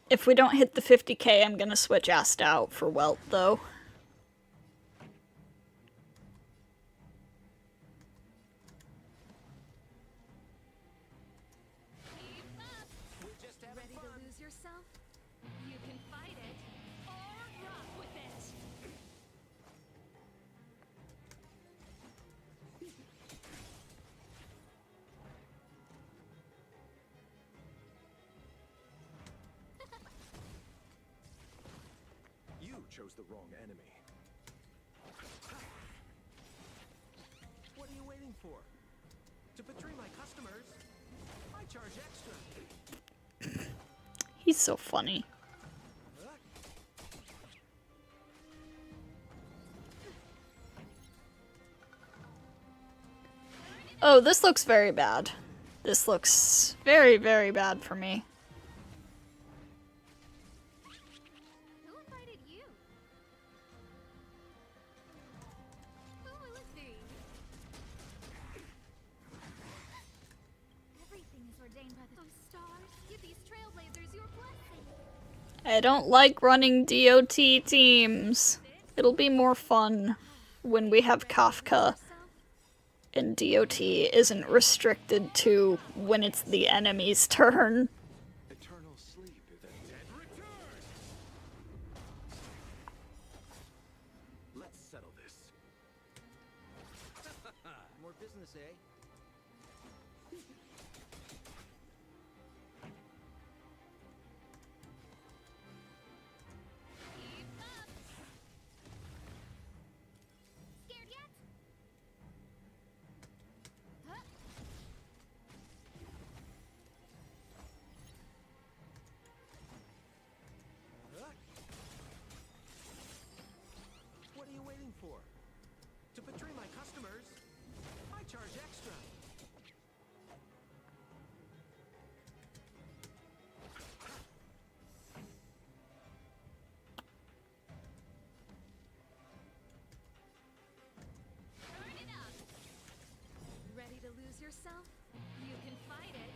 Speaker 1: If we don't hit the 50k, I'm gonna switch Asta out for Welt, though.
Speaker 5: Ready to lose yourself? You can fight it or rock with it.
Speaker 2: You chose the wrong enemy. What are you waiting for? To betray my customers, I charge extra.
Speaker 1: He's so funny. Oh, this looks very bad. This looks very, very bad for me.
Speaker 5: Who invited you? Who will it be? Everything is ordained by the stars. Give these trailblazers your blessing.
Speaker 1: I don't like running DOT teams. It'll be more fun when we have Kafka and DOT isn't restricted to when it's the enemy's turn.
Speaker 2: Eternal sleep if the dead return. Let's settle this. More business, eh?
Speaker 5: Scared yet?
Speaker 2: What are you waiting for? To betray my customers, I charge extra.
Speaker 5: Burn it up. Ready to lose yourself? You can fight it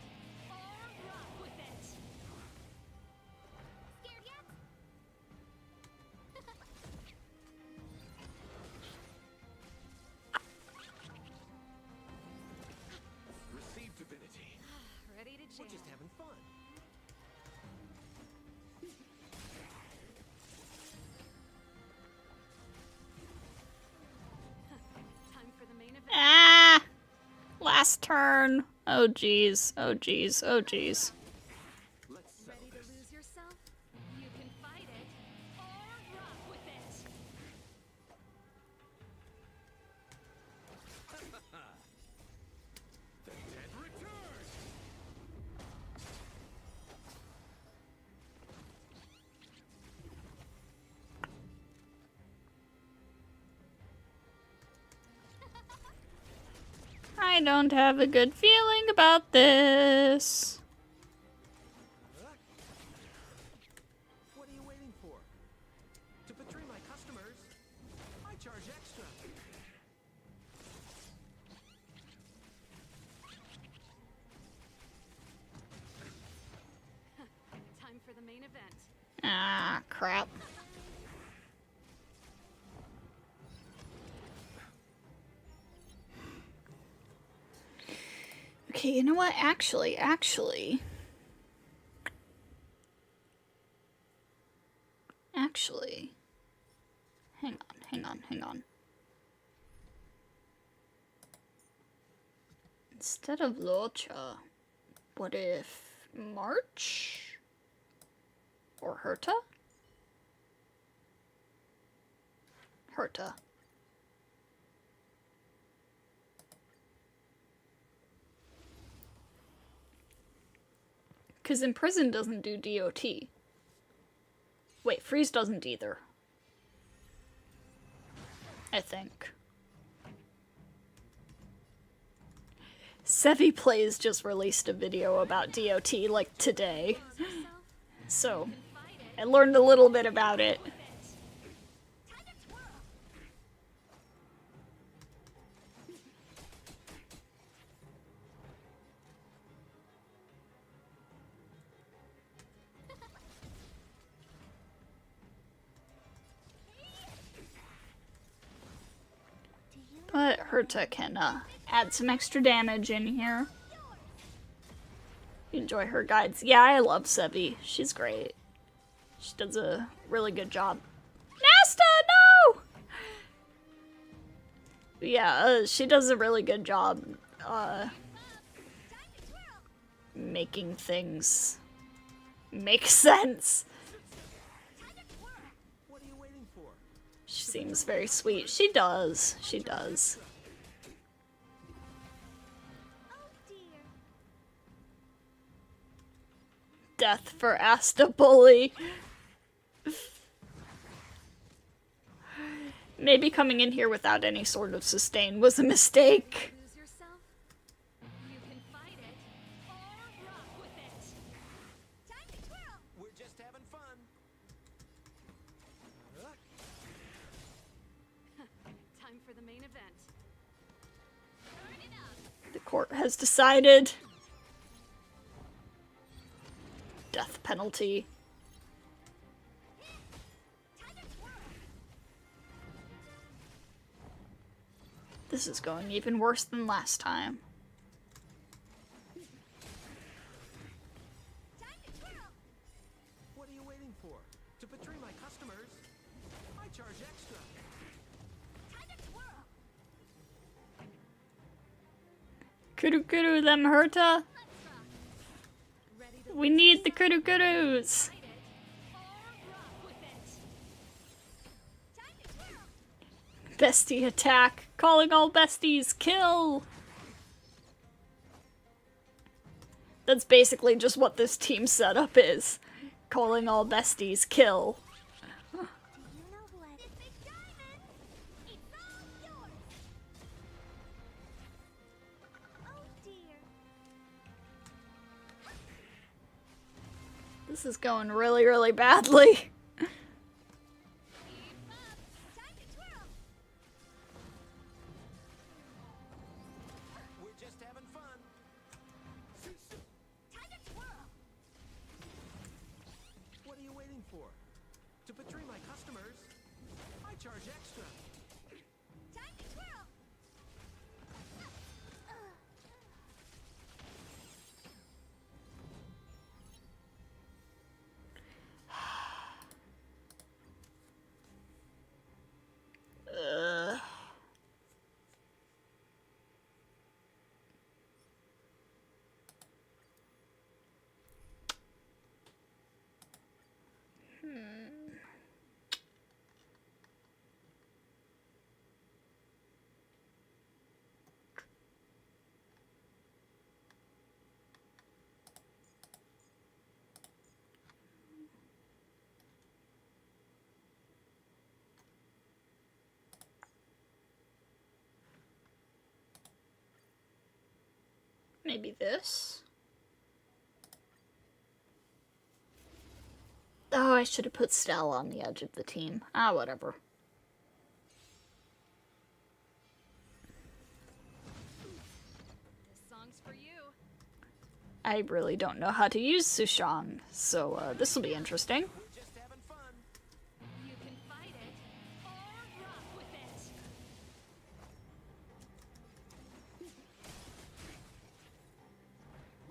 Speaker 5: or rock with it. Scared yet?
Speaker 2: Receive divinity.
Speaker 5: Ready to
Speaker 2: We're
Speaker 5: jam.
Speaker 2: just having fun.
Speaker 5: Time for the main event.
Speaker 1: Ah! Last turn. Oh jeez. Oh jeez. Oh jeez.
Speaker 2: Let's settle
Speaker 5: Ready to
Speaker 2: this.
Speaker 5: lose yourself? You can fight it or rock with it.
Speaker 2: The dead return.
Speaker 1: I don't have a good feeling about this.
Speaker 2: What are you waiting for? To betray my customers, I charge extra.
Speaker 5: Time for the main event.
Speaker 1: Ah, crap. Okay, you know what? Actually. Hang on. Instead of Locha, what if March? Or Herta? Herta. Because Imprison doesn't do DOT. Wait, Freeze doesn't either. I think. Sevi Plays just released a video about DOT like today. So, I learned a little bit about it. But Herta can add some extra damage in here. Enjoy her guides. Yeah, I love Sevi. She's great. She does a really good job. Nasta, no! Yeah, she does a really good job making things make sense.
Speaker 2: What are you waiting for?
Speaker 1: She seems very sweet. She does. She does.
Speaker 3: Oh dear.
Speaker 1: Death for Asta Bully. Maybe coming in here without any sort of sustain was a mistake.
Speaker 5: Lose yourself? You can fight it or rock with it.
Speaker 3: Time to twirl.
Speaker 2: We're just having fun.
Speaker 5: Time for the main event.
Speaker 3: Turn it up.
Speaker 1: The court has decided. Death penalty.
Speaker 3: Time to twirl.
Speaker 1: This is going even worse than last time.
Speaker 3: Time to twirl.
Speaker 2: What are you waiting for? To betray my customers? I charge extra.
Speaker 3: Time to twirl.
Speaker 1: Kudu kudu them Herta.
Speaker 3: Let's rock.
Speaker 5: Ready to
Speaker 1: We need the kudu kudus.
Speaker 5: fight it or rock with it.
Speaker 3: Time to twirl.
Speaker 1: Bestie attack. Calling all besties. Kill. That's basically just what this team setup is. Calling all besties. Kill.
Speaker 3: Do you know who I... This big diamond! It's all yours! Oh dear.
Speaker 1: This is going really, really badly.
Speaker 3: Keep up! Time to twirl!
Speaker 2: We're just having fun.
Speaker 3: Time to twirl!
Speaker 2: What are you waiting for? To betray my customers? I charge extra.
Speaker 3: Time to twirl!
Speaker 1: Ugh. Maybe this? Oh, I should have put Stell on the edge of the team. Ah, whatever.
Speaker 5: This song's for you.
Speaker 1: I really don't know how to use Sushang, so this will be interesting.
Speaker 2: We're just having fun.
Speaker 5: You can fight it or rock with it.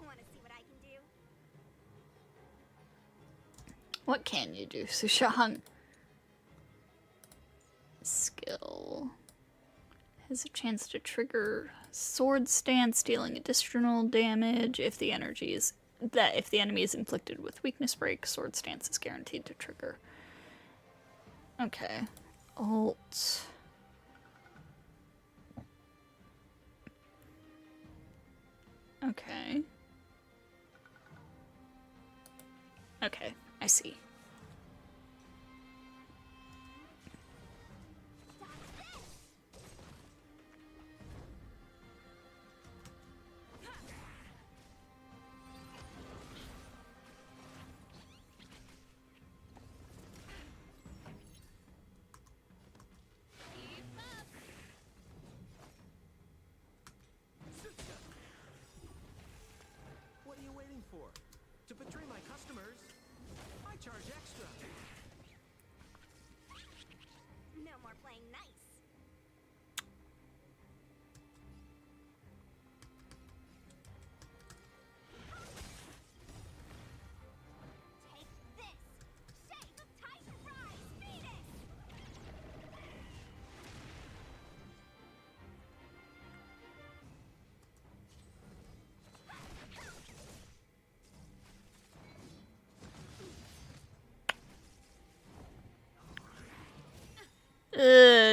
Speaker 3: Want to see what I can do?
Speaker 1: What can you do, Sushang? Skill. Has a chance to trigger Sword stance, dealing additional damage if the enemy is inflicted with weakness break, sword stance is guaranteed to trigger. Okay. Alt. Okay. Okay, I see.
Speaker 2: What are you waiting for? To betray my customers, I charge extra.
Speaker 3: No more playing nice. Take this! Shape of Titan Rise, Venus!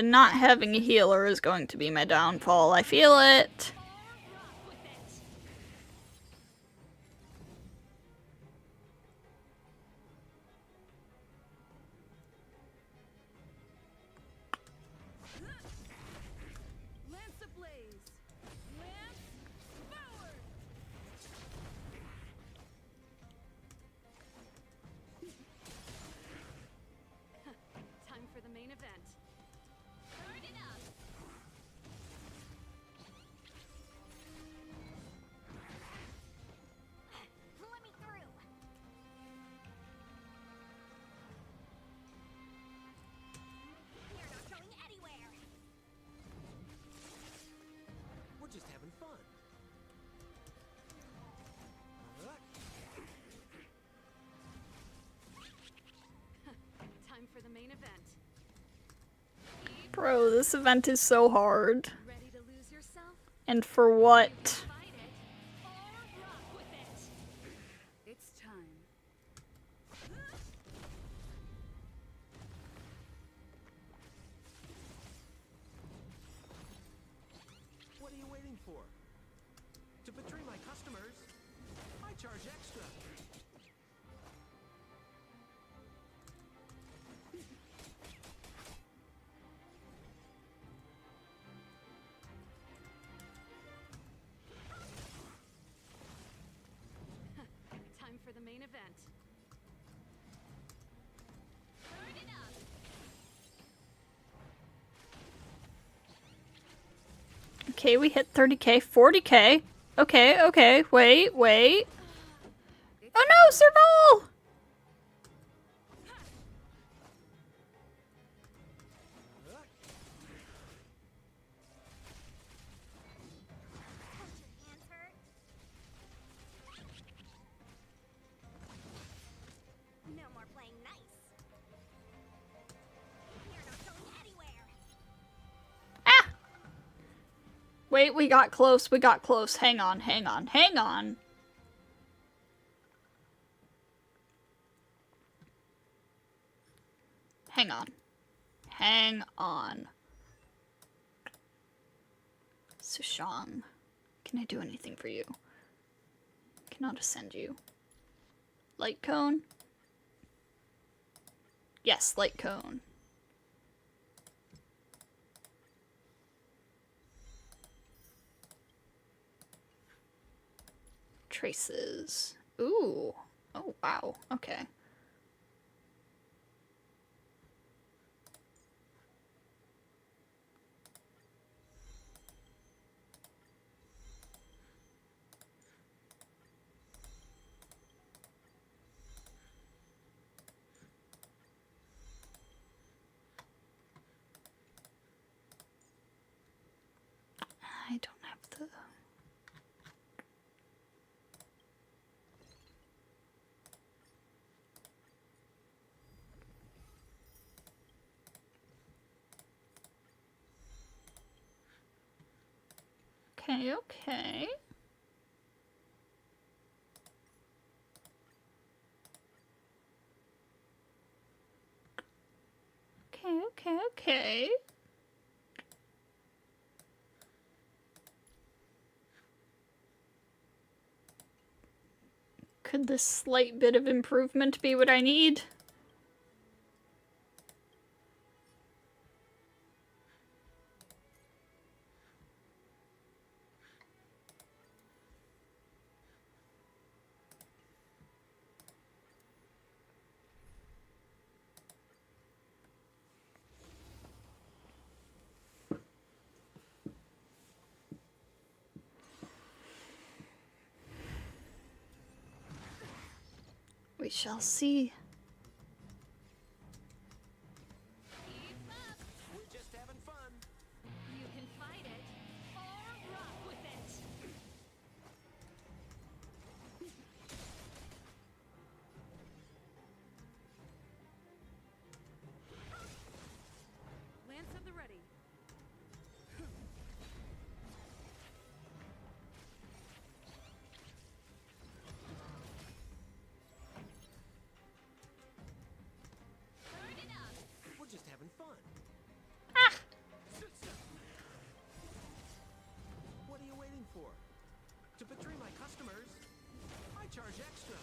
Speaker 1: Not having a healer is going to be my downfall. I feel it.
Speaker 5: Lance ablaze! Lance forward! Time for the main event. Turn it up!
Speaker 3: Let me through! You're not going anywhere!
Speaker 2: We're just having fun.
Speaker 5: Time for the main event.
Speaker 1: Bro, this event is so hard.
Speaker 5: Ready to lose yourself?
Speaker 1: And for what?
Speaker 5: Fight it or rock with it! It's time.
Speaker 2: What are you waiting for? To betray my customers, I charge extra.
Speaker 5: Time for the main event. Turn it up!
Speaker 1: Okay, we hit 30k, 40k. Okay, okay, wait. Oh no, Serval!
Speaker 3: Don't your hands hurt? No more playing nice. You're not going anywhere.
Speaker 1: Ah! Wait, we got close. Hang on. Hang on. Sushang, can I do anything for you? Cannot ascend you. Light cone? Yes, light cone. Traces. Ooh. Oh, wow. Okay. I don't have the... Okay, okay. Okay, okay, okay. Could this slight bit of improvement be what I need? We shall see.
Speaker 2: We're just having fun.
Speaker 5: You can fight it or rock with it. Lance at the ready. Turn it up.
Speaker 2: We're just having fun. What are you waiting for? To betray my customers, I charge extra.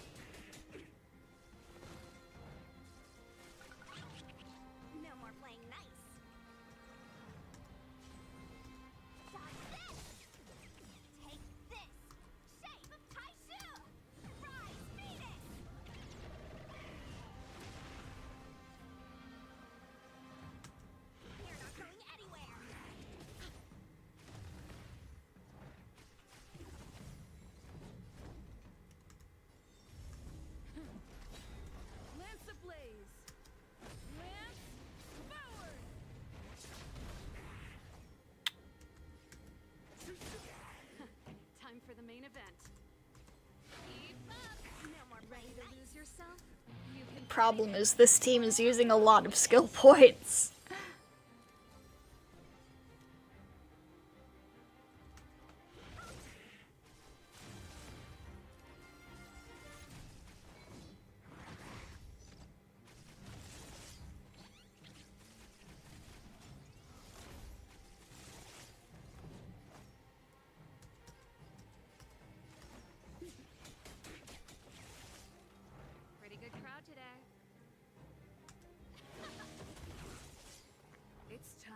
Speaker 3: No more playing nice. Dodge this! Take this! Shape of Taishu! Rise, Phoenix! You're not going anywhere!
Speaker 5: Lance ablaze. Lance forward. Time for the main event. Keep up.
Speaker 3: No more
Speaker 5: Ready
Speaker 3: playing
Speaker 5: to
Speaker 3: nice.
Speaker 5: lose yourself? You can
Speaker 1: Problem is, this team is using a lot of skill points.
Speaker 5: pretty good crowd today. It's time.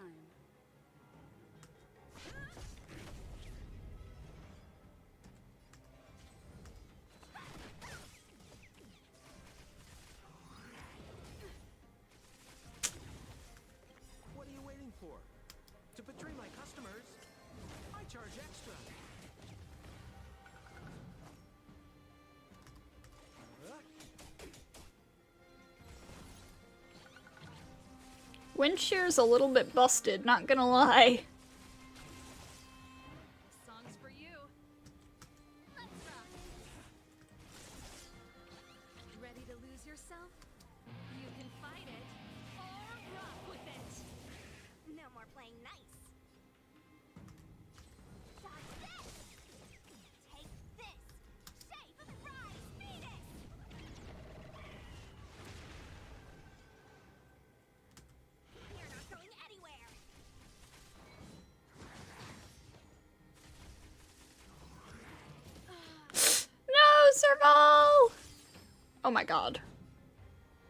Speaker 2: What are you waiting for? To betray my customers, I charge extra.
Speaker 1: Wind shear's a little bit busted, not gonna lie.
Speaker 5: This song's for you. Let's rock. Ready to lose yourself? You can fight it or rock with it.
Speaker 3: No more playing nice. Dodge this! Take this! Shape of Rise, Phoenix! You're not going anywhere!
Speaker 1: No, Serval! Oh my god.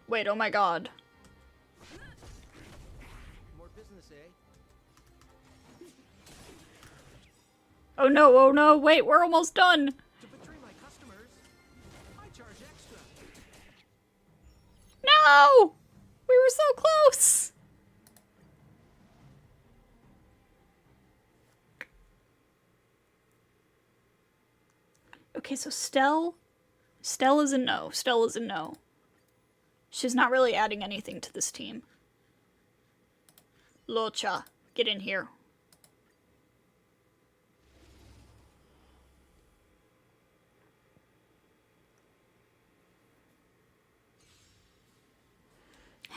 Speaker 1: Wait, oh my god.
Speaker 2: More business, eh?
Speaker 1: Oh no, wait, we're almost done!
Speaker 2: To betray my customers, I charge extra.
Speaker 1: No! We were so close! Okay, so Stell is a no. Stell is a no. She's not really adding anything to this team. Locha, get in here.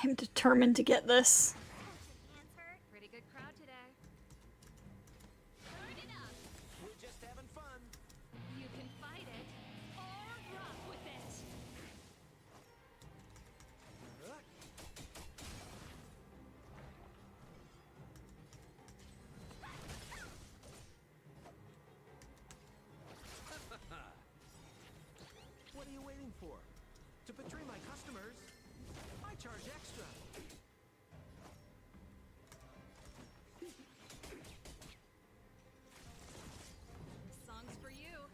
Speaker 1: I'm determined to get this.
Speaker 3: Hands hurt?
Speaker 5: Pretty good crowd today.
Speaker 3: Turn it up!
Speaker 2: We're
Speaker 4: charge extra.
Speaker 5: This song's for you.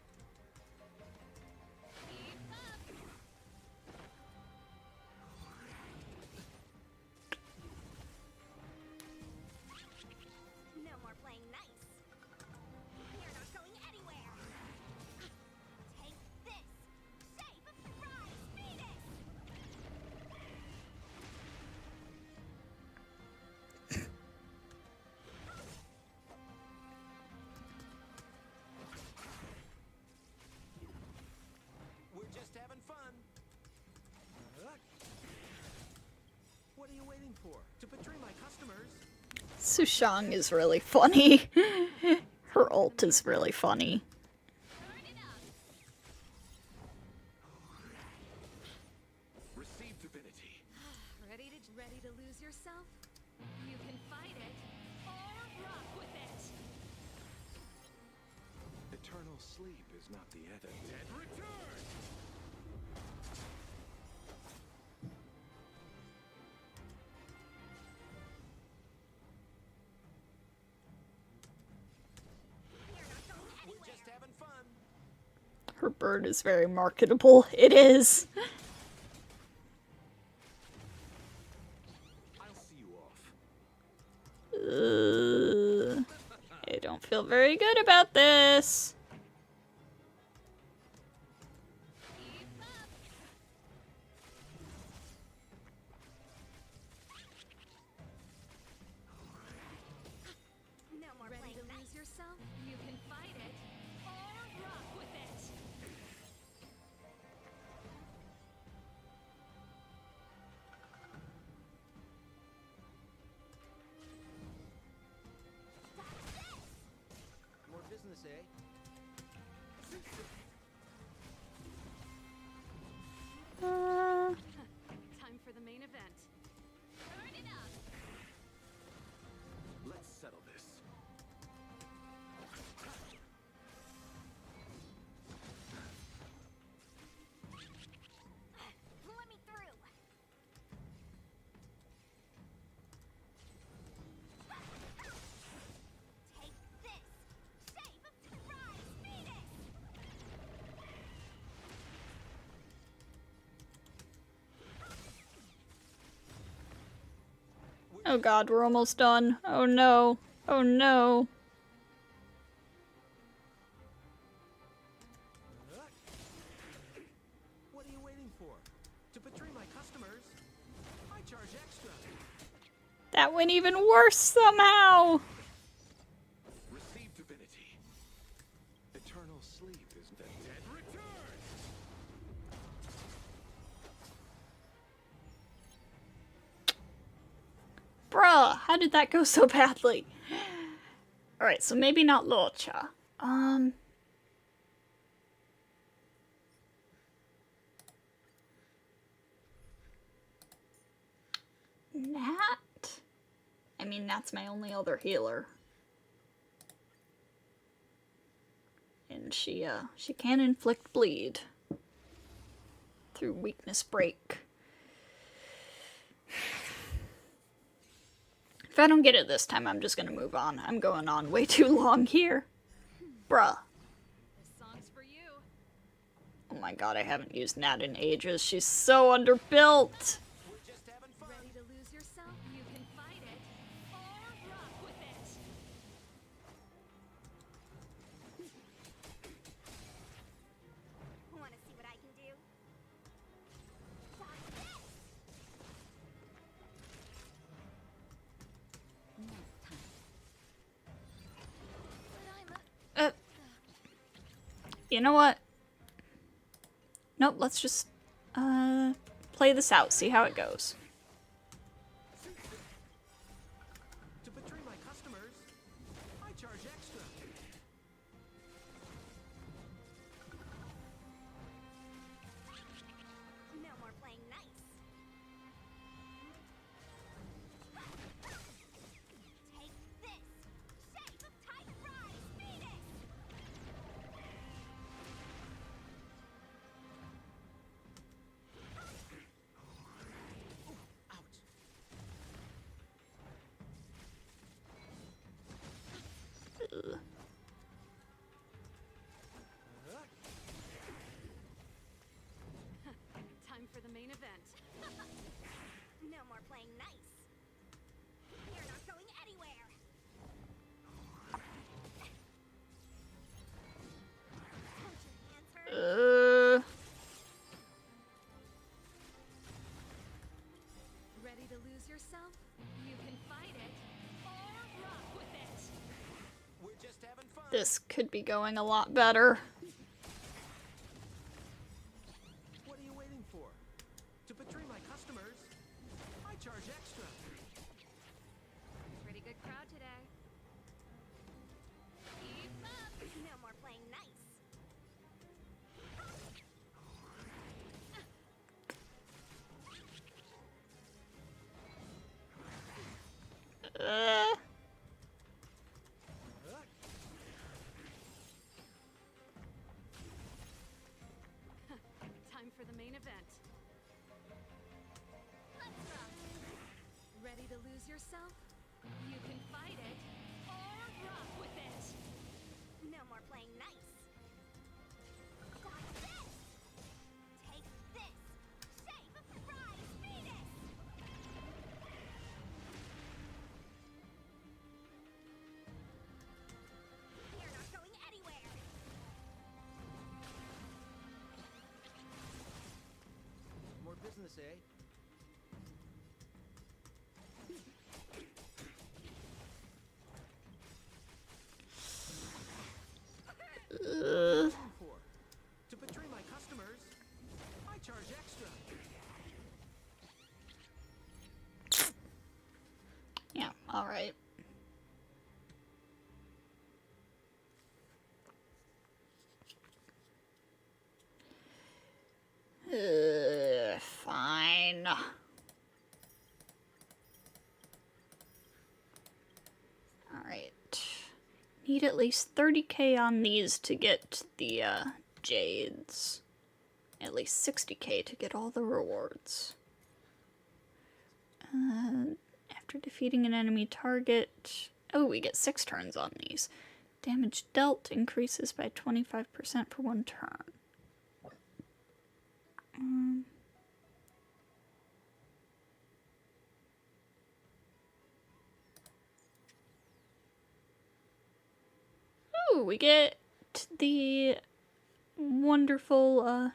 Speaker 5: Keep up.
Speaker 3: No more playing nice. You're not going anywhere. Take this. Shape of surprise. Venus.
Speaker 2: We're just having fun.
Speaker 4: What are you waiting for? To betray my customers?
Speaker 1: Sushang is really funny. Her ult is really funny.
Speaker 5: Turn it up.
Speaker 2: Receive divinity.
Speaker 5: Ready to lose yourself? You can fight it or rock with it.
Speaker 2: Eternal sleep is not the end. The dead return.
Speaker 3: You're not going
Speaker 2: We're
Speaker 3: anywhere.
Speaker 2: just having fun.
Speaker 1: Her bird is very marketable. It is.
Speaker 2: I'll see you off.
Speaker 1: I don't feel very good about this.
Speaker 5: Keep up.
Speaker 3: No more
Speaker 5: Ready
Speaker 3: playing
Speaker 5: to
Speaker 3: nice.
Speaker 5: lose yourself? You can fight it or rock with it.
Speaker 2: More business, eh?
Speaker 5: Time for the main event. Turn it up.
Speaker 2: Let's settle this.
Speaker 3: Let me through. Take this. Shape of surprise. Venus.
Speaker 1: Oh god, we're almost done. Oh no. Oh no.
Speaker 4: What are you waiting for? To betray my customers? I charge extra.
Speaker 1: That went even worse somehow.
Speaker 2: Receive divinity. Eternal sleep is the dead return.
Speaker 1: Bruh, how did that go so badly? Alright, so maybe not Locha. Nat? I mean, Nat's my only other healer. And she can inflict bleed through weakness break. If I don't get it this time, I'm just gonna move on. I'm going on way too long here. Bruh.
Speaker 5: This song's for you.
Speaker 1: Oh my god, I haven't used Nat in ages. She's so underbuilt.
Speaker 2: We're just having fun.
Speaker 5: Ready to lose yourself? You can fight it or rock with it.
Speaker 3: Want to see what I can do? Dodge this.
Speaker 5: But I'm a
Speaker 1: You know what? Nope, let's just play this out, see how it goes.
Speaker 4: To betray my customers? I charge extra.
Speaker 3: No more playing nice. Take this. Shape of tight rise. Venus.
Speaker 5: yourself? You can fight it or rock with it.
Speaker 2: We're just having fun.
Speaker 1: This could be going a lot better.
Speaker 2: What are you waiting for? To betray my customers, I charge extra.
Speaker 5: Pretty good crowd today. Keep up.
Speaker 3: No more playing nice.
Speaker 1: Uh,
Speaker 5: Time for the main event. Let's rock. Ready to lose yourself? You can fight it or rock with it.
Speaker 3: No more playing nice. Got this! Take this! Save a surprise! Beat it! You're not going anywhere!
Speaker 2: More business, eh? For? To betray my customers, I charge extra.
Speaker 1: yeah, alright. Fine. Alright. Need at least 30k on these to get the jades. At least 60k to get all the rewards. After defeating an enemy target... Oh, we get 6 turns on these. Damage dealt increases by 25% for 1 turn. Ooh, we get the wonderful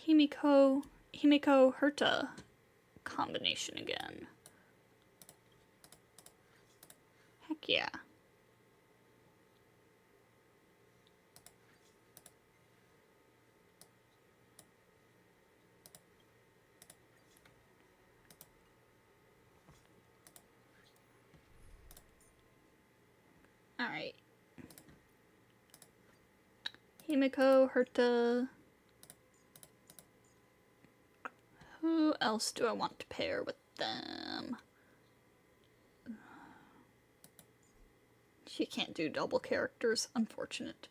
Speaker 1: Himiko Herta combination again. Heck yeah. Alright. Himiko, Herta. Who else do I want to pair with them? She can't do double characters. Unfortunate.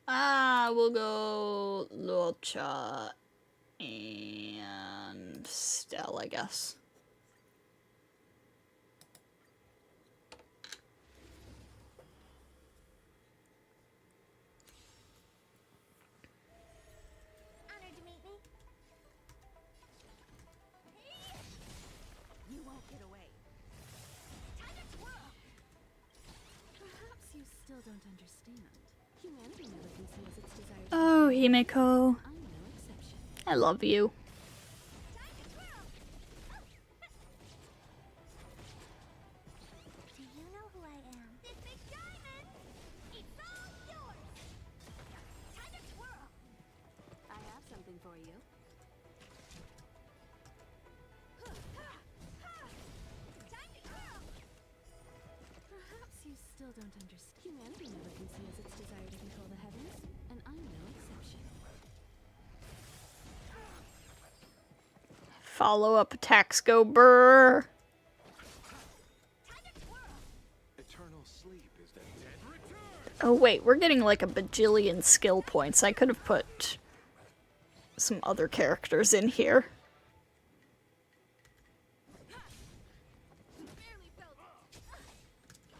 Speaker 1: We'll go Luocha and Stell, I guess.
Speaker 3: Honored to meet me. You won't get away. Time to twirl!
Speaker 5: Perhaps you still don't understand. Humanity never conceals its desire to
Speaker 1: Oh, Himiko.
Speaker 5: I'm no exception.
Speaker 1: I love you.
Speaker 3: Time to twirl! Do you know who I am? This big diamond! It's all yours! Time to twirl!
Speaker 5: I have something for you.
Speaker 3: Time to twirl!
Speaker 5: Perhaps you still don't understand. Humanity never conceals its desire to control the heavens, and I'm no exception.
Speaker 1: Follow-up attacks go brr.
Speaker 3: Time to twirl!
Speaker 2: Eternal sleep is the dead return.
Speaker 1: Oh wait, we're getting like a bajillion skill points. I could have put some other characters in here.
Speaker 3: Barely felt it.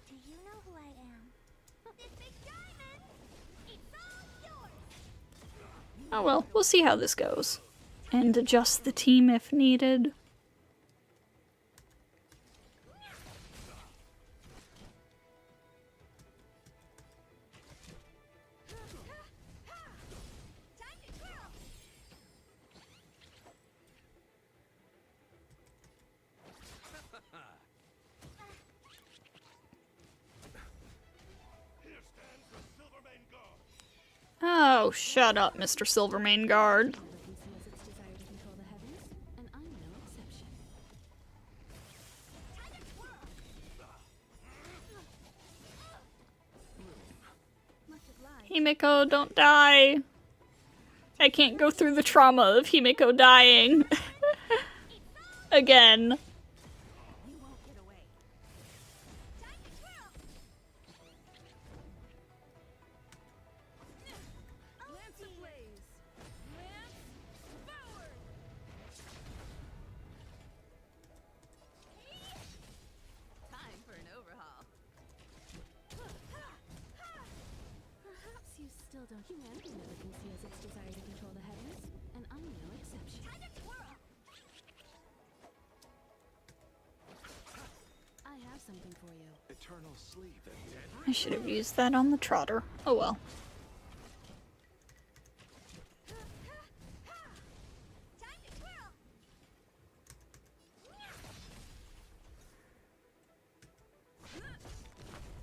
Speaker 3: Do you know who I am? This big diamond! It's all yours!
Speaker 1: Oh well, we'll see how this goes. And adjust the team if needed.
Speaker 3: Time to twirl!
Speaker 1: Oh, shut up, Mr. Silvermane Guard.
Speaker 3: Conceals its desire to control the heavens, and I'm no exception. Much obliged.
Speaker 1: Himiko, don't die. I can't go through the trauma of Himiko dying. Again.
Speaker 3: You won't get away.
Speaker 5: Time to twirl!
Speaker 3: Lance ablaze. Lance forward. Time for an overhaul. Perhaps you still don't. Humanity never conceals its desire to control the heavens, and I'm no exception.
Speaker 5: Time to twirl!
Speaker 3: I have something for you.
Speaker 2: Eternal sleep and dead.
Speaker 1: I should have used that on the trotter. Oh well.
Speaker 5: Time to twirl!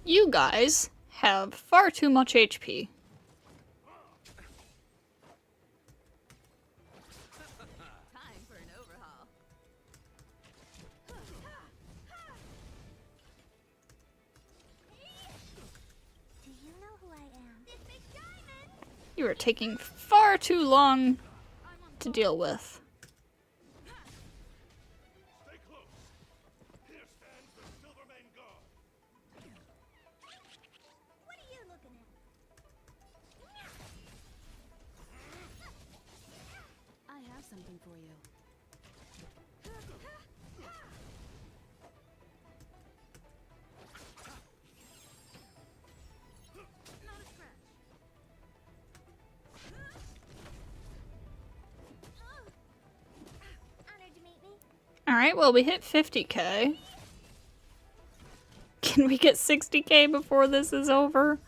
Speaker 1: You guys have far too much HP.
Speaker 3: Time for an overhaul.
Speaker 5: Do you know who I am? This big diamond!
Speaker 1: You are taking far too long to deal with.
Speaker 2: Stay close. Here stands the Silvermane Guard.
Speaker 5: What are you looking at?
Speaker 3: I have something for you.
Speaker 5: Not a scratch. Honored to meet me.
Speaker 1: Alright, well, we hit 50k. Can we get 60k before this is over?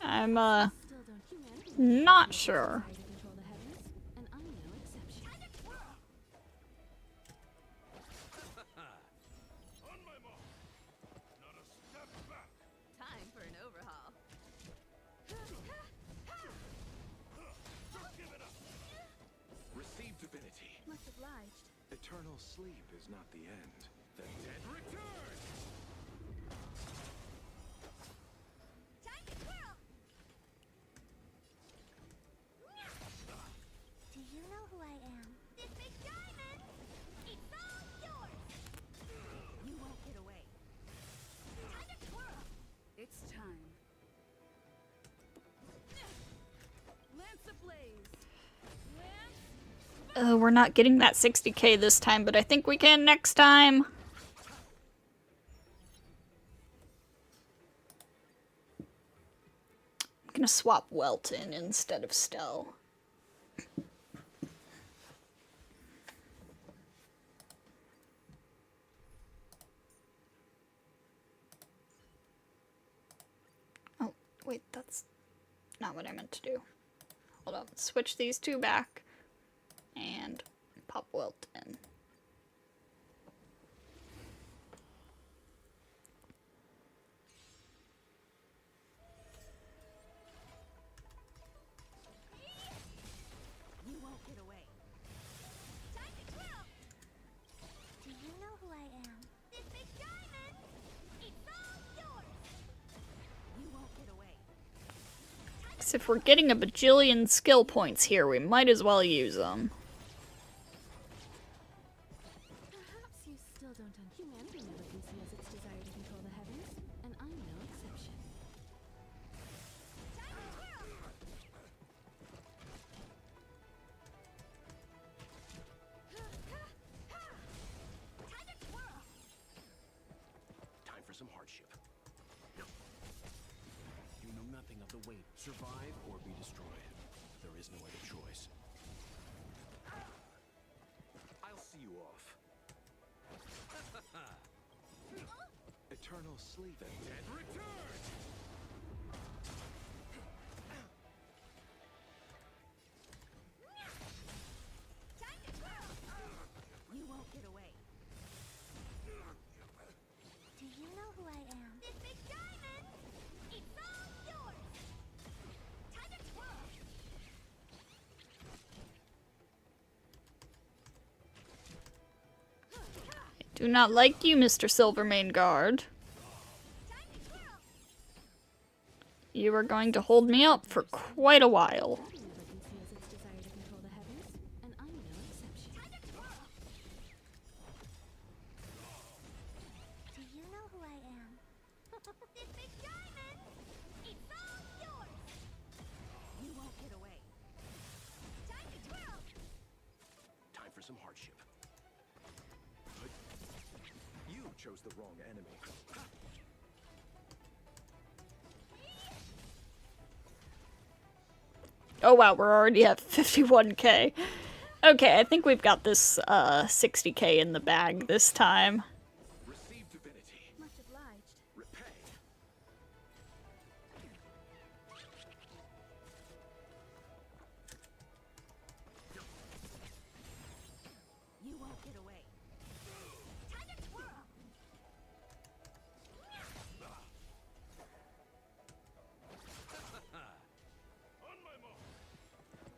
Speaker 1: I'm,
Speaker 3: Still don't. Humanity
Speaker 1: not sure.
Speaker 3: desire to control the heavens, and I'm no exception.
Speaker 2: On my mark. Not a step back.
Speaker 3: Time for an overhaul.
Speaker 2: Give it up. Receive divinity.
Speaker 3: Much obliged.
Speaker 2: Eternal sleep is not the end. The dead return.
Speaker 5: Time to twirl! Do you know who I am? This big diamond! It's all yours!
Speaker 3: You won't get away.
Speaker 5: Time to twirl!
Speaker 3: It's time. Lance ablaze. Lance.
Speaker 1: We're not getting that 60k this time, but I think we can next time. I'm gonna swap Welton instead of Stell. Oh, wait, that's not what I meant to do. Hold on, switch these two back and pop Welton.
Speaker 3: You won't get away.
Speaker 5: Time to twirl! Do you know who I am? This big diamond! It's all yours!
Speaker 3: You won't get away.
Speaker 1: 'Cause if we're getting a bajillion skill points here, we might as well use them.
Speaker 3: Perhaps you still don't. Humanity never conceals its desire to control the heavens, and I'm no exception.
Speaker 5: Time to twirl! Time to twirl!
Speaker 2: Time for some hardship. You know nothing of the weight. Survive or be destroyed. There is no other choice. I'll see you off. Eternal sleep and dead return.
Speaker 5: Time to twirl!
Speaker 3: You won't get away.
Speaker 5: Do you know who I am? This big diamond! It's all yours! Time to twirl!
Speaker 1: Do not like you, Mr. Silvermane Guard. You are going to hold me up for quite a while.
Speaker 3: Do you know who I am? This big diamond! It's all yours! You won't get away. Time to twirl!
Speaker 2: Time for some hardship. You chose the wrong enemy.
Speaker 1: Oh wow, we're already at 51k. Okay, I think we've got this 60k in the bag this time.
Speaker 2: Receive divinity.
Speaker 5: Much obliged.
Speaker 2: Repay.
Speaker 3: You won't get away. Time to twirl!
Speaker 2: On my mark.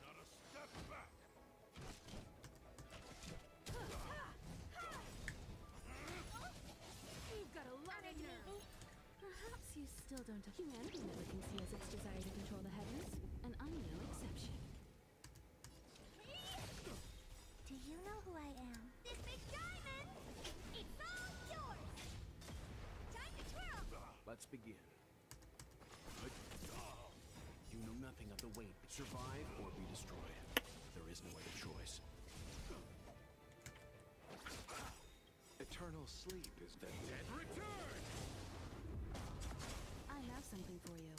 Speaker 2: Not a step back.
Speaker 5: You've got a lot of nerve. Perhaps you still don't. Humanity never conceals its desire to control the heavens, and I'm no exception.
Speaker 3: Do you know who I am? This big diamond! It's all yours! Time to twirl!
Speaker 2: Let's begin. You know nothing of the weight. Survive or be destroyed. There is no other choice. Eternal sleep is the dead return!
Speaker 5: I have something for you.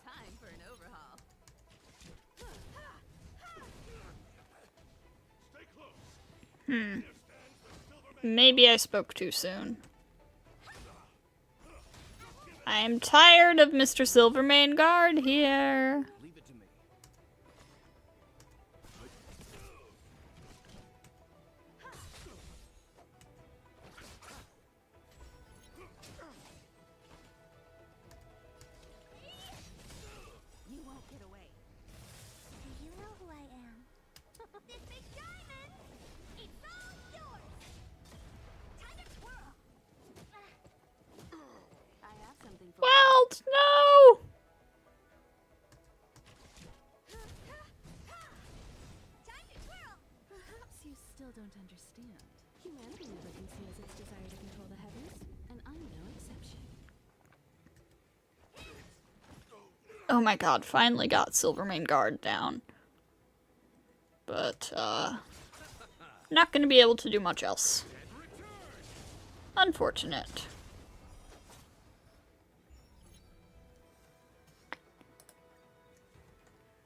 Speaker 5: Time for an overhaul.
Speaker 2: Stay close.
Speaker 1: Maybe I spoke too soon. I am tired of Mr. Silvermane Guard here.
Speaker 2: Leave it to me.
Speaker 3: You won't get away. Do you know who I am? This big diamond! It's all yours! Time to twirl!
Speaker 5: I have something for
Speaker 1: Well, no!
Speaker 3: Time to twirl!
Speaker 5: Perhaps you still don't understand. Humanity never conceals its desire to control the heavens, and I'm no exception.
Speaker 1: Oh my god, finally got Silvermane Guard down. But, not gonna be able to do much else. Unfortunate.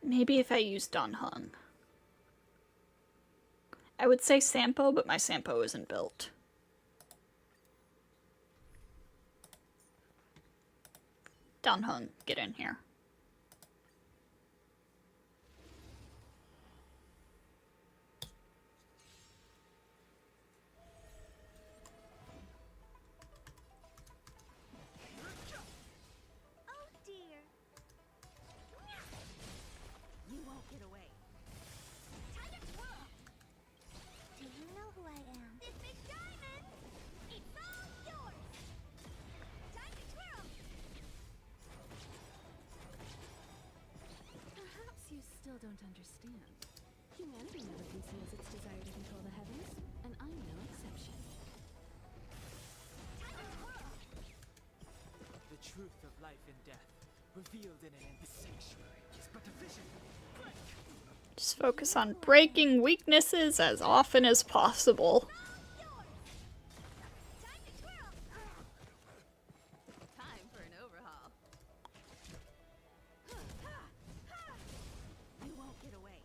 Speaker 1: Maybe if I use Dunhung. I would say Sampo, but my Sampo isn't built. Dunhung, get in here.
Speaker 3: Oh dear! You won't get away. Time to twirl! Do you know who I am? This big diamond! It's all yours! Time to twirl!
Speaker 5: Perhaps you still don't understand. Humanity never conceals its desire to control the heavens, and I'm no exception.
Speaker 4: The truth of life and death, revealed in an endless sanctuary, is but a vision.
Speaker 1: Just focus on breaking weaknesses as often as possible.
Speaker 3: Time to twirl!
Speaker 5: Time for an overhaul.
Speaker 3: You won't get away.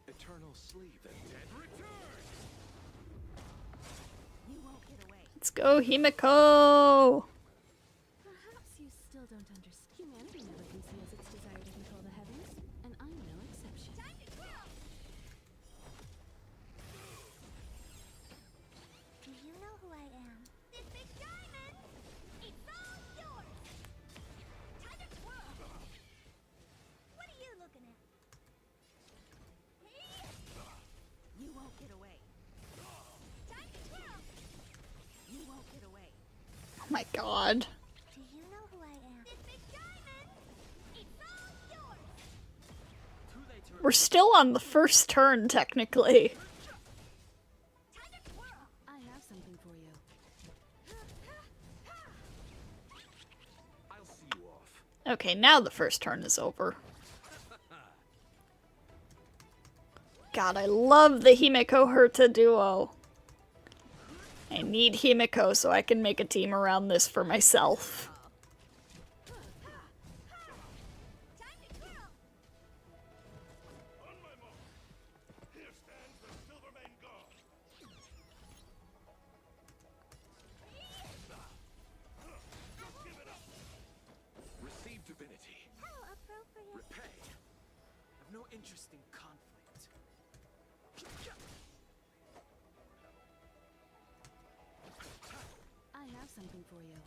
Speaker 2: Eternal sleep. The dead return!
Speaker 3: You won't get away.
Speaker 1: Let's go, Himiko!
Speaker 5: Perhaps you still don't understand. Humanity never conceals its desire to control the heavens, and I'm no exception.
Speaker 3: Time to twirl! won't get away. Time to twirl. You won't get away.
Speaker 1: Oh my god.
Speaker 3: Do you know who I am? This big diamond. It's all yours.
Speaker 4: Too late to
Speaker 1: We're still on the first turn, technically.
Speaker 3: Time to twirl.
Speaker 5: I have something for you.
Speaker 2: I'll see you off.
Speaker 1: Okay, now the first turn is over. God, I love the Himeko Herta duo. I need Himeko so I can make a team around this for myself.
Speaker 3: Time to twirl.
Speaker 2: On my mark. Here stands the Silvermane God. Give it up. Receive divinity.
Speaker 3: How appropriate.
Speaker 2: Repay.
Speaker 4: I've no interest in conflict.
Speaker 5: I have something for you.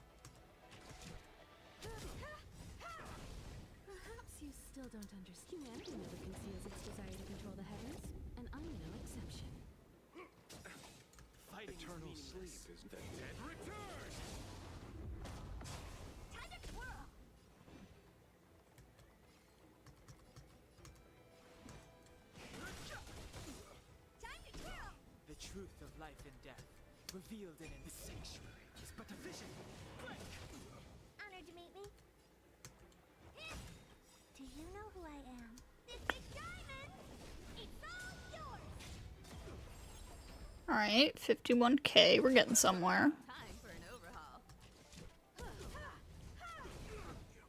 Speaker 5: Perhaps you still don't understand. Humanity never conceals its desire to control the heavens, and I'm no exception.
Speaker 4: Fighting is
Speaker 2: Eternal sleep
Speaker 4: meaningless.
Speaker 2: is the dead return.
Speaker 3: Time to twirl. Time to twirl.
Speaker 4: The truth of life and death, revealed in the sanctuary, is but a vision.
Speaker 3: Honored to meet me. Do you know who I am? This big diamond. It's all yours.
Speaker 1: Alright, 51k, we're getting somewhere.
Speaker 5: Time for an overhaul.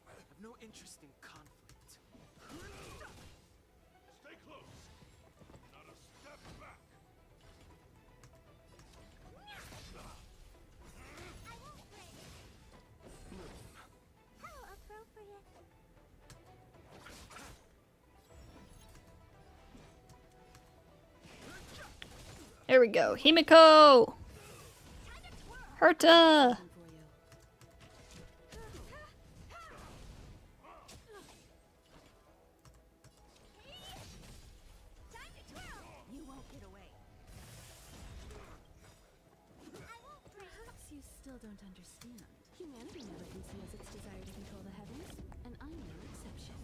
Speaker 4: I've no interest in conflict.
Speaker 2: Stay close. Not a step back.
Speaker 3: I won't break. How appropriate.
Speaker 1: There we go. Himeko!
Speaker 3: Time to twirl.
Speaker 1: Herta!
Speaker 5: Something for you.
Speaker 3: Time to twirl. You won't get away. I won't break.
Speaker 5: Perhaps you still don't understand. Humanity never conceals its desire to control the heavens, and I'm no exception.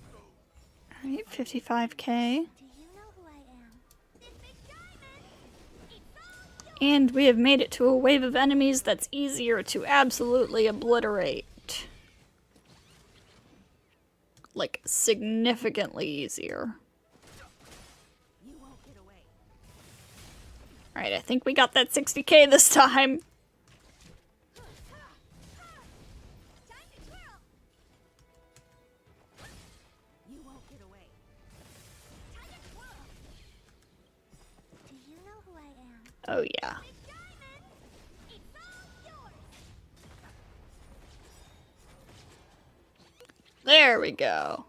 Speaker 1: Alright, 55k.
Speaker 3: Do you know who I am? This big diamond. It's all yours.
Speaker 1: And we have made it to a wave of enemies that's easier to absolutely obliterate. Like, significantly easier.
Speaker 3: You won't get away.
Speaker 1: Alright, I think we got that 60k this time.
Speaker 3: Time to twirl. You won't get away. Time to twirl. Do you know who I am?
Speaker 1: Oh yeah.
Speaker 3: Big diamond. It's all yours.
Speaker 1: There we go.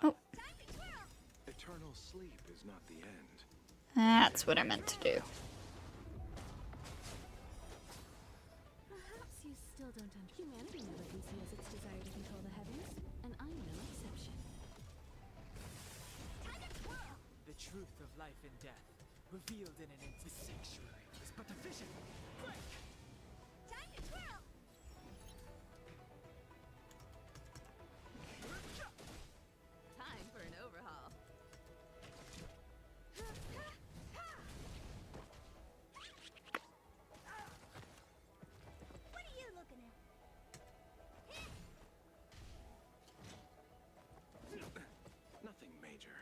Speaker 1: Oh,
Speaker 3: Time to twirl.
Speaker 2: Eternal sleep is not the end.
Speaker 1: that's what I meant to do.
Speaker 5: Perhaps you still don't understand. Humanity never conceals its desire to control the heavens, and I'm no exception.
Speaker 3: Time to twirl.
Speaker 4: The truth of life and death, revealed in an empty sanctuary, is but a vision.
Speaker 3: Time to twirl.
Speaker 5: Time for an overhaul.
Speaker 3: What are you looking at?
Speaker 2: Nothing major.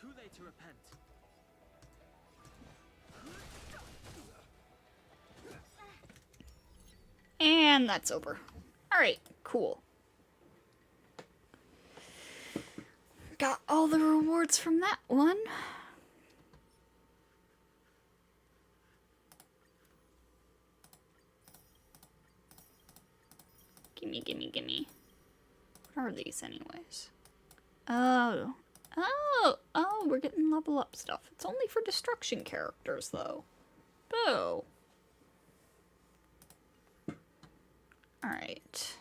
Speaker 4: Too late to repent.
Speaker 1: And that's over. Alright, cool. Got all the rewards from that one. Gimme, gimme, gimme. What are these anyways? Oh. Oh, we're getting level up stuff. It's only for destruction characters though. Boo. Alright.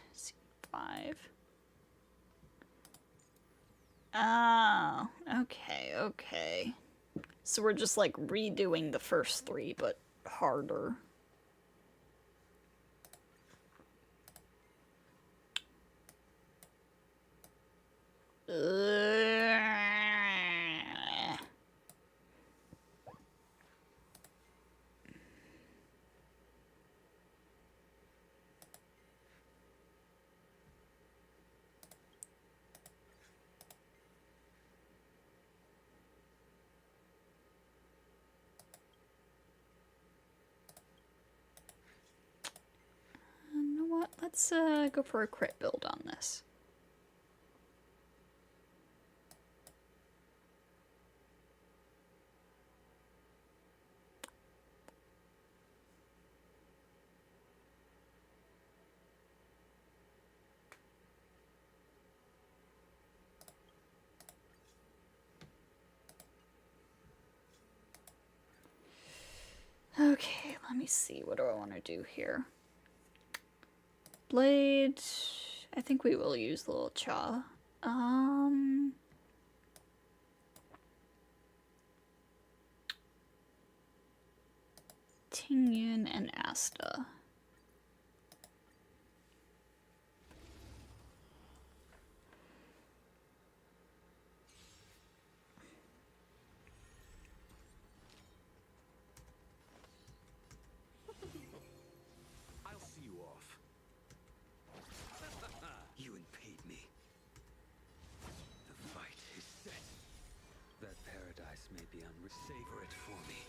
Speaker 1: 5. Oh, okay, okay. So we're just like redoing the first 3, but harder. You know what? Let's go for a crit build on this. Okay, let me see. What do I want to do here? Blade. I think we will use Little Cha. Tingyun and Asta.
Speaker 2: I'll see you off.
Speaker 6: You impede me. The fight is set. That paradise may be savor it for me.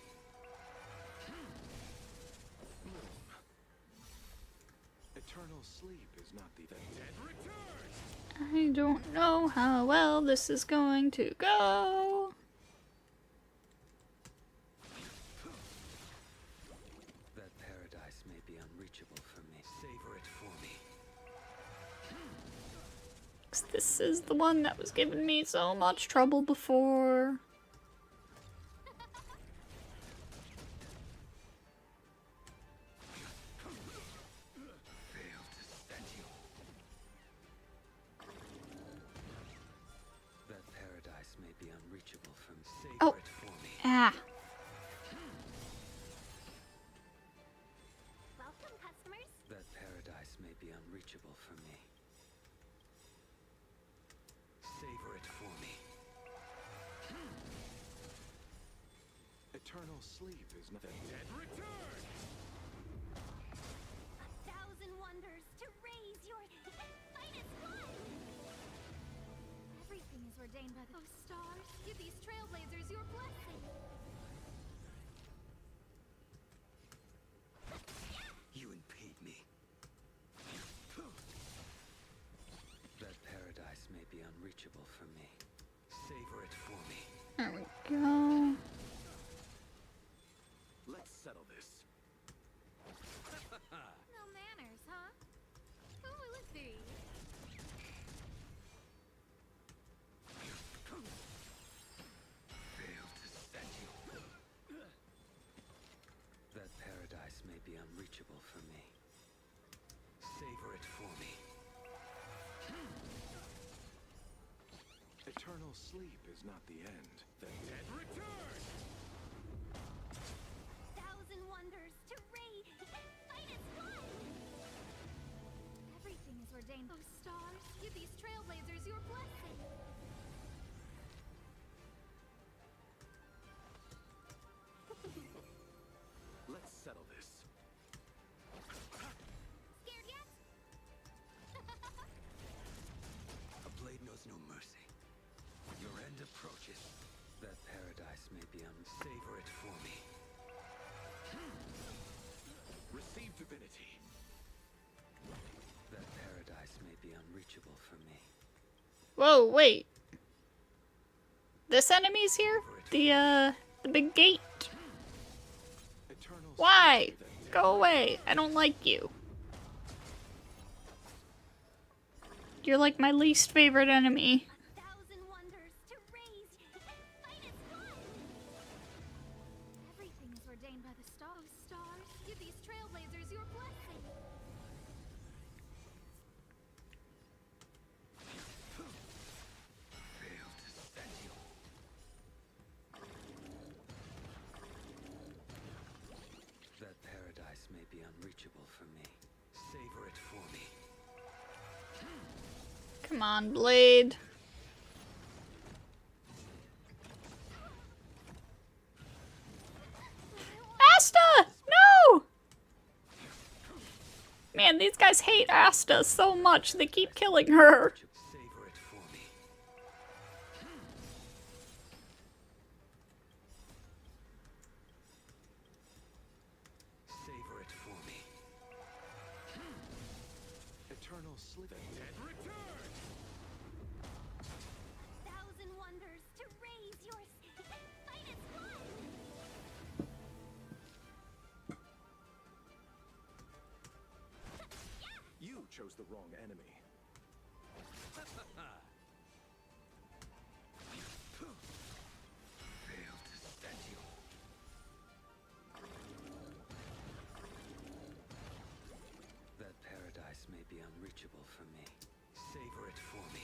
Speaker 2: Eternal sleep is not the dead return.
Speaker 1: I don't know how well this is going to go.
Speaker 6: That paradise may be unreachable for me. Savor it for me.
Speaker 1: 'Cause this is the one that was giving me so much trouble before.
Speaker 6: Fail to stand you. That paradise may be unreachable from savor
Speaker 1: Oh.
Speaker 6: it for me.
Speaker 1: Ah.
Speaker 3: Welcome, customers.
Speaker 6: That paradise may be unreachable for me. Savor it for me.
Speaker 2: Eternal sleep is not the dead return.
Speaker 3: 1,000 wonders to raise your finest blood.
Speaker 5: Everything is ordained by the stars. Give these trailblazers your blessing.
Speaker 6: You impede me. That paradise may be unreachable for me. Savor it for me.
Speaker 1: There we go.
Speaker 2: Let's settle this.
Speaker 5: No manners, huh? Who will it be?
Speaker 6: Fail to stand you. That paradise may be unreachable for me. Savor it for me.
Speaker 2: Eternal sleep is not the end. The dead return.
Speaker 3: 1,000 wonders to raise finest blood.
Speaker 5: Everything is ordained. Oh, stars, give these trailblazers your blessing.
Speaker 2: Let's settle this.
Speaker 3: Scared yet?
Speaker 6: A blade knows no mercy. Your end approaches. That paradise may be savor it for me.
Speaker 2: Receive divinity.
Speaker 6: That paradise may be unreachable for me.
Speaker 1: Whoa, wait. This enemy's here? The big gate.
Speaker 2: Eternal
Speaker 1: Why?
Speaker 2: sleep is the dead
Speaker 1: Go away. I don't like you. You're like my least favorite enemy.
Speaker 3: 1,000 wonders to raise finest blood.
Speaker 5: Everything is ordained by the stars. Oh, stars, give these trailblazers your blessing.
Speaker 1: Come on, Blade. Asta! No! Man, these guys hate Asta so much, they keep killing her.
Speaker 6: Savor it for me. Savor it for me.
Speaker 2: Eternal sleep. The dead return!
Speaker 3: Thousand wonders to raise your fight is fun!
Speaker 2: You chose the wrong enemy.
Speaker 6: Failed to stand you. That paradise may be unreachable for me. Savor it for me.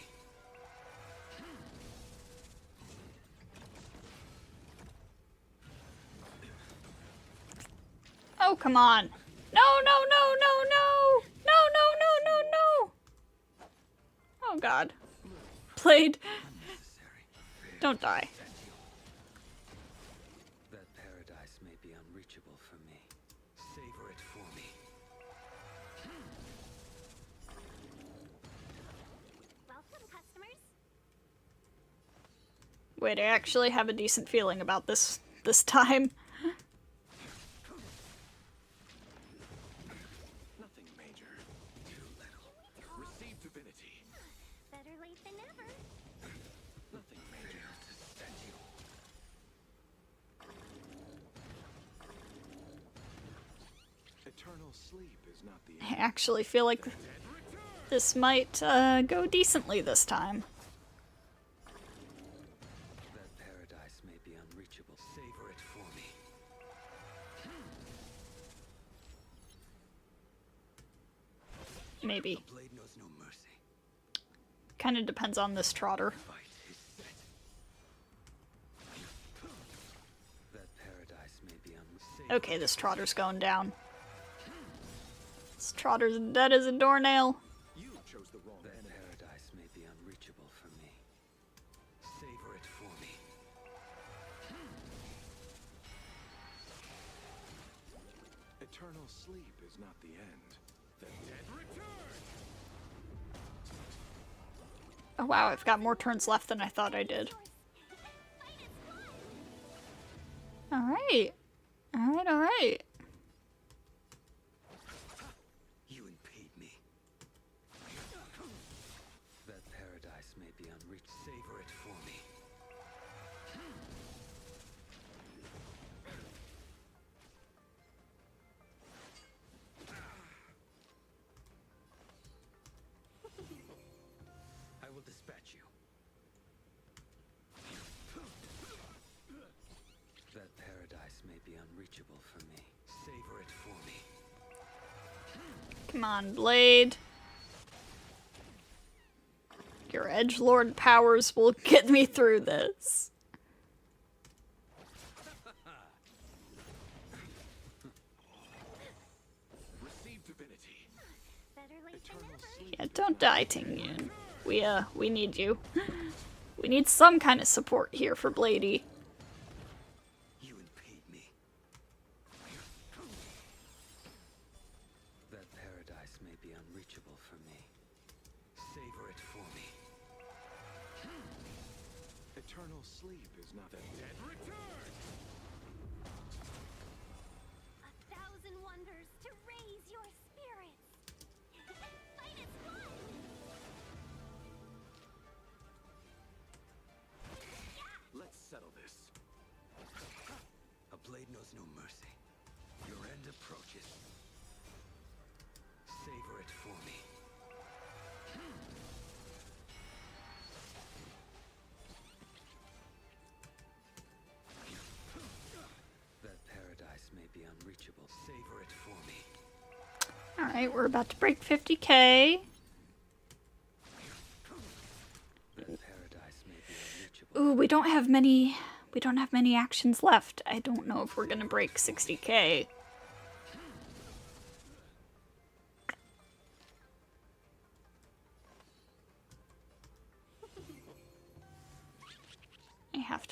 Speaker 1: Oh, come on. No, no, no, no, no! No, no, no, no, no! Oh god. Blade.
Speaker 6: Unnecessary. Failed
Speaker 1: Don't
Speaker 6: to
Speaker 1: die.
Speaker 6: stand you. That paradise may be unreachable for me. Savor it for me.
Speaker 3: Welcome, customers.
Speaker 1: Wait, I actually have a decent feeling about this time.
Speaker 2: Nothing major.
Speaker 6: Too little.
Speaker 2: Receive divinity.
Speaker 3: Better late than never.
Speaker 2: Nothing major.
Speaker 6: Failed to stand you.
Speaker 2: Eternal sleep is not the
Speaker 1: I
Speaker 2: end.
Speaker 1: actually feel like
Speaker 2: Dead return!
Speaker 1: this might go decently this time.
Speaker 6: That paradise may be unreachable. Savor it for me.
Speaker 1: Maybe.
Speaker 6: The blade knows no mercy.
Speaker 1: Kind of depends on this trotter.
Speaker 6: Fight is set. That paradise may be unreachable.
Speaker 1: Okay, this trotter's going down. This trotter's dead as a doornail.
Speaker 2: You chose the wrong
Speaker 6: That
Speaker 2: enemy.
Speaker 6: paradise may be unreachable for me. Savor it for me.
Speaker 2: Eternal sleep is not the end. The dead return!
Speaker 1: Oh wow, I've got more turns left than I thought I did.
Speaker 3: Fight is fun!
Speaker 1: Alright. Alright, alright.
Speaker 6: You impede me. That paradise may be unreached. Savor it for me. I will dispatch you. That paradise may be unreachable for me. Savor it for me.
Speaker 1: Come on, Blade. Your edgelord powers will get me through this.
Speaker 2: Receive divinity.
Speaker 3: Better late than
Speaker 2: Eternal
Speaker 3: never.
Speaker 2: sleep.
Speaker 1: Yeah, don't die, Tingyun. We need you. We need some kind of support here for Bladey.
Speaker 6: You impede me. That paradise may be unreachable for me. Savor it for me.
Speaker 2: Eternal sleep is not the dead return!
Speaker 3: A thousand wonders to raise your spirits. Fight is fun!
Speaker 2: Let's settle this.
Speaker 6: A blade knows no mercy. Your end approaches. Savor it for me. That paradise may be unreachable. Savor it for me.
Speaker 1: Alright, we're about to break 50k.
Speaker 6: That paradise may be unreachable.
Speaker 1: Ooh, we don't have many actions left. I don't know if we're gonna break 60k.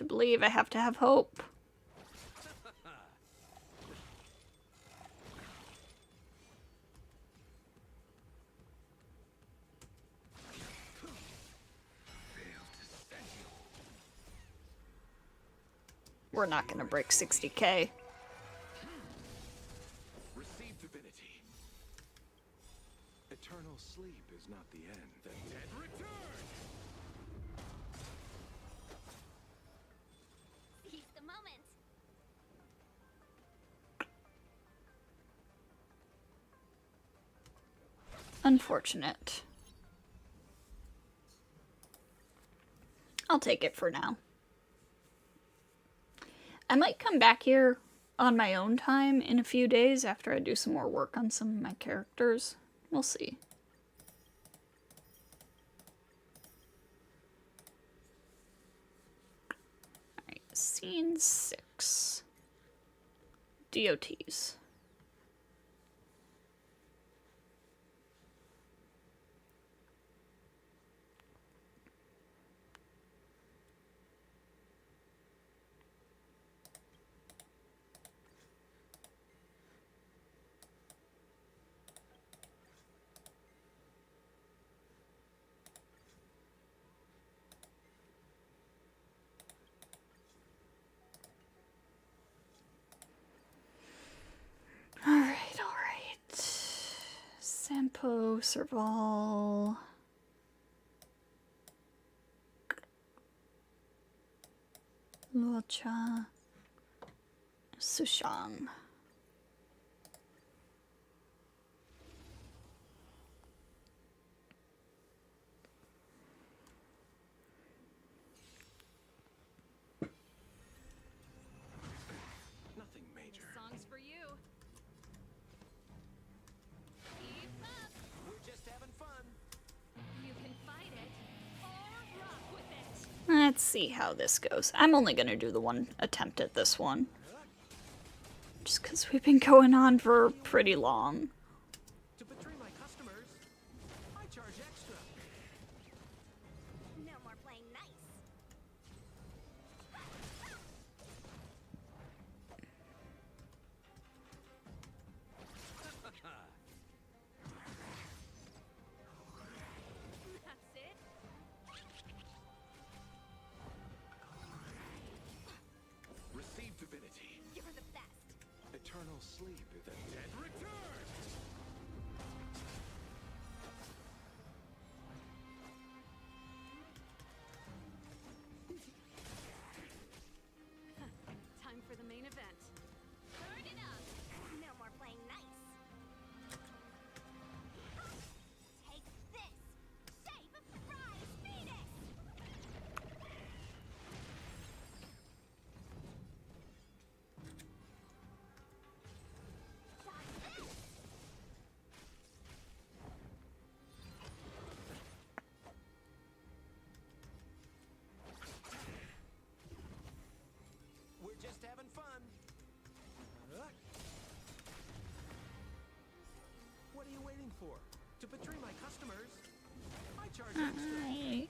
Speaker 1: to believe, I have to have hope. We're not gonna break 60K.
Speaker 2: Receive divinity. Eternal sleep is not the end. The dead return!
Speaker 3: Seize the moment.
Speaker 1: Unfortunate. I'll take it for now. I might come back here on my own time in a few days after I do some more work on some of my characters. We'll see. Alright, scene 6. DOTs. Alright. Sampo, Serval. Luocha. Sushang.
Speaker 2: Nothing major.
Speaker 5: Song's for you. Keep up.
Speaker 2: We're just having fun.
Speaker 5: You can fight it or rock with it.
Speaker 1: Let's see how this goes. I'm only gonna do the one attempt at this one. Just because we've been going on for pretty long.
Speaker 2: To betray my customers, I charge extra.
Speaker 3: No more playing nice.
Speaker 5: That's it.
Speaker 2: Receive divinity.
Speaker 3: You're the best.
Speaker 2: Eternal sleep is the dead return!
Speaker 5: Time for the main event.
Speaker 3: Turn it up. No more playing nice. Take this. Shape of surprise, Venus. Dodge this.
Speaker 2: We're just having fun. What are you waiting for? To betray my customers, I charge extra.
Speaker 1: Alright.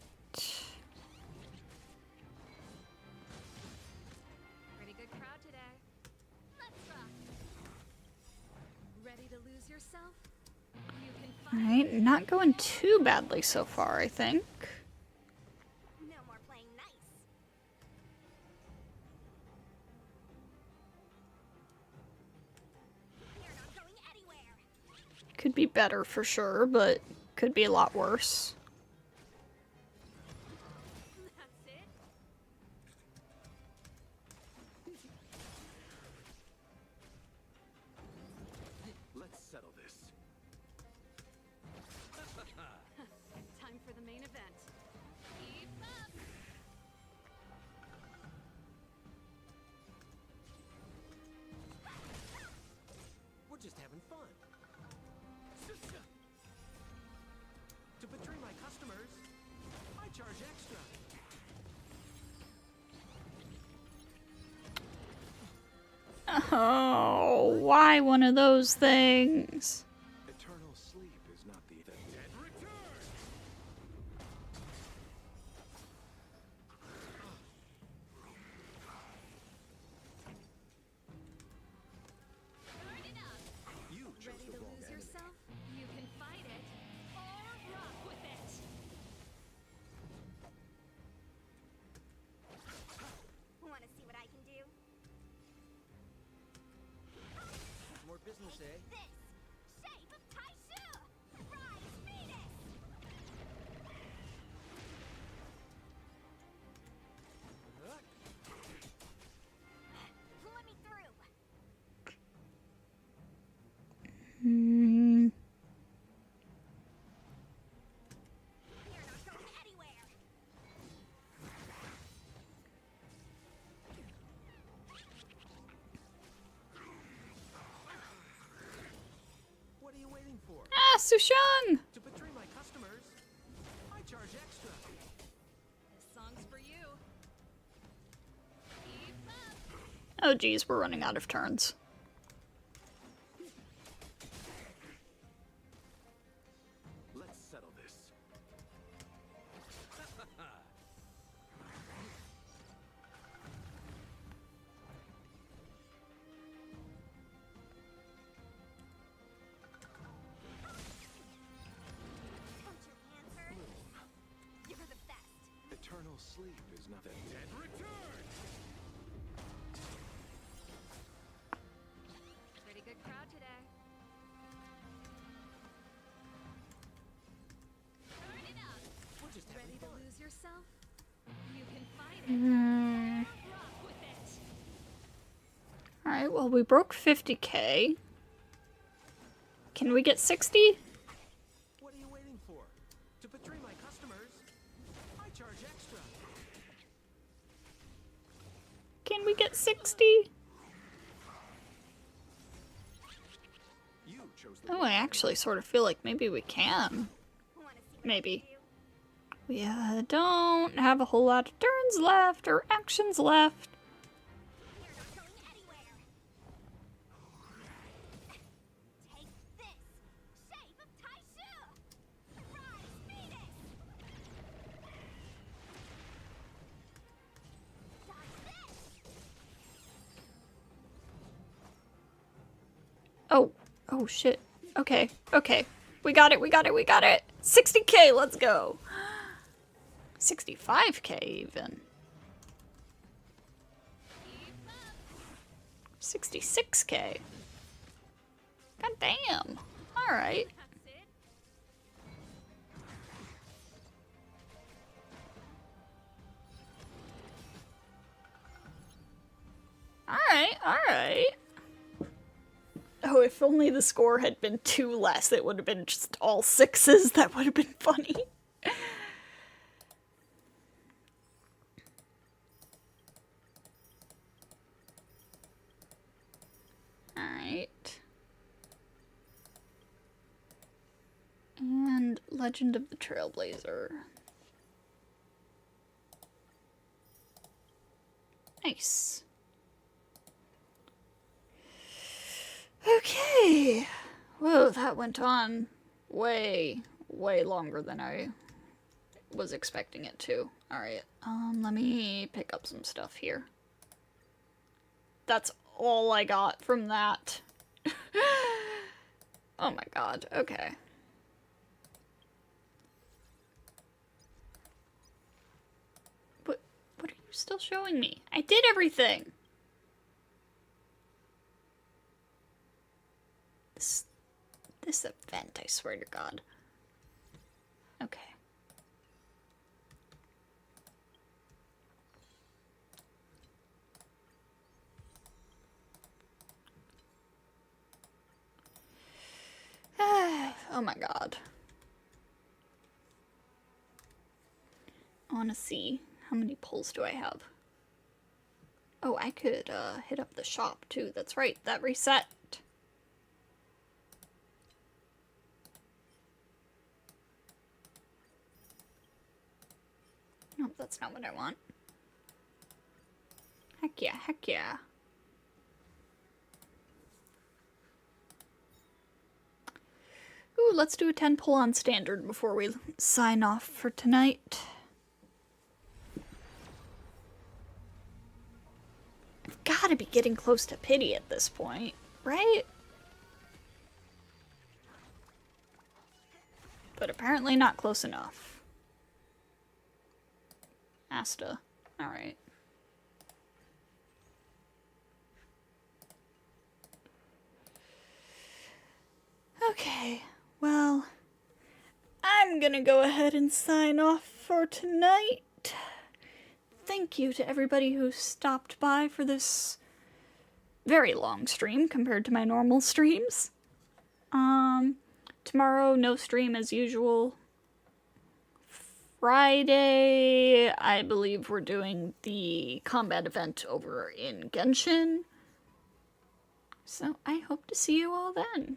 Speaker 5: Pretty good crowd today. Let's rock. Ready to lose yourself? You can fight.
Speaker 1: Alright, not going too badly so far, I think.
Speaker 3: No more playing nice. You're not going anywhere.
Speaker 1: Could be better for sure, but could be a lot worse.
Speaker 5: That's it.
Speaker 2: Let's settle this.
Speaker 5: Time for the main event. Keep up.
Speaker 2: We're just having fun. To betray my customers, I charge extra.
Speaker 1: Oh, why one of those things?
Speaker 2: Eternal sleep is not the dead return.
Speaker 4: say?
Speaker 3: This shape of Taishu! Rise, Venus! Let me through!
Speaker 1: Hmm.
Speaker 3: You're not going anywhere!
Speaker 2: What are you waiting for?
Speaker 1: Ah, Sushang!
Speaker 2: To betray my customers, I charge extra.
Speaker 5: This song's for you. Keep up.
Speaker 1: Oh geez, we're running out of turns.
Speaker 2: Let's settle this.
Speaker 3: Don't you answer? You're the best.
Speaker 2: Eternal sleep is not the dead return.
Speaker 5: Pretty good crowd today. Turn it up.
Speaker 2: We're just
Speaker 5: Ready
Speaker 2: having
Speaker 5: to
Speaker 2: fun.
Speaker 5: lose yourself? You can fight it.
Speaker 1: Hmm.
Speaker 5: Rock with it.
Speaker 1: Alright, well, we broke 50k. Can we get 60?
Speaker 2: What are you waiting for? To betray my customers, I charge extra.
Speaker 1: Can we get 60?
Speaker 2: You chose the
Speaker 1: Oh, I actually sort of feel like maybe we can.
Speaker 3: Wanna see what
Speaker 1: Maybe.
Speaker 3: I can do?
Speaker 1: We don't have a whole lot of turns left or actions left.
Speaker 3: You're not going anywhere! Take this! Shape of Taishu! Rise, Venus! Dodge this!
Speaker 1: Oh shit. Okay, okay. We got it, we got it, we got it! 60k, let's go! 65k even. 66k. God damn. Alright.
Speaker 5: That's it.
Speaker 1: Alright, alright. Oh, if only the score had been 2 less, it would have been just all 6s. That would have been funny. Alright. And Legend of the Trailblazer. Nice. Okay. Whoa, that went on way, way longer than I was expecting it to. Alright, let me pick up some stuff here. That's all I got from that. Oh my god, okay. What are you still showing me? I did everything! This event, I swear to God. Okay. Oh my God. I want to see how many pulls do I have. Oh, I could hit up the shop too. That's right, that reset. No, that's not what I want. Heck yeah, heck yeah. Ooh, let's do a 10 pull on standard before we sign off for tonight. I've gotta be getting close to pity at this point, right? But apparently not close enough. Asta. Alright. Okay, well, I'm gonna go ahead and sign off for tonight. Thank you to everybody who stopped by for this very long stream compared to my normal streams. Tomorrow, no stream as usual. Friday, I believe we're doing the combat event over in Genshin. So I hope to see you all then.